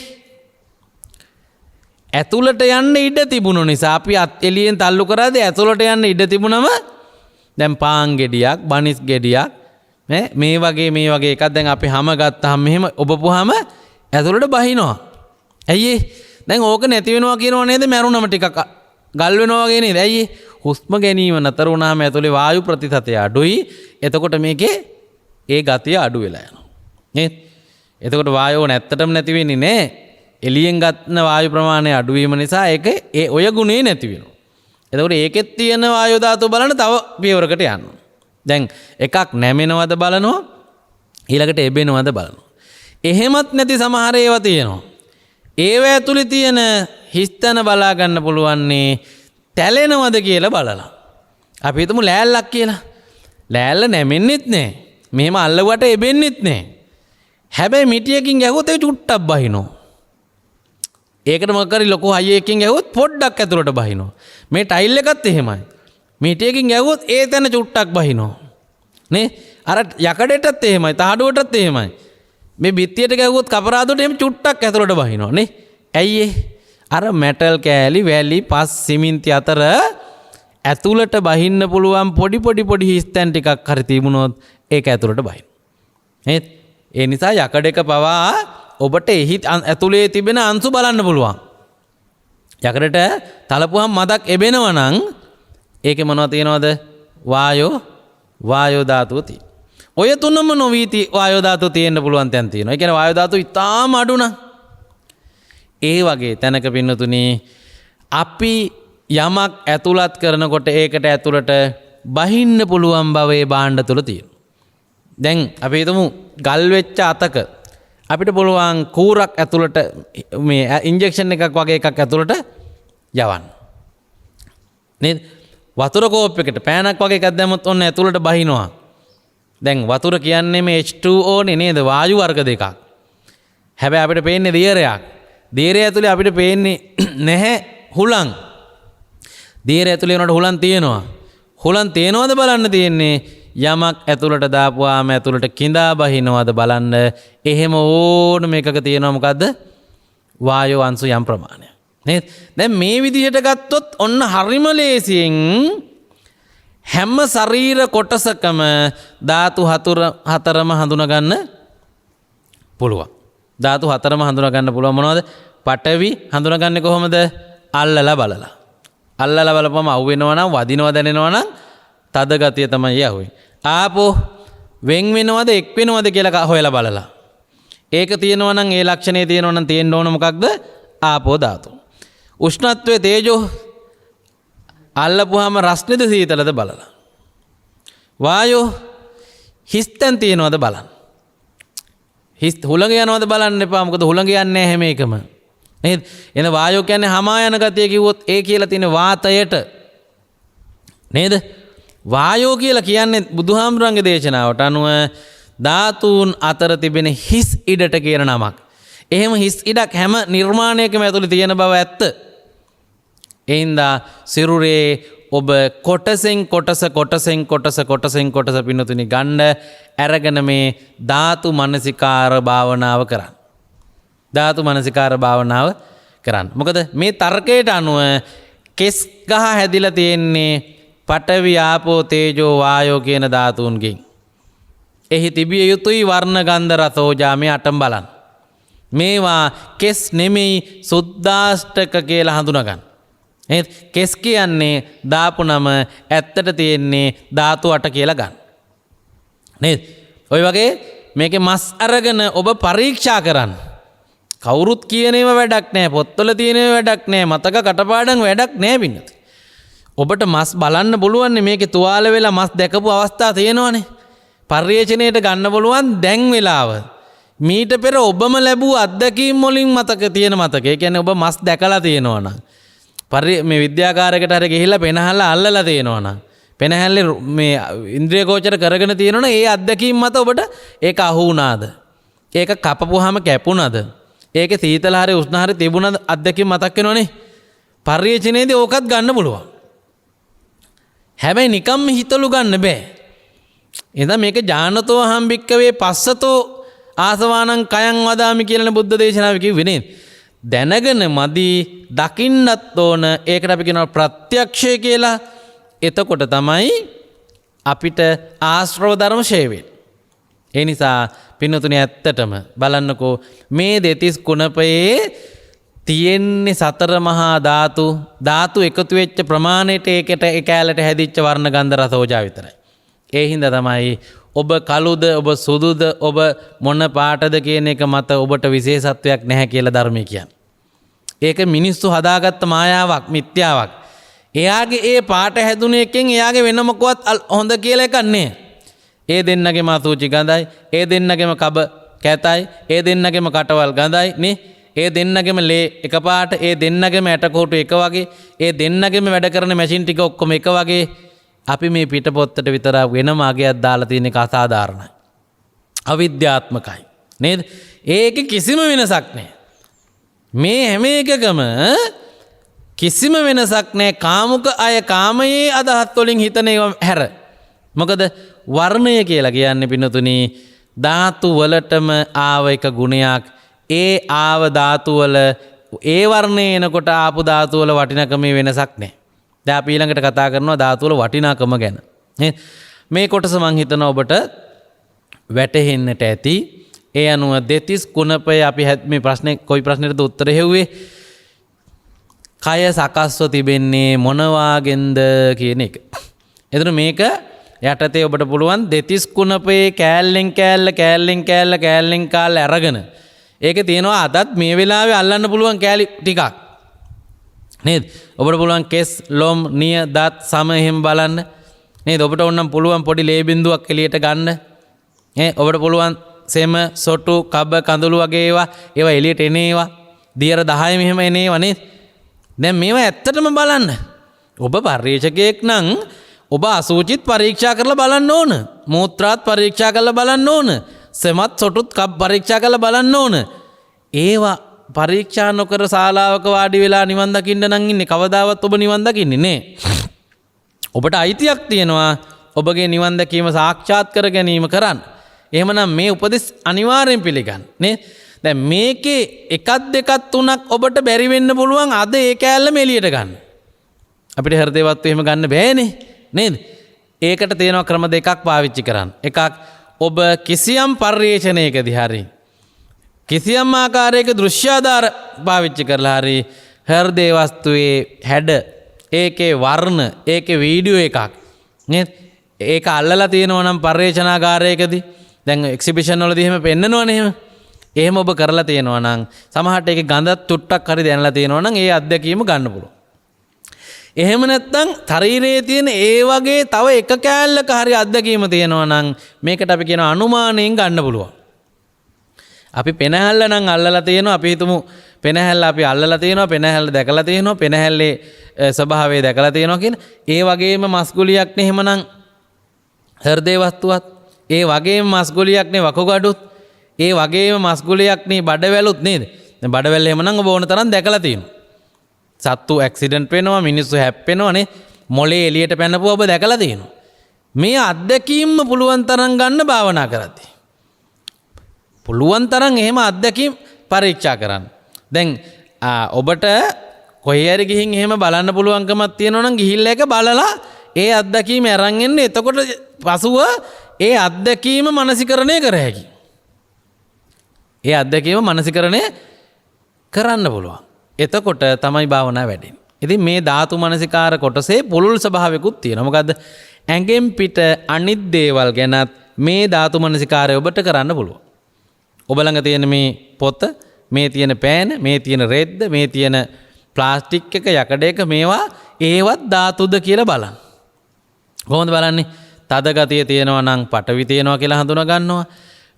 ඇතුළට යන්න ඉඩ තිබුණු නිසා. අපි එළියෙන් තල්ලු කරාදී ඇතුළට යන්න ඉඩ තිබුණම දැන් පාන් ගෙඩියක්, බනිස් ගෙඩියක් මේ වගේ එකක් දැන් අපි හැම ගත්තාම මෙහෙම ඔබ පුහාම ඇතුළට බහිනවා. ඇයි දැන් ඕක නැති වෙනවා කියනවා නේද මැරුණම ටිකක් ගල් වෙනවා වගේ නේද? ඇයි හුස්ම ගැනීම නතර වුණාම ඇතුලේ වායු ප්‍රතිශතය අඩුයි. එතකොට මේකේ ඒ ගතිය අඩු වෙලා යනවා. නේද? එතකොට වායුව නැත්තටම නැති වෙන්නේ නැහැ. එළියෙන් ගන්න වායු ප්‍රමාණය අඩු වීම නිසා ඒක ඒ ඔය ගුණේ නැති වෙනවා. එතකොට ඒකෙත් තියෙන වායු ධාතුව බලන්න තව පියවරකට යනවා. දැන් එකක් නැමෙනවද බලනවා ඊළඟට එබෙනවද බලනවා. එහෙමත් නැති සමහර ඒවා තියෙනවා. ඒව ඇතුලේ තියෙන හිස්තන බලා ගන්න පුළුවන්නේ තැලෙනවද කියලා බලලා. අපි හිතමු ලෑල්ලක් කියලා. ලෑල්ල නැමෙන්නෙත් නැහැ. මෙහෙම අල්ලුවට එබෙන්නෙත් නැහැ. හැබැයි මිටියකින් ගැහුවොත් ඒ චුට්ටක් බහිනවා. ඒකට මොකක් හරි ලොකු හයියකින් ගැහුවොත් පොඩ්ඩක් ඇතුලට බහිනවා. මේ ටයිල් එකත් එහෙමයි. මිටියකින් ගැහුවොත් ඒ තැන චුට්ටක් බහිනවා. නේ? අර යකඩෙටත් එහෙමයි, තහඩුවටත් එහෙමයි. මේ බිත්තියට ගැහුවොත් කපරාදුවට එහෙම චුට්ටක් ඇතුලට බහිනවා නේ. ඇයි අර මෙටල් කෑලි, වැලි, පස්, සිමෙන්ති අතර ඇතුලට බහින්න පුළුවන් පොඩි හිස්තැන් ටිකක් හරි තිබුණොත් ඒක ඇතුලට බහිනවා. නේද? ඒ නිසා යකඩක පවා ඔබට එහි ඇතුලේ තිබෙන අංශු බලන්න පුළුවන්. යකඩට තලපුවම් මදක් එබෙනවා නම් ඒකේ මොනවද තියෙනවද? වායෝ ධාතුව තියෙනවා. ඔය තුනම නොවීති වායෝ ධාතුව තියෙන්න පුළුවන් තැන් තියෙනවා. ඒ කියන්නේ වායෝ ධාතුව ඉතාම අඩු නම් ඒ වගේ තැනක පින්නතුනි අපි යමක් ඇතුළත් කරනකොට ඒකට ඇතුළට බහින්න පුළුවන් බව ඒ භාණ්ඩ තුල තියෙනවා. දැන් අපි හිතමු ගල් වෙච්ච අතක අපිට පුළුවන් කූරක් ඇතුළට මේ ඉන්ජෙක්ෂන් එකක් වගේ එකක් ඇතුළට යවන්න. නේද? වතුර කෝප් එකට පෑනක් වගේ එකක් දැම්මොත් ඔන්න ඇතුළට බහිනවා. දැන් වතුර කියන්නේ මේ H2O නේ නේද? වායු වර්ග දෙකක්. හැබැයි අපිට පේන්නේ දියරයක්. දියරය ඇතුලේ අපිට පේන්නේ නැහැ හුලං. දියරය ඇතුලේ උනට හුලං තියෙනවා. හුලං තියෙනවද බලන්න තියෙන්නේ. යමක් ඇතුළට දාපුවාම ඇතුළට කිඳා බහිනවද බලන්න. එහෙම ඕනම එකක තියෙනවා මොකද්ද? වායෝ අංශු යම් ප්‍රමාණයක්. නේද? දැන් මේ විදිහට ගත්තොත් ඔන්න හරිම ලේසියෙන් හැම ශරීර කොටසකම ධාතු හතරම හඳුනා ගන්න පුළුවන්. ධාතු හතරම හඳුනා ගන්න පුළුවන් මොනවද? පඨවි හඳුනාගන්නේ කොහොමද? අල්ලලා බලලා. අල්ලලා බලපුවම අවු වෙනවා නම් වදිනවා දැනෙනවා නම් තද ගතිය තමයි යහුවේ. ආපෝ වෙන් වෙනවද එක් වෙනවද කියලා හොයලා බලලා. ඒක තියෙනවා නම් ඒ ලක්ෂණේ තියෙනවා නම් තියෙන්න ඕන මොකක්ද? ආපෝ ධාතු. උෂ්ණත්වයේ තේජෝ අල්ලපුවාම රස්නේද සීතලද බලලා. වායෝ හිස්තන් තියෙනවද බලන්න. හිස් හුළඟ යනවද බලන්න එපා. මොකද හුළඟ යන්නේ නැහැ හැම එකම. නේද? එන වායෝ කියන්නේ හමා යන ගතිය කිව්වොත් ඒ කියලා තියෙන වාතයට. නේද? වායෝ කියලා කියන්නේ බුදුහාමුදුරන්ගේ දේශනාවට අනුව ධාතුන් අතර තිබෙන හිස් ඉඩට කියන නමක්. එහෙම හිස් ඉඩක් හැම නිර්මාණයකම ඇතුළේ තියෙන බව ඇත්ත. එහින්දා සිරුරේ ඔබ කොටසෙන් කොටස පින්නතුනි ගන්න අරගෙන මේ ධාතු මනසිකාර භාවනාව කරන්න. ධාතු මනසිකාර භාවනාව කරන්න. මොකද මේ තර්කයට අනුව කෙස් ගහ හැදිලා තියෙන්නේ පඨවි ආපෝ තේජෝ වායෝ කියන ධාතුන්ගෙන්. එහි තිබිය යුතුයි වර්ණ ගන්ධ රස ඕජා මේ අටම බලන්න. මේවා කෙස් නෙමෙයි සුද්දාෂ්ටක කියලා හඳුනා ගන්න. කෙස් කියන්නේ දාපු නම ඇත්තට තියෙන්නේ ධාතු 8 කියලා ගන්න. නේද? ඔය වගේ මේකේ මස් අරගෙන ඔබ පරීක්ෂා කරන්න. කවුරුත් කියන ඒවා වැඩක් නැහැ. පොත්වල තියෙන ඒවා වැඩක් නැහැ. මතක කටපාඩම් වැඩක් නැහැ පින්නත්. ඔබට මස් බලන්න පුළුවන් මේකේ තුවාල වෙලා මස් දැකපු අවස්ථා තියෙනවනේ. පර්යේෂණයට ගන්න පුළුවන් දැන් වෙලාව. මීට පෙර ඔබම ලැබූ අත්දැකීම් වලින් මතක තියෙන මතක. ඒ කියන්නේ ඔබ මස් දැකලා තියෙනවා නම් මේ විද්‍යාකාරයකට හරි ගිහිල්ලා පෙනහල්ලා අල්ලලා තියෙනවා නම් පෙනහැල්ලේ මේ ඉන්ද්‍රිය ගෝචර කරගෙන තියෙනවනේ ඒ අත්දැකීම් මත ඔබට ඒක අහු වුණාද? ඒක කපපුවාම කැපුණාද? ඒකේ සීතල හරි උෂ්ණ හරි තිබුණාද? අත්දැකීම් මතක් වෙනවනේ. පර්යේෂණයේදී ඕකත් ගන්න පුළුවන්. හැබැයි නිකම්ම හිතලු ගන්න බෑ. එදා මේක ඥානතෝ හම්බික්කවේ පස්සතෝ ආසවානං කයං වදාමි කියලා බුද්ධ දේශනාව කිව්වේ නේද? දැනගෙන මදි දකින්නත් ඕන. ඒකට අපි කියනවා ප්‍රත්‍යක්ෂය කියලා. එතකොට තමයි අපිට ආශ්‍රව ධර්ම ෂේ වෙන්නේ. ඒ නිසා පින්නතුනි ඇත්තටම බලන්නකෝ මේ දෙතිස් කුණපයේ තියෙන්නේ සතර මහා ධාතු එකතු වෙච්ච ප්‍රමාණයට ඒකට ඒ කැලට හැදිච්ච වර්ණ ගන්ධ රස ඕජා විතරයි. ඒ හින්දා තමයි ඔබ කළුද ඔබ සුදුද ඔබ මොන පාටද කියන එක මත ඔබට විශේෂත්වයක් නැහැ කියලා ධර්මයේ කියන්නේ. ඒක මිනිස්සු හදාගත්ත මායාවක් මිත්‍යාවක්. එයාගේ ඒ පාට හැදුන එකෙන් එයාගේ වෙන මොකවත් හොඳ කියලා එකක් නෑ. ඒ දෙන්නගේම අසුචි ගඳයි, ඒ දෙන්නගේම කබ කැතයි, ඒ දෙන්නගේම කටවල් ගඳයි නේ. ඒ දෙන්නගේම ලේ එකපාට, ඒ දෙන්නගේම ඇටකොටු එක වගේ, ඒ දෙන්නගේම වැඩ කරන මැෂින් ටික ඔක්කොම එක වගේ. අපි මේ පිටපොත්තට විතර වෙනම අගයක් දාලා තියෙන එක අසාධාරණයි. අවිද්‍යාත්මකයි. නේද? ඒකේ කිසිම වෙනසක් නෑ. මේ හැම එකකම කිසිම වෙනසක් නෑ. කාමුක අය කාමයේ අදහත් වලින් හිතන ඒවා හැර. මොකද වර්ණය කියලා කියන්නේ පින්නතුනි ධාතු වලටම ආව එක ගුණයක්. ඒ ආව ධාතු වල ඒ වර්ණය එනකොට ආපු ධාතු වල වටිනකමේ වෙනසක් නෑ. දැන් අපි ඊළඟට කතා කරනවා ධාතු වල වටිනාකම ගැන. මේ කොටස මං හිතනවා ඔබට වැටහෙන්නට ඇති. ඒ අනුව දෙතිස් කුණපය අපි මේ ප්‍රශ්නේ කොයි ප්‍රශ්නෙටද උත්තර හෙව්වේ? කය සකස්ව තිබෙන්නේ මොනවාගෙන්ද කියන එක. එතන මේක යටතේ ඔබට පුළුවන් දෙතිස් කුණපේ කෑල්ලෙන් කෑල්ල අරගෙන ඒකේ තියෙනවා අදත් මේ වෙලාවේ අල්ලන්න පුළුවන් කෑලි ටිකක්. නේද? ඔබට පුළුවන් කෙස්, ලොම්, නිය, දත් සම එහෙම බලන්න. නේද? ඔබට ඕනම් පුළුවන් පොඩි ලේ බිඳුවක් එළියට ගන්න. ඔබට පුළුවන් සෙම, සොටු, කබ, කඳුළු වගේ ඒවා එළියට එන ඒවා. දියර 10 මෙහෙම එන ඒවා නේද? දැන් මේවා ඇත්තටම බලන්න. ඔබ පරීක්ෂකයෙක් නම් ඔබ අසුචිත් පරීක්ෂා කරලා බලන්න ඕන. මූත්‍රාත් පරීක්ෂා කරලා බලන්න ඕන. සෙමත්, සොටුත් කබ් පරීක්ෂා කරලා බලන්න ඕන. ඒවා පරීක්ෂා නොකර ශාලාවක වාඩි වෙලා නිවන් දකින්න නම් ඉන්නේ. කවදාවත් ඔබ නිවන් දකින්නේ නෑ. ඔබට අයිතියක් තියෙනවා ඔබගේ නිවන් දැකීම සාක්ෂාත් කර ගැනීම කරන්න. එහෙමනම් මේ උපදෙස් අනිවාර්යෙන් පිළිගන්න නේ. දැන් මේකේ එකක් දෙකක් තුනක් ඔබට බැරි වෙන්න පුළුවන් අද ඒ කෑල්ලම එළියට ගන්න. අපිට හෘදේවත් එහෙම ගන්න බෑනේ නේද? ඒකට තියෙනවා ක්‍රම දෙකක් පාවිච්චි කරන්න. එකක් ඔබ කිසියම් පර්යේෂණයකදී හරි කිසියම් ආකාරයක දෘශ්‍යාධාර පාවිච්චි කරලා හරි හෘදේ වස්තුවේ හැඩ, ඒකේ වර්ණ, ඒකේ වීඩියෝ එකක් නේද? ඒක අල්ලලා තියෙනවා නම් පර්යේෂණාගාරයකදී දැන් එක්සිබිෂන් වලදී එහෙම පෙන්නනවනේ එහෙම. එහෙම ඔබ කරලා තියෙනවා නම් සමහරට ඒකේ ගඳත් තුට්ටක් හරි දැනලා තියෙනවා නම් ඒ අත්දැකීම ගන්න පුළුවන්. එහෙම නැත්නම් ශරීරයේ තියෙන ඒ වගේ තව එක කෑල්ලක හරි අත්දැකීම තියෙනවා නම් මේකට අපි කියන අනුමානයෙන් ගන්න පුළුවන්. අපි පෙනහැල්ල නම් අල්ලලා තියෙනවා. අපි හිතමු පෙනහැල්ල අපි අල්ලලා තියෙනවා, පෙනහැල්ල දැකලා තියෙනවා, පෙනහැල්ලේ ස්වභාවය දැකලා තියෙනවා කියන ඒ වගේම මස්ගුලියක් නේ එහෙමනම් හෘදේ වස්තුවත් ඒ වගේම මස්ගුලියක් නේ වකුගඩුත් ඒ වගේම මස්ගුලියක් නේ බඩවැලුත් නේද? දැන් බඩවැල්ල එහෙමනම් ඔබ ඕන තරම් දැකලා තියෙනවා. සත්තු ඇක්සිඩන්ට් වෙනවා, මිනිස්සු හැප්පෙනවා නේ. මොලේ එළියට පැනපුවා ඔබ දැකලා තියෙනවා. මේ අත්දැකීම්ම පුළුවන් තරම් ගන්න භාවනා කරද්දී. පුළුවන් තරම් එහෙම අත්දැකීම් පරීක්ෂා කරන්න. දැන් ඔබට කොහේ හරි ගිහින් එහෙම බලන්න පුළුවන්කමක් තියෙනවා නම් ගිහිල්ලා එක බලලා ඒ අත්දැකීම අරන් එන්න. එතකොට පසුව ඒ අත්දැකීම මානසිකරණය කර හැකියි. ඒ අත්දැකීම මානසිකරණය කරන්න පුළුවන්. එතකොට තමයි භාවනාව වැඩෙන්නේ. ඉතින් මේ ධාතු මනසිකාර කොටසේ පුළුල් ස්වභාවයකුත් තියෙනවා. මොකද්ද? ඇඟෙන් පිට අනිත් දේවල් ගැනත් මේ ධාතු මනසිකාරය ඔබට කරන්න පුළුවන්. ඔබ ළඟ තියෙන මේ පොත, මේ තියෙන පෑන, මේ තියෙන රෙද්ද, මේ තියෙන ප්ලාස්ටික් එක, යකඩ එක මේවා ඒවත් ධාතුද කියලා බලන්න. කොහොමද බලන්නේ? තද ගතිය තියෙනවා නම් පඨවි තියෙනවා කියලා හඳුනා ගන්නවා.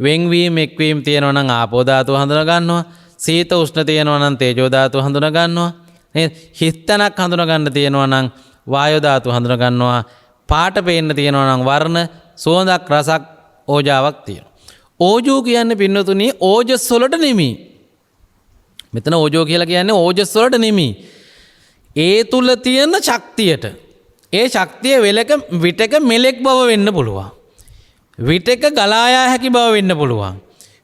වෙන්වීම එක්වීම තියෙනවා නම් ආපෝ ධාතුව හඳුනා ගන්නවා. සීත උෂ්ණ තියෙනවා නම් තේජෝ ධාතුව හඳුනා ගන්නවා. නේද? හිස්තනක් හඳුනා ගන්න තියෙනවා නම් වායෝ ධාතුව හඳුනා ගන්නවා. පාට පේන්න තියෙනවා නම් වර්ණ, සුවඳක්, රසක්, ඕජාවක් තියෙනවා. ඕජෝ කියන්නේ පින්නතුණි ඕජස් වලට නෙමෙයි. මෙතන ඕජෝ කියලා කියන්නේ ඕජස් වලට නෙමෙයි. ඒ තුල තියෙන ශක්තියට. ඒ ශක්තිය විටක මෙලෙක් බව වෙන්න පුළුවන්. විටක ගලා යා හැකි බව වෙන්න පුළුවන්.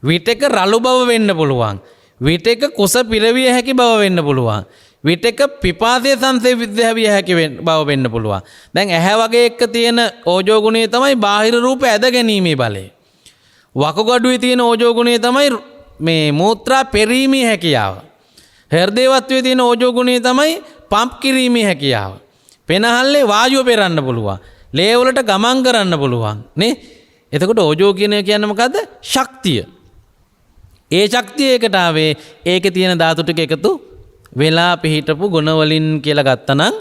විටක රළු බව වෙන්න පුළුවන්. විටක කුස පිරවිය හැකි බව වෙන්න පුළුවන්. විටක පිපාසය සංසේවිය හැකි බව වෙන්න පුළුවන්. දැන් ඇහැ වගේ එක තියෙන ඕජෝ ගුණය තමයි බාහිර රූප ඇද ගැනීමේ බලය. වකුගඩුවේ තියෙන ඕජෝ ගුණය තමයි මේ මූත්‍රා පෙරීමේ හැකියාව. හෘදේවත්වයේ තියෙන ඕජෝ ගුණය තමයි පම්ප් කිරීමේ හැකියාව. පෙනහල්ලේ වායුව පෙරන්න පුළුවන්. ලේ වලට ගමන් කරන්න පුළුවන් නේ. එතකොට ඕජෝ කියන්නේ මොකද්ද? ශක්තිය. ඒ ශක්තිය එකට ආවේ ඒකේ තියෙන ධාතු ටික එකතු වෙලා පිහිටපු ගුණ වලින් කියලා ගත්තනම්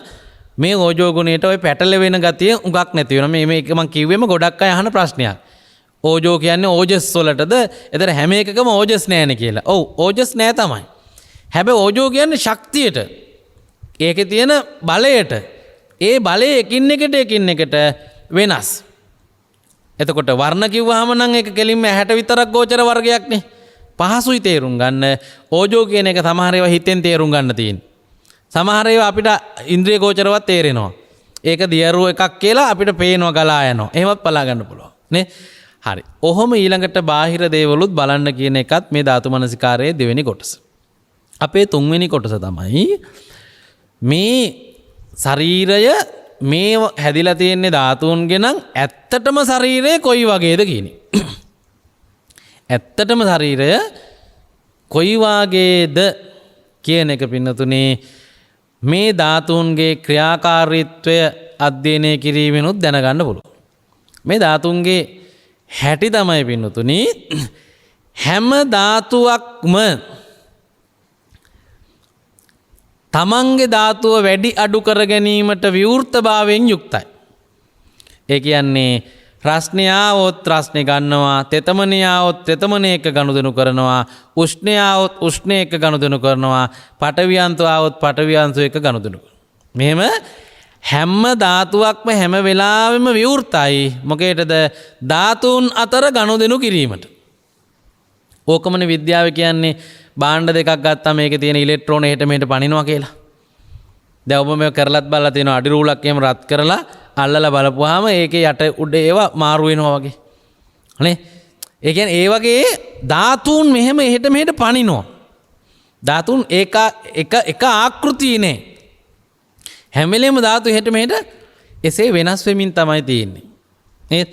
මේ ඕජෝ ගුණයට ওই පැටලෙන ගතිය උගක් නැති වෙනවා. මේක මම කිව්වෙම ගොඩක් අය අහන ප්‍රශ්නයක්. ඕජෝ කියන්නේ ඕජස් වලටද? එතන හැම එකකම ඕජස් නෑනේ කියලා. ඔව් ඕජස් නෑ තමයි. හැබැයි ඕජෝ කියන්නේ ශක්තියට. ඒකේ තියෙන බලයට. ඒ බලය එකින් එකට වෙනස්. එතකොට වර්ණ කිව්වහම නම් ඒක කෙලින්ම ඇහැට විතරක් ගෝචර වර්ගයක් නේ. පහසුයි තේරුම් ගන්න. ඕජෝ කියන එක සමහර ඒවා හිතෙන් තේරුම් ගන්න තියෙන්නේ. සමහර ඒවා අපිට ඉන්ද්‍රිය ගෝචරවත් තේරෙනවා. ඒක දියරුව එකක් කියලා අපිට පේනවා ගලා යනවා. එහෙමත් බලා ගන්න පුළුවන් නේ. හරි. ඔහොම ඊළඟට බාහිර දේවලුත් බලන්න කියන එකත් මේ ධාතු මනසිකාරයේ දෙවෙනි කොටස. අපේ තුන්වෙනි කොටස තමයි මේ ශරීරය මේ හැදිලා තියෙන්නේ ධාතුන්ගෙන් නම් ඇත්තටම ශරීරය කොයි වගේද කියන්නේ. ඇත්තටම ශරීරය කොයි වගේද කියන එක පින්නතුනේ මේ ධාතුන්ගේ ක්‍රියාකාරීත්වය අධ්‍යයනය කිරීමෙනුත් දැනගන්න පුළුවන්. මේ ධාතුන්ගේ හැටි තමයි පින්නතුනි හැම ධාතුවක්ම තමන්ගේ ධාතුව වැඩි අඩු කර ගැනීමට විවෘතභාවයෙන් යුක්තයි. ඒ කියන්නේ රස්නේ ආවොත් රස්නේ ගන්නවා, තෙතමනේ ආවොත් තෙතමනේ එක ගනුදෙනු කරනවා, උෂ්ණේ ආවොත් උෂ්ණේ එක ගනුදෙනු කරනවා, පටවියන්තු ආවොත් පටවියන්තු එක ගනුදෙනු කරනවා. මෙහෙම හැම ධාතුවක්ම හැම වෙලාවෙම විවෘතයි. මොකේටද? ධාතුන් අතර ගනුදෙනු කිරීමට. ඕකමනේ විද්‍යාව කියන්නේ. බාණ්ඩ දෙකක් ගත්තාම මේකේ තියෙන ඉලෙක්ට්‍රෝන එහෙට මෙහෙට පනිනවා කියලා. දැන් ඔබ මේක කරලත් බලලා තියෙනවා. අඩි රූලක් එහෙම රත් කරලා අල්ලලා බලපුවාම ඒකේ යට උඩ ඒවා මාරු වෙනවා වගේ. නේ? ඒ කියන්නේ ඒ වගේ ධාතුන් මෙහෙම එහෙට මෙහෙට පනිනවා. ධාතුන් එක ආකෘතියනේ. හැම වෙලේම ධාතු එහෙට මෙහෙට එසේ වෙනස් වෙමින් තමයි තියෙන්නේ. නේද?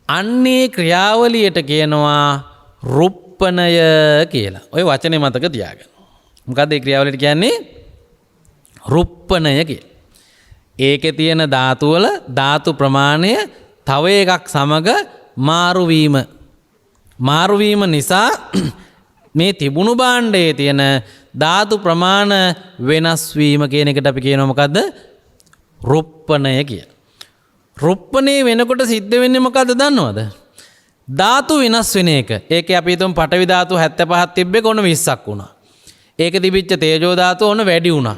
අන්නේ ක්‍රියාවලියට කියනවා රුප්පණය කියලා. ඔය වචනේ මතක තියාගන්න. මොකද්ද මේ ක්‍රියාවලියට කියන්නේ? රුප්පණය කියලා. ඒකේ තියෙන ධාතු වල ධාතු ප්‍රමාණය තව එකක් සමග මාරු වීම නිසා මේ තිබුණු භාණ්ඩයේ තියෙන ධාතු ප්‍රමාණ වෙනස් වීම කියන එකට අපි කියනවා මොකද්ද? රුප්පණය කියලා. රුප්පණේ වෙනකොට සිද්ධ වෙන්නේ මොකද්ද දන්නවද? ධාතු වෙනස් වෙන එක. ඒකේ අපි හිතමු පඨවි ධාතු 75ක් තිබ්බේ කොන 20ක් වුණා. ඒකේ තිබිච්ච තේජෝ ධාතු ඔන්න වැඩි වුණා.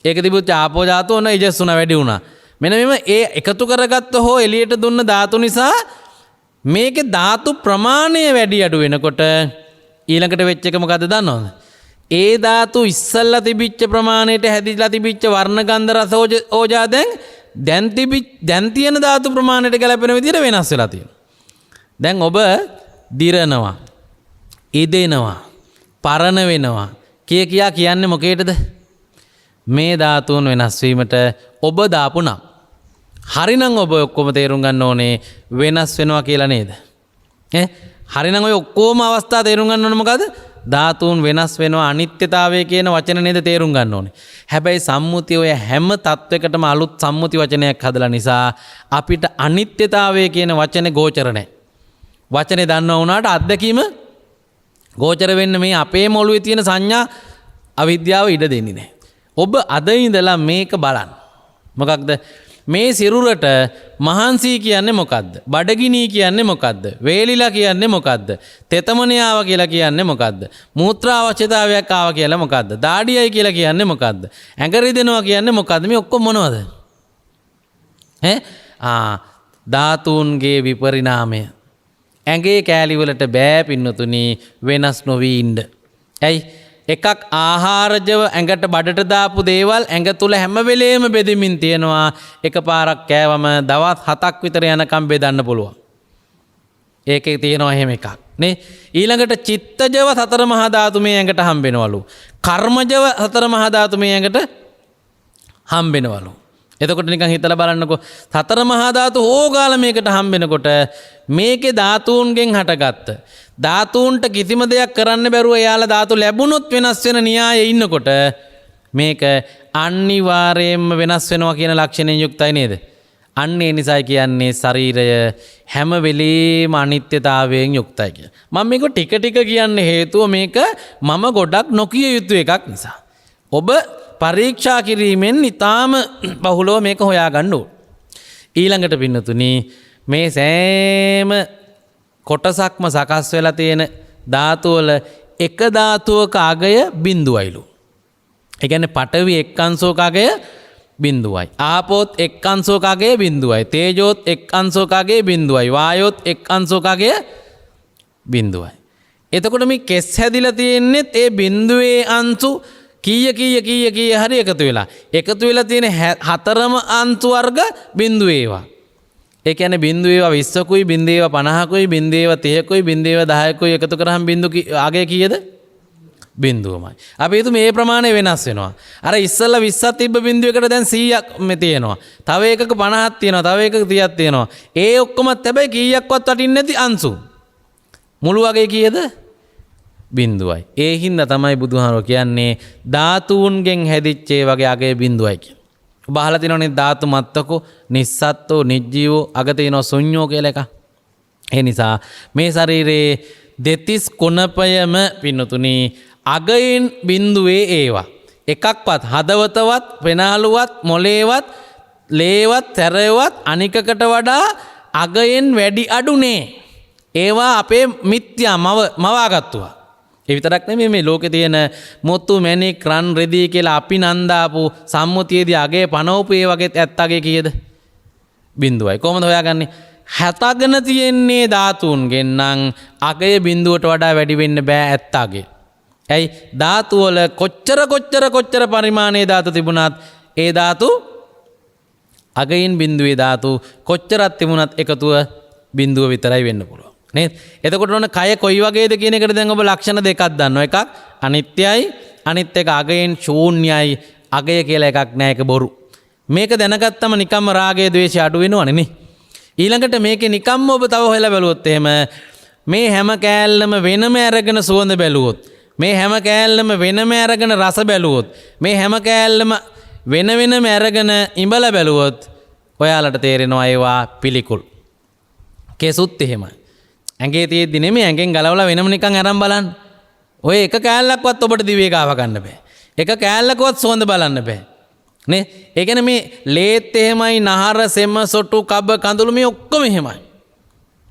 ඒකේ තිබුච්ච ආපෝ ධාතු ඔන්න ඉජස් වුණා වැඩි වුණා. මෙන්න මෙම ඒ එකතු කරගත්ත හෝ එළියට දුන්න ධාතු නිසා මේකේ ධාතු ප්‍රමාණය වැඩි අඩු වෙනකොට ඊළඟට වෙච්ච එක මොකද්ද දන්නවද? ඒ ධාතු ඉස්සල්ලා තිබිච්ච ප්‍රමාණයට හැදිලා තිබිච්ච වර්ණ ගන්ධ රස ඕජා දැන් තියෙන ධාතු ප්‍රමාණයට ගැලපෙන විදිහට වෙනස් වෙලා තියෙනවා. දැන් ඔබ දිරනවා, ඉදෙනවා, පරණ වෙනවා කියා කියන්නේ මොකේද? මේ ධාතුන් වෙනස් වීමට ඔබ දාපු නම්. හරිනම් ඔබ ඔක්කොම තේරුම් ගන්න ඕනේ වෙනස් වෙනවා කියලා නේද? හරිනම් ඔය ඔක්කොම අවස්ථා තේරුම් ගන්න ඕනේ මොකද්ද? ධාතුන් වෙනස් වෙනවා, අනිත්‍යතාවය කියන වචන නේද තේරුම් ගන්න ඕනේ. හැබැයි සම්මුතිය ඔය හැම තත්වයකටම අලුත් සම්මුති වචනයක් හදලා නිසා අපිට අනිත්‍යතාවය කියන වචනේ ගෝචර නැහැ. වචනේ දන්නවා වුණාට අත්දැකීම ගෝචර වෙන්න මේ අපේ මොළුවේ තියෙන සංඥා අවිද්‍යාව ඉඩ දෙන්නේ නැහැ. ඔබ අද ඉඳලා මේක බලන්න. මොකක්ද? මේ සිරුරට මහන්සි කියන්නේ මොකද්ද? බඩගිනි කියන්නේ මොකද්ද? වේලිලා කියන්නේ මොකද්ද? තෙතමනේ ආව කියලා කියන්නේ මොකද්ද? මූත්‍රා අවශ්‍යතාවයක් ආව කියලා මොකද්ද? දාඩියයි කියලා කියන්නේ මොකද්ද? ඇඟ රිදෙනවා කියන්නේ මොකද්ද? මේ ඔක්කොම මොනවද? ධාතුන්ගේ විපරිණාමය. ඇඟේ කෑලි වලට බෑ පින්නතුනි වෙනස් නොවි ඉන්න. ඇයි? එකක් ආහාරජව ඇඟට බඩට දාපු දේවල් ඇඟ තුල හැම වෙලේම බෙදෙමින් තියෙනවා. එකපාරක් කෑවම දවස් 7ක් විතර යනකම් බෙදන්න පුළුවන්. ඒකේ තියෙනවා එහෙම එකක් නේ. ඊළඟට චිත්තජව සතර මහා ධාතු මේ ඇඟට හම්බෙනවලු. කර්මජව සතර මහා ධාතු මේ ඇඟට හම්බෙනවලු. එතකොට නිකන් හිතලා බලන්නකෝ සතර මහා ධාතු ඕගාල මේකට හම්බෙනකොට මේකේ ධාතුන්ගෙන් හටගත්ත ධාතුන්ට කිසිම දෙයක් කරන්න බැරුව එයාලා ධාතු ලැබුණොත් වෙනස් වෙන න්‍යායෙ ඉන්නකොට මේක අනිවාර්යයෙන්ම වෙනස් වෙනවා කියන ලක්ෂණයෙන් යුක්තයි නේද? අන්න ඒ නිසා කියන්නේ ශරීරය හැම වෙලේම අනිත්‍යතාවයෙන් යුක්තයි කියලා. මම මේක ටික ටික කියන්න හේතුව මේක මම ගොඩක් නොකිය යුතු එකක් නිසා. ඔබ පරීක්ෂා කිරීමෙන් ඊටාම බහුලව මේක හොයාගන්න ඕන. ඊළඟට පින්නතුනි මේ සෑම කොටසක්ම සකස් වෙලා තියෙන ධාතු වල එක ධාතුවක අගය බිඳුවයිලු. ඒ කියන්නේ පඨවි එක් අංශයක අගය බිඳුවයි. ආපෝත් එක් අංශයක අගය බිඳුවයි. තේජෝත් එක් අංශයක අගය බිඳුවයි. වායෝත් එක් අංශයක අගය බිඳුවයි. එතකොට මේ කෙස් හැදිලා තියෙන්නේ ඒ බිඳුවේ අංශු කීය හරි එකතු වෙලා. එකතු වෙලා තියෙන හතරම අංශු වර්ග බිඳුව ඒවා. ඒ කියන්නේ බිඳුව ඒවා 20කුයි බිඳුව ඒවා 50කුයි බිඳුව ඒවා 30කුයි බිඳුව ඒවා 10කුයි එකතු කරාම බිඳු අගය කීයද? බිඳුවමයි. අපි හිතමු මේ ප්‍රමාණය වෙනස් වෙනවා. අර ඉස්සෙල්ලා 20ක් තිබ්බ බිඳුවකට දැන් 100ක් මේ තියෙනවා. තව එකක 50ක් තියෙනවා. තව එකක 30ක් තියෙනවා. ඒ ඔක්කොමත් හැබැයි කීයක්වත් වටින්නේ නැති අංශු. මුළු වගේ කීයද? බිඳුවයි. ඒ හින්දා තමයි බුදුහාරෝ කියන්නේ ධාතුන්ගෙන් හැදිච්ච ඒ වගේ අගය බිඳුවයි කියලා. ඔබ අහලා තියෙනවනේ ධාතු මත්තකෝ නිස්සත්තෝ නිජ්ජීවෝ අග තියෙනවා ශුන්‍යෝ කියලා එක. ඒ නිසා මේ ශරීරයේ දෙතිස් කුණපයම පින්නතුනි අගයෙන් බිඳුවේ ඒවා. එකක්වත් හදවතවත් පෙනාලුවත් මොලේවත් ලේවත් තැරවත් අනිකකට වඩා අගයෙන් වැඩි අඩුනේ. ඒවා අපේ මිත්‍යා මවාගත්තුවා. ඒ විතරක් නෙමෙයි මේ ලෝකේ තියෙන මුතු මැණික් රන් රෙදි කියලා අපි නන්දාපු සම්මුතියේදී අගේ පනවපු ඒ වගේ ඇත්ත අගේ කීයද? බිඳුවයි. කොහොමද හොයාගන්නේ? හැතගෙන තියෙන්නේ ධාතුන්ගෙන් නම් අගය බිඳුවට වඩා වැඩි වෙන්න බෑ ඇත්ත අගේ. ඇයි? ධාතු වල කොච්චර පරිමාණයේ ධාතු තිබුණත් ඒ ධාතු අගයින් බිඳුවේ ධාතු කොච්චරක් තිබුණත් එකතුව බිඳුව විතරයි වෙන්න පුළුවන්. නේද? එතකොට ඔන්න කය කොයි වගේද කියන එකට දැන් ඔබ ලක්ෂණ දෙකක් දන්නවා. එකක් අනිත්‍යයි, අනිත් එක අගයෙන් ශූන්‍යයි. අගය කියලා එකක් නෑ, ඒක බොරු. මේක දැනගත්තම නිකම්ම රාගය, ద్వේෂය අඩු වෙනවනේ නේ. ඊළඟට මේකේ නිකම්ම ඔබ තව හොයලා බැලුවොත් එහෙම මේ හැම කෑල්ලම වෙනම අරගෙන සුවඳ බැලුවොත්, මේ හැම කෑල්ලම වෙනම අරගෙන රස බැලුවොත්, මේ හැම කෑල්ලම වෙනම අරගෙන ඉඹලා බැලුවොත් ඔයාලට තේරෙනවා ඒවා පිළිකුල්. කෙසුත් එහෙමයි. ඇඟේ තියෙද්දි නෙමෙයි ඇඟෙන් ගලවලා වෙනම නිකන් අරන් බලන්න. ඔය එක කෑල්ලක්වත් ඔබට දිවේ ගාව ගන්න බෑ. එක කෑල්ලකවත් සුවඳ බලන්න බෑ. නේ? ඒ කියන්නේ මේ ලේත් එහෙමයි, නහර, සෙම, සොටු, කබ, කඳුළු මේ ඔක්කොම එහෙමයි.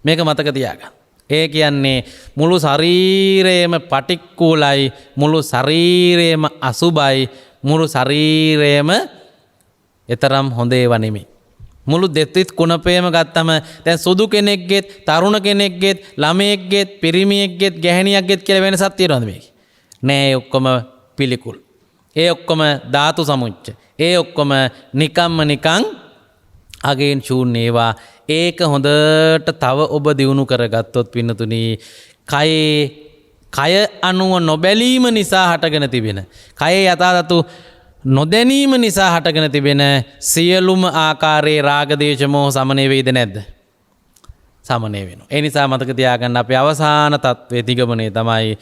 මේක මතක තියාගන්න. ඒ කියන්නේ මුළු ශරීරයම පටික්කුලයි, මුළු ශරීරයම අසුබයි, මුළු ශරීරයම ඊතරම් හොඳ ඒවා නෙමෙයි. මුළු දෙතිස් කුණපේම ගත්තම දැන් සුදු කෙනෙක්ගෙත්, තරුණ කෙනෙක්ගෙත්, ළමයෙක්ගෙත්, පිරිමියෙක්ගෙත්, ගැහණියෙක්ගෙත් කියලා වෙනසක් තියෙනවද මේකේ? නෑ, ඒ ඔක්කොම පිළිකුල්. ඒ ඔක්කොම ධාතු සමුච්ච. ඒ ඔක්කොම නිකන් අගේන් ශූන්‍ය ඒවා. ඒක හොඳට තව ඔබ දියුණු කරගත්තොත් පින්නතුනි, කය අනුව නොබැලීම නිසා හටගෙන තිබෙන, කයේ යථාර්ථ නොදැනීම නිසා හටගෙන තිබෙන සියලුම ආකාරයේ රාග දේශ මොහ සමනය වෙයිද නැද්ද? සමනය වෙනවා. ඒ නිසා මතක තියාගන්න අපේ අවසාන තත්ත්වයේ නිගමනය තමයි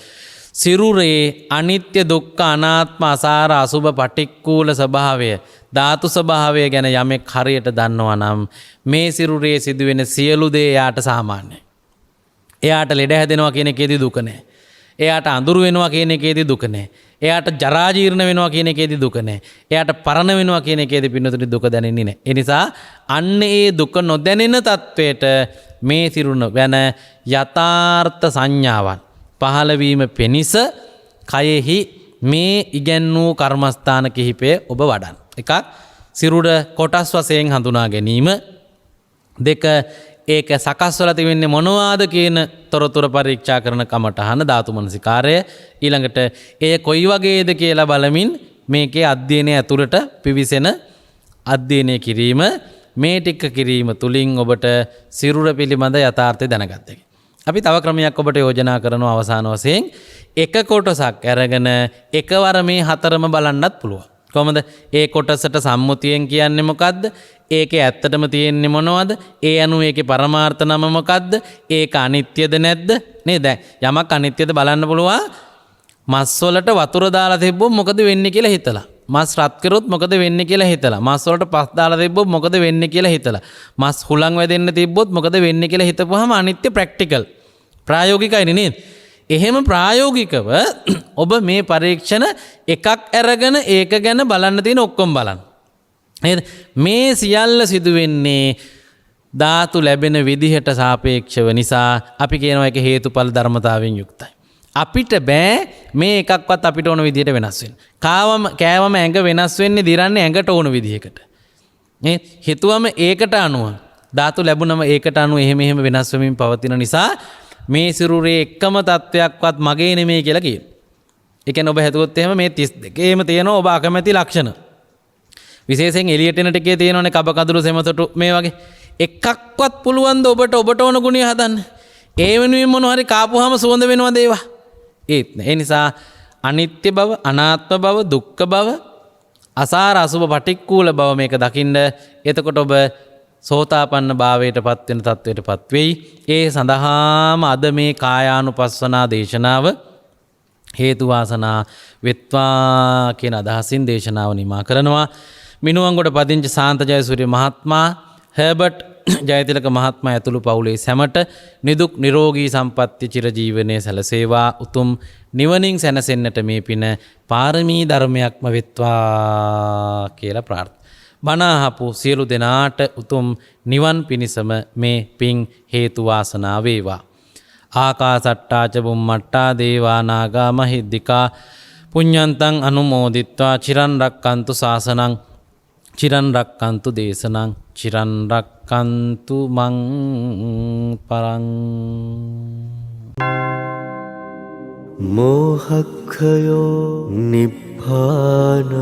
සිරුරේ අනිත්‍ය දුක්ඛ අනාත්ම අසාර අසුභ පටික්කුල ස්වභාවය, ධාතු ස්වභාවය ගැන යමෙක් හරියට දන්නවා නම් මේ සිරුරේ සිදුවෙන සියලු දේ එයාට සාමාන්‍යයි. එයාට ලෙඩ හැදෙනවා කියන එකේදී දුක නැහැ. එයාට අඳුරු වෙනවා කියන එකේදී දුක නැහැ. එයාට ජරා ජීර්ණ වෙනවා කියන එකේදී දුක නැහැ. එයාට පරණ වෙනවා කියන එකේදී පින්නතුනි දුක දැනෙන්නේ නැහැ. ඒ නිසා අන්න ඒ දුක නොදැනෙන තත්වයට මේ සිරුර වෙන යථාර්ථ සංඥාවන් පහළවීම පිණිස කයෙහි මේ ඉගැන්වූ කර්මස්ථාන කිහිපය ඔබ වඩන්න. එකක් සිරුර කොටස් වශයෙන් හඳුනා ගැනීම. දෙක ඒක සකස් වෙලා තිබෙන්නේ මොනවාද කියන තොරතුරු පරීක්ෂා කරන කමඨහන ධාතු මනසිකාරය. ඊළඟට ඒ කොයි වගේද කියලා බලමින් මේකේ අධ්‍යයනය ඇතුළට පිවිසෙන අධ්‍යයනය කිරීම. මේ ටික කිරීම තුලින් ඔබට සිරුර පිළිබඳ යථාර්ථය දැනගන්න. අපි තව ක්‍රමයක් ඔබට යෝජනා කරනවා අවසාන වශයෙන්. එක කොටසක් අරගෙන එකවර මේ හතරම බලන්නත් පුළුවන්. කොහොමද? ඒ කොටසට සම්මුතියෙන් කියන්නේ මොකද්ද? ඒකේ ඇත්තටම තියෙන්නේ මොනවද? ඒ අනුව ඒකේ පරමාර්ථ නම මොකද්ද? ඒක අනිත්‍යද නැද්ද? නේද? යමක් අනිත්‍යද බලන්න පුළුවන්. මස් වලට වතුර දාලා තිබ්බොත් මොකද වෙන්නේ කියලා හිතලා. මස් රත් කරොත් මොකද වෙන්නේ කියලා හිතලා. මස් වලට පස් දාලා තිබ්බොත් මොකද වෙන්නේ කියලා හිතලා. මස් හුලං වැදෙන්න තිබ්බොත් මොකද වෙන්නේ කියලා හිතපුවාම අනිත්‍ය ප්‍රැක්ටිකල්. ප්‍රායෝගිකයි නේද? එහෙම ප්‍රායෝගිකව ඔබ මේ පරීක්ෂණ එකක් අරගෙන ඒක ගැන බලන්න තියෙන ඔක්කොම බලන්න. නේද? මේ සියල්ල සිදු වෙන්නේ ධාතු ලැබෙන විදිහට සාපේක්ෂව නිසා අපි කියනවා ඒක හේතුඵල ධර්මතාවයෙන් යුක්තයි. අපිට බෑ මේ එකක්වත් අපිට ඕන විදිහට වෙනස් වෙන්න. කෑවම ඇඟ වෙනස් වෙන්නේ දිරන්නේ ඇඟට ඕන විදිහකට. නේ? හිතුවම ඒකට අනුව ධාතු ලැබුණම ඒකට අනුව එහෙම වෙනස් වෙමින් පවතින නිසා මේ සිරුරේ එකම තත්වයක්වත් මගේ නෙමෙයි කියලා කියනවා. ඒ කියන්නේ ඔබ හිතුවොත් එහෙම මේ 32ේම තියෙන ඔබ අකමැති ලක්ෂණ. විශේෂයෙන් එළියට එන ටිකේ තියෙනවනේ කබ කඳුළු සෙමසොටු මේ වගේ. එකක්වත් පුළුවන් ද ඔබට ඕන ගුණය හදන්න. ඒ වෙනුවෙන් මොන හරි කාපුවාම සුවඳ වෙනවද ඒවා? ඒත් නෑ. ඒ නිසා අනිත්‍ය බව, අනාත්ම බව, දුක්ඛ බව, අසාර අසුභ පටික්කුල බව මේක දකින්න. එතකොට ඔබ සෝතාපන්න භාවයට පත් වෙන තත්වයට පත් වෙයි. ඒ සඳහාම අද මේ කායානුපස්සනා දේශනාව හේතු වාසනා වෙත්වා කියන අදහසින් දේශනාව නිමා කරනවා. මිනුවන්ගොඩ පදිංචි සාන්ත ජයසූරිය මහත්මයා, හර්බර්ට් ජයතිලක මහත්මයා ඇතුළු පවුලේ සැමට නිදුක් නිරෝගී සම්පත්ති චිරජීවනයේ සැලසේවා. උතුම් නිවනින් සැනසෙන්නට මේ පින පාරමී ධර්මයක්ම වෙත්වා කියලා ප්‍රාර්ථනා. බණ අහපු සියලු දෙනාට උතුම් නිවන් පිණිසම මේ පින් හේතු වාසනා වේවා. ආකාසට්ටා ච බුම්මට්ටා දේවා නාග මහිද්దికා පුඤ්ඤන්තං අනුමෝදිත්වා චිරන් රක්칸තු ශාසනං චිරන් රක්칸තු දේශනං චිරන් රක්칸තු මං පරං. මෝහක්ඛයෝ නිබ්බානං